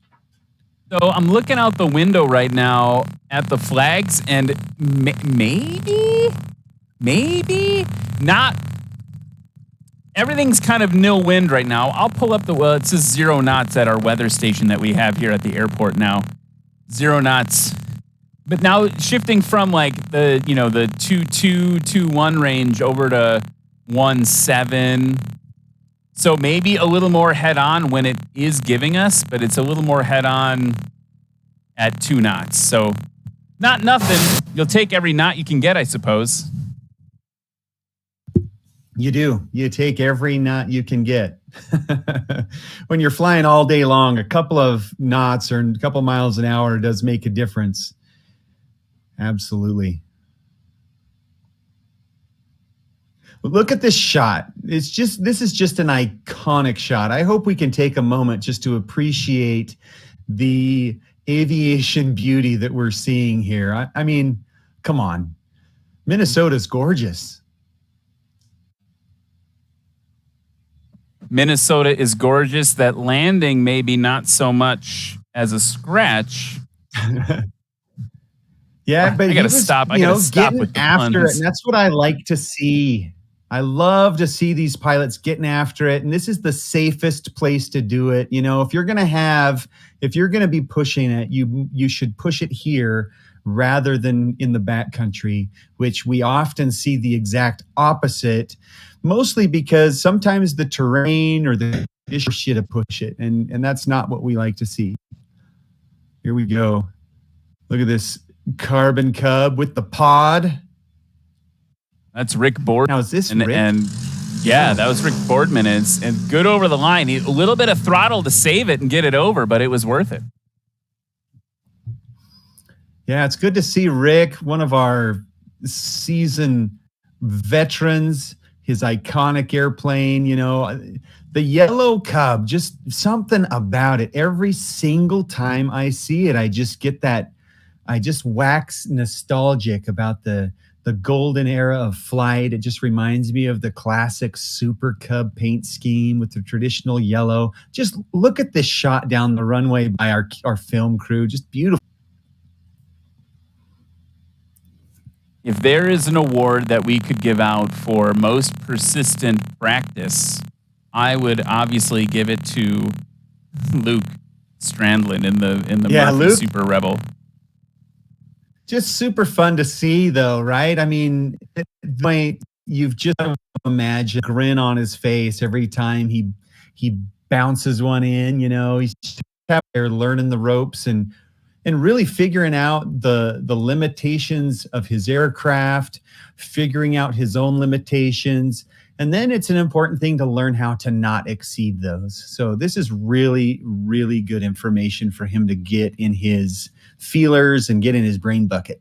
So I'm looking out the window right now at the flags, and maybe not. Everything's kind of nil wind right now. I'll pull up it says 0 knots at our weather station that we have here at the airport now. 0 knots. But now shifting from like the 2.2, 2.1 range over to 1.7. So maybe a little more head on when it is giving us, but it's a little more head on at 2 knots. So not nothing. You'll take every knot you can get, I suppose. You do. You take every knot you can get. When you're flying all day long, a couple of knots or a couple miles an hour does make a difference. Absolutely. Look at this shot. This is just an iconic shot. I hope we can take a moment just to appreciate the aviation beauty that we're seeing here. I mean, come on. Minnesota's gorgeous. Minnesota is gorgeous. That landing maybe not so much as a scratch. Yeah, but I gotta stop. I gotta stop with the after puns. it, and that's what I like to see. I love to see these pilots getting after it, and this is the safest place to do it. You know, if you're gonna be pushing it, you should push it here rather than in the backcountry, which we often see the exact opposite. Mostly because sometimes the terrain or the issue to push it, and that's not what we like to see. Here we go. Look at this. Carbon Cub with the pod. That's Rick Boardman. Now, is this Rick? And yeah, that was Rick Boardman. And good over the line. A little bit of throttle to save it and get it over, but it was worth it. Yeah, it's good to see Rick, one of our seasoned veterans, his iconic airplane, the yellow Cub, just something about it. Every single time I see it, I just wax nostalgic about the golden era of flight. It just reminds me of the classic Super Cub paint scheme with the traditional yellow. Just look at this shot down the runway by our film crew. Just beautiful. If there is an award that we could give out for most persistent practice, I would obviously give it to Luke Strandlin in the Murphy Luke. Super Rebel. Just super fun to see, though, right? I mean, you've just imagined a grin on his face every time he bounces one in. He's out there learning the ropes and really figuring out the limitations of his aircraft, figuring out his own limitations. And then it's an important thing to learn how to not exceed those. So this is really, really good information for him to get in his feelers and get in his brain bucket.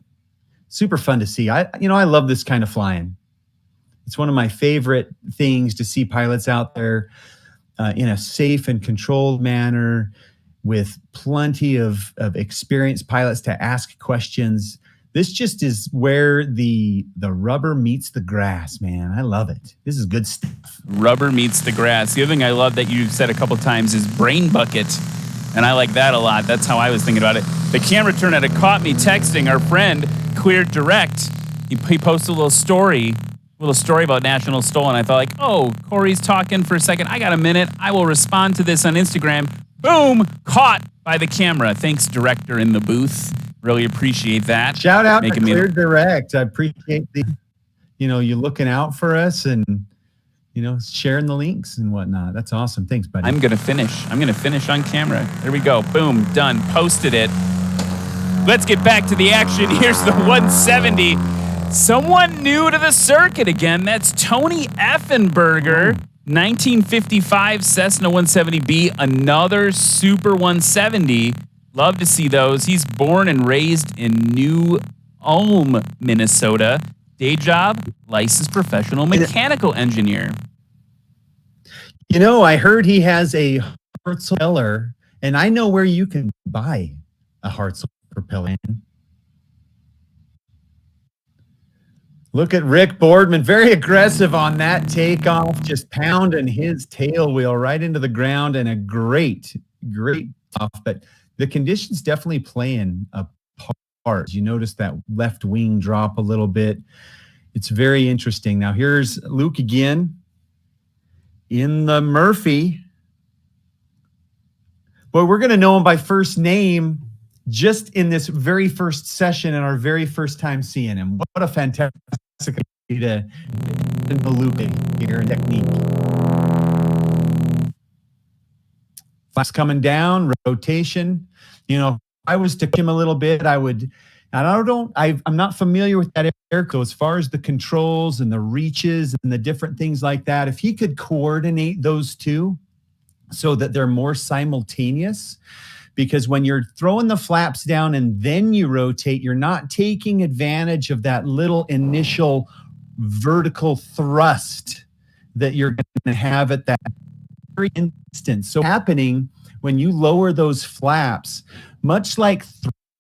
Super fun to see. I love this kind of flying. It's one of my favorite things to see pilots out there in a safe and controlled manner with plenty of experienced pilots to ask questions. This just is where the rubber meets the grass, man. I love it. This is good stuff. Rubber meets the grass. The other thing I love that you've said a couple times is brain bucket. And I like that a lot. That's how I was thinking about it. The camera turn had caught me texting our friend, Cleared Direct. He posted a little story about National STOL. And I thought, Corey's talking for a second. I got a minute. I will respond to this on Instagram. Boom! Caught by the camera. Thanks, director in the booth. Really appreciate that. Shout out to Clear Direct. I appreciate you looking out for us and sharing the links and whatnot. That's awesome. Thanks, buddy. I'm going to finish on camera. There we go. Boom. Done. Posted it. Let's get back to the action. Here's the 170. Someone new to the circuit again. That's Tony Effenberger. 1955 Cessna 170B. Another Super 170. Love to see those. He's born and raised in New Ulm, Minnesota. Day job, licensed professional mechanical engineer. I heard he has a Hartzell propeller, and I know where you can buy a Hartzell propeller. Look at Rick Boardman, very aggressive on that takeoff, just pounding his tail wheel right into the ground, and a great off. But the conditions definitely playing a part. You notice that left wing drop a little bit. It's very interesting. Now here's Luke again in the Murphy. Boy, we're going to know him by first name just in this very first session and our very first time seeing him. What a fantastic way to the Luke here in technique. Flaps coming down, rotation. If I was to him a little bit, I'm not familiar with that aircraft. As far as the controls and the reaches and the different things like that, if he could coordinate those two so that they're more simultaneous, because when you're throwing the flaps down and then you rotate, you're not taking advantage of that little initial vertical thrust that you're going to have at that very instant. So happening when you lower those flaps, much like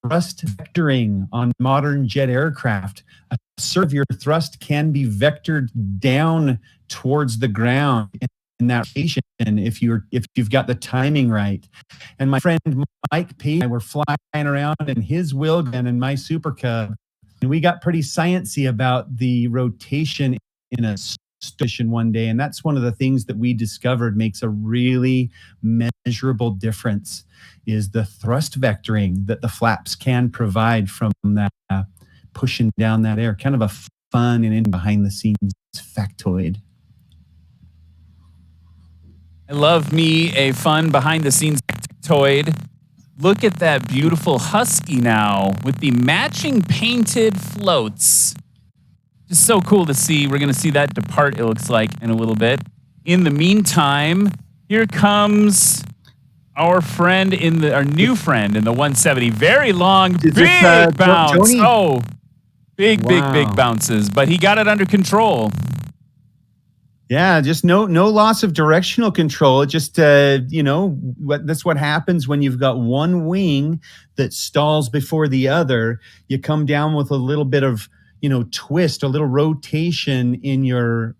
thrust vectoring on modern jet aircraft, a sort of your thrust can be vectored down towards the ground in that rotation if you've got the timing right. And my friend Mike P and I were flying around in his Wilgan and my Super Cub, and we got pretty sciencey about the rotation in a station one day, and that's one of the things that we discovered makes a really measurable difference is the thrust vectoring that the flaps can provide from that pushing down that air. Kind of a fun and in behind the scenes factoid. I love me a fun behind the scenes factoid. Look at that beautiful Husky now with the matching painted floats. Just so cool to see. We're going to see that depart, it looks like, in a little bit. In the meantime, here comes our new friend in the 170. Very long, big bounce. Tony? Oh, big bounces. But he got it under control. Yeah, just no loss of directional control. It just, that's what happens when you've got one wing that stalls before the other. You come down with a little bit of, twist, a little rotation in your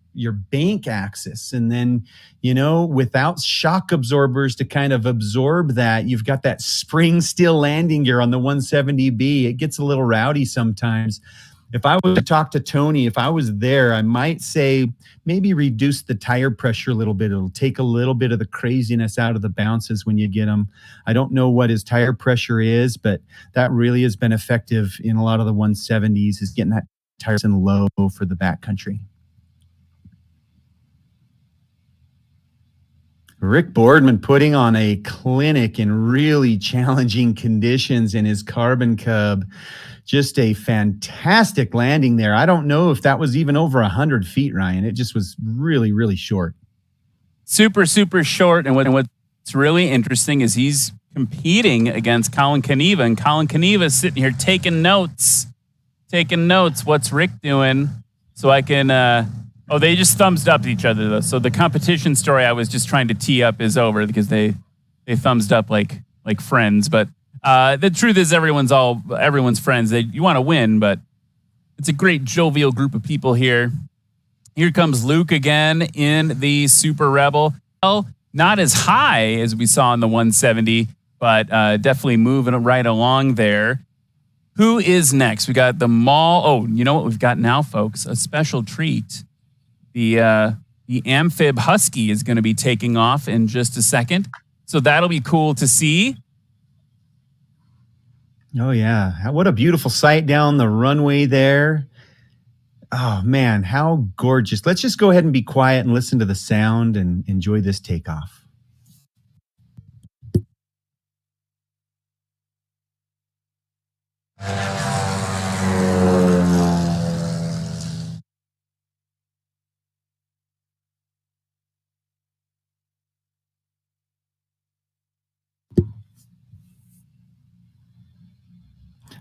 bank axis. And then, without shock absorbers to kind of absorb that, you've got that spring steel landing gear on the 170B. It gets a little rowdy sometimes. If I was to talk to Tony, if I was there, I might say maybe reduce the tire pressure a little bit. It'll take a little bit of the craziness out of the bounces when you get them. I don't know what his tire pressure is, but that really has been effective in a lot of the 170s, is getting that tire in low for the backcountry. Rick Boardman putting on a clinic in really challenging conditions in his Carbon Cub. Just a fantastic landing there. I don't know if that was even over 100 feet, Ryan. It just was really, really short. Super, super short. And what's really interesting is he's competing against Colin Caneva. And Colin Caneva is sitting here taking notes. What's Rick doing? So I can... they just thumbs up each other, though. So the competition story I was just trying to tee up is over because they thumbs up like friends. But the truth is everyone's friends. You want to win, but it's a great jovial group of people here. Here comes Luke again in the Super Rebel. Well, not as high as we saw in the 170, but definitely moving right along there. Who is next? We got the Mall. Oh, you know what we've got now, folks? A special treat. The Amphib Husky is going to be taking off in just a second. So that'll be cool to see. Oh, yeah. What a beautiful sight down the runway there. Oh man, how gorgeous. Let's just go ahead and be quiet and listen to the sound and enjoy this takeoff.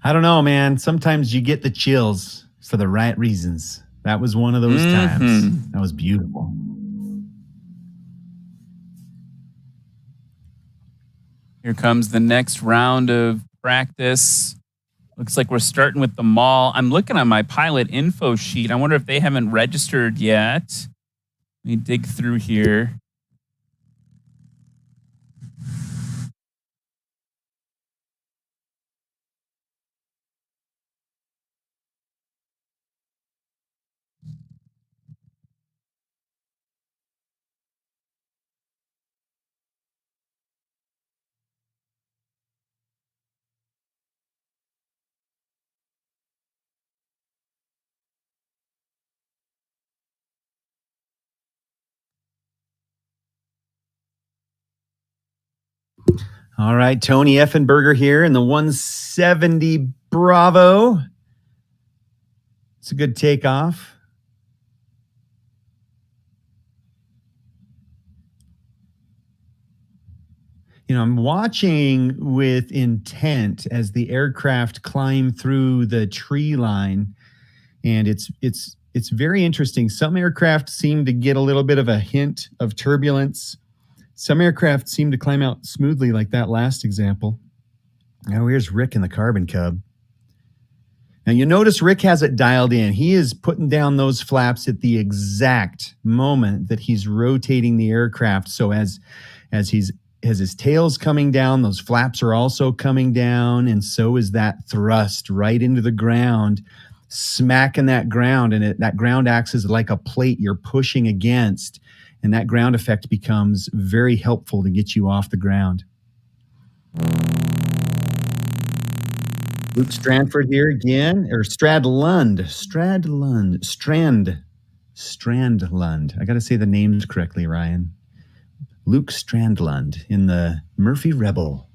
I don't know, man. Sometimes you get the chills for the right reasons. That was one of those times. That was beautiful. Here comes the next round of practice. Looks like we're starting with the mall. I'm looking on my pilot info sheet. I wonder if they haven't registered yet. Let me dig through here. All right, Tony Effenberger here in the 170 Bravo. It's a good takeoff. You know, I'm watching with intent as the aircraft climb through the tree line, and it's very interesting. Some aircraft seem to get a little bit of a hint of turbulence. Some aircraft seem to climb out smoothly, like that last example. Now here's Rick in the Carbon Cub. Now you notice Rick has it dialed in. He is putting down those flaps at the exact moment that he's rotating the aircraft. So as his tail's coming down, those flaps are also coming down, and so is that thrust right into the ground, smacking that ground, and that ground acts as like a plate you're pushing against. And that ground effect becomes very helpful to get you off the ground. Luke Strandford here again, or Strandlund. I got to say the names correctly, Ryan. Luke Strandlund in the Murphy Rebel.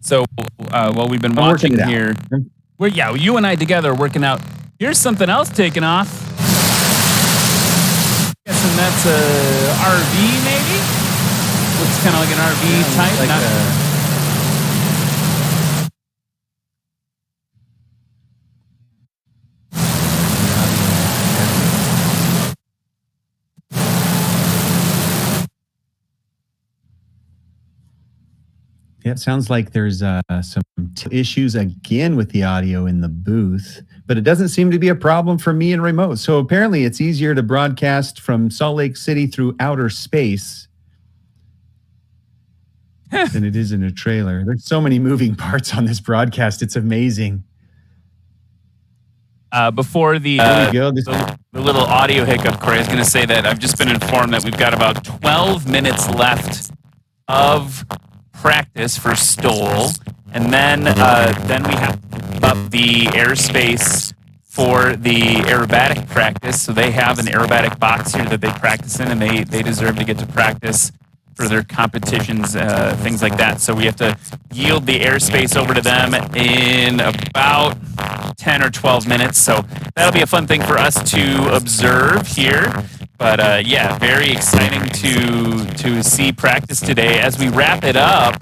So while we've been watching here, you and I together are working out. Here's something else taking off. Guessing that's a RV, maybe? Looks kind of like an RV type. Like Yeah, it sounds like there's some issues again with the audio in the booth, but it doesn't seem to be a problem for me and remote. So apparently it's easier to broadcast from Salt Lake City through outer space than it is in a trailer. There's so many moving parts on this broadcast. It's amazing. Before the little audio hiccup, Corey, I was going to say that I've just been informed that we've got about 12 minutes left of practice for STOL, and then we have up the airspace for the aerobatic practice. So they have an aerobatic box here that they practice in, and they deserve to get to practice for their competitions, things like that. So we have to yield the airspace over to them in about 10 or 12 minutes. So that'll be a fun thing for us to observe here. But very exciting to see practice today. As we wrap it up,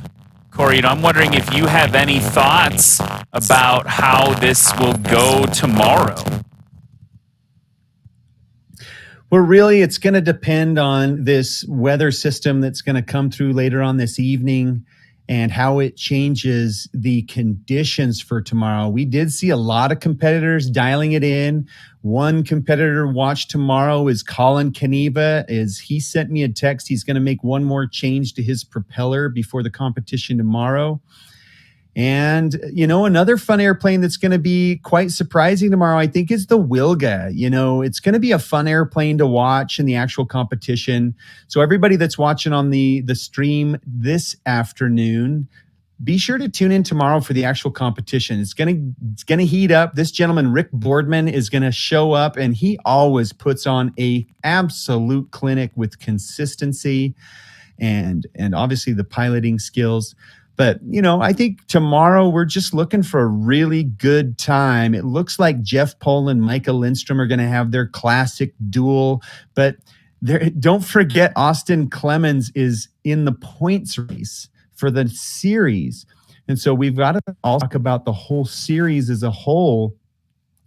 Corey, I'm wondering if you have any thoughts about how this will go tomorrow. Well, really, it's going to depend on this weather system that's going to come through later on this evening and how it changes the conditions for tomorrow. We did see a lot of competitors dialing it in. One competitor watch tomorrow is Colin Caneva. He sent me a text. He's going to make one more change to his propeller before the competition tomorrow. And, another fun airplane that's going to be quite surprising tomorrow, I think, is the Wilga. It's going to be a fun airplane to watch in the actual competition. So everybody that's watching on the stream this afternoon, be sure to tune in tomorrow for the actual competition. It's gonna heat up. This gentleman, Rick Boardman, is gonna show up, and he always puts on a absolute clinic with consistency and obviously the piloting skills. But, I think tomorrow we're just looking for a really good time. It looks like Jeff Pohl and Micah Lindstrom are going to have their classic duel. But don't forget, Austin Clemens is in the points race for the series. And so we've got to all talk about the whole series as a whole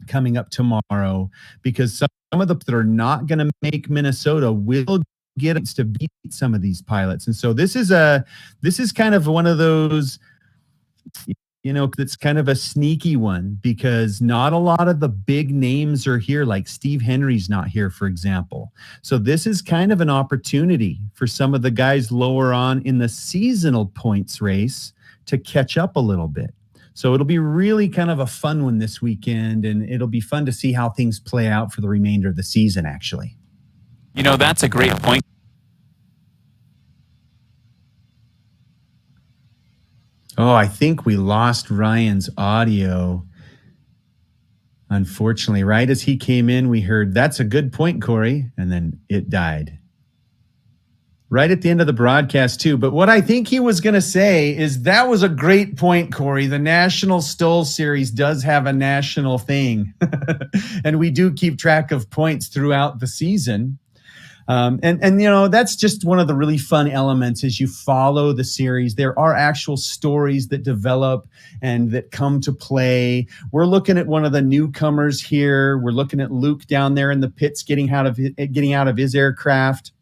coming up tomorrow, because some of the that are not going to make Minnesota will get us to beat some of these pilots. And so this is kind of one of those, it's kind of a sneaky one, because not a lot of the big names are here. Like Steve Henry's not here, for example. So this is kind of an opportunity for some of the guys lower on in the seasonal points race to catch up a little bit. So it'll be really kind of a fun one this weekend, and it'll be fun to see how things play out for the remainder of the season, actually. That's a great point. Oh, I think we lost Ryan's audio. Unfortunately, right as he came in, we heard, "That's a good point, Corey," and then it died. Right at the end of the broadcast, too. But what I think he was going to say is, that was a great point, Corey. The National STOL Series does have a national thing. And we do keep track of points throughout the season. And that's just one of the really fun elements as you follow the series. There are actual stories that develop and that come to play. We're looking at one of the newcomers here. We're looking at Luke down there in the pits getting out of his aircraft.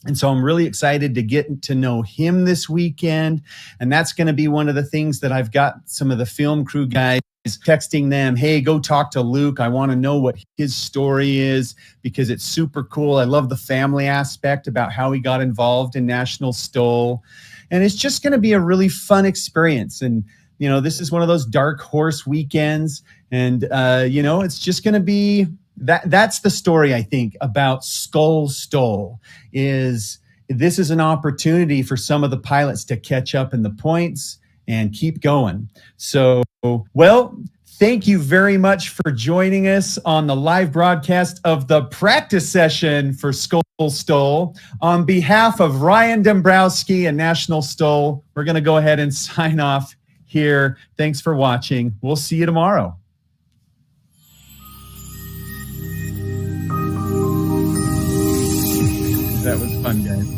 And so I'm really excited to get to know him this weekend. And that's going to be one of the things that I've got some of the film crew guys texting them, "Hey, go talk to Luke. I want to know what his story is, because it's super cool. I love the family aspect about how he got involved in National STOL. And it's just going to be a really fun experience. And, this is one of those dark horse weekends. And, it's just going to be... That's the story, I think, about SKOL STOL. This is an opportunity for some of the pilots to catch up in the points and keep going. So, well, thank you very much for joining us on the live broadcast of the practice session for SKOL STOL. On behalf of Ryan Dombrowski and National STOL, we're going to go ahead and sign off here. Thanks for watching. We'll see you tomorrow. That was fun, guys.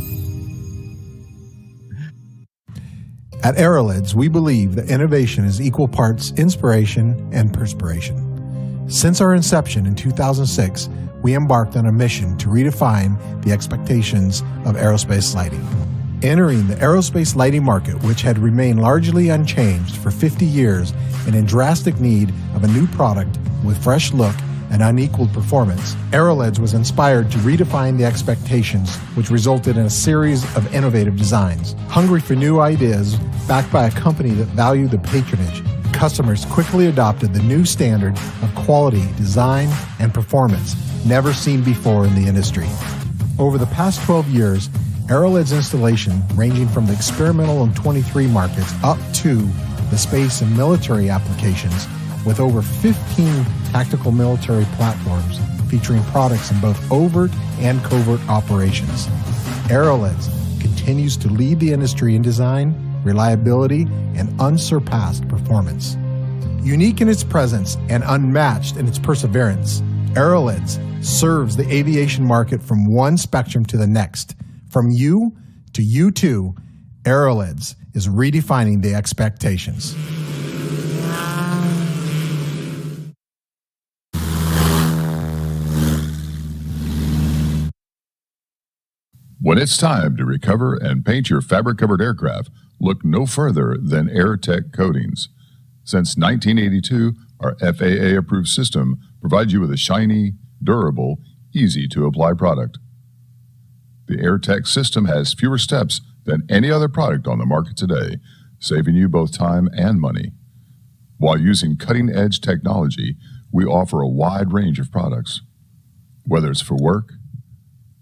At Aerolids, we believe that innovation is equal parts inspiration and perspiration. Since our inception in 2006, we embarked on a mission to redefine the expectations of aerospace lighting. Entering the aerospace lighting market, which had remained largely unchanged for 50 years and in drastic need of a new product with fresh look and unequaled performance, Aerolids was inspired to redefine the expectations, which resulted in a series of innovative designs. Hungry for new ideas, backed by a company that valued the patronage, customers quickly adopted the new standard of quality, design, and performance never seen before in the industry. Over the past 12 years, Aerolids installation, ranging from the experimental and 23 markets up to the space and military applications, with over 15 tactical military platforms featuring products in both overt and covert operations. Aerolids continues to lead the industry in design, reliability, and unsurpassed performance. Unique in its presence and unmatched in its perseverance, Aerolids serves the aviation market from one spectrum to the next. From you to you too, Aerolids is redefining the expectations. When it's time to recover and paint your fabric-covered aircraft, look no further than AirTech Coatings. Since 1982, our FAA-approved system provides you with a shiny, durable, easy-to-apply product. The AirTech system has fewer steps than any other product on the market today, saving you both time and money. While using cutting-edge technology, we offer a wide range of products. Whether it's for work,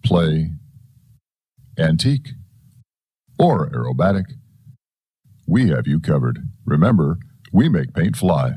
play, antique, or aerobatic, we have you covered. Remember, we make paint fly.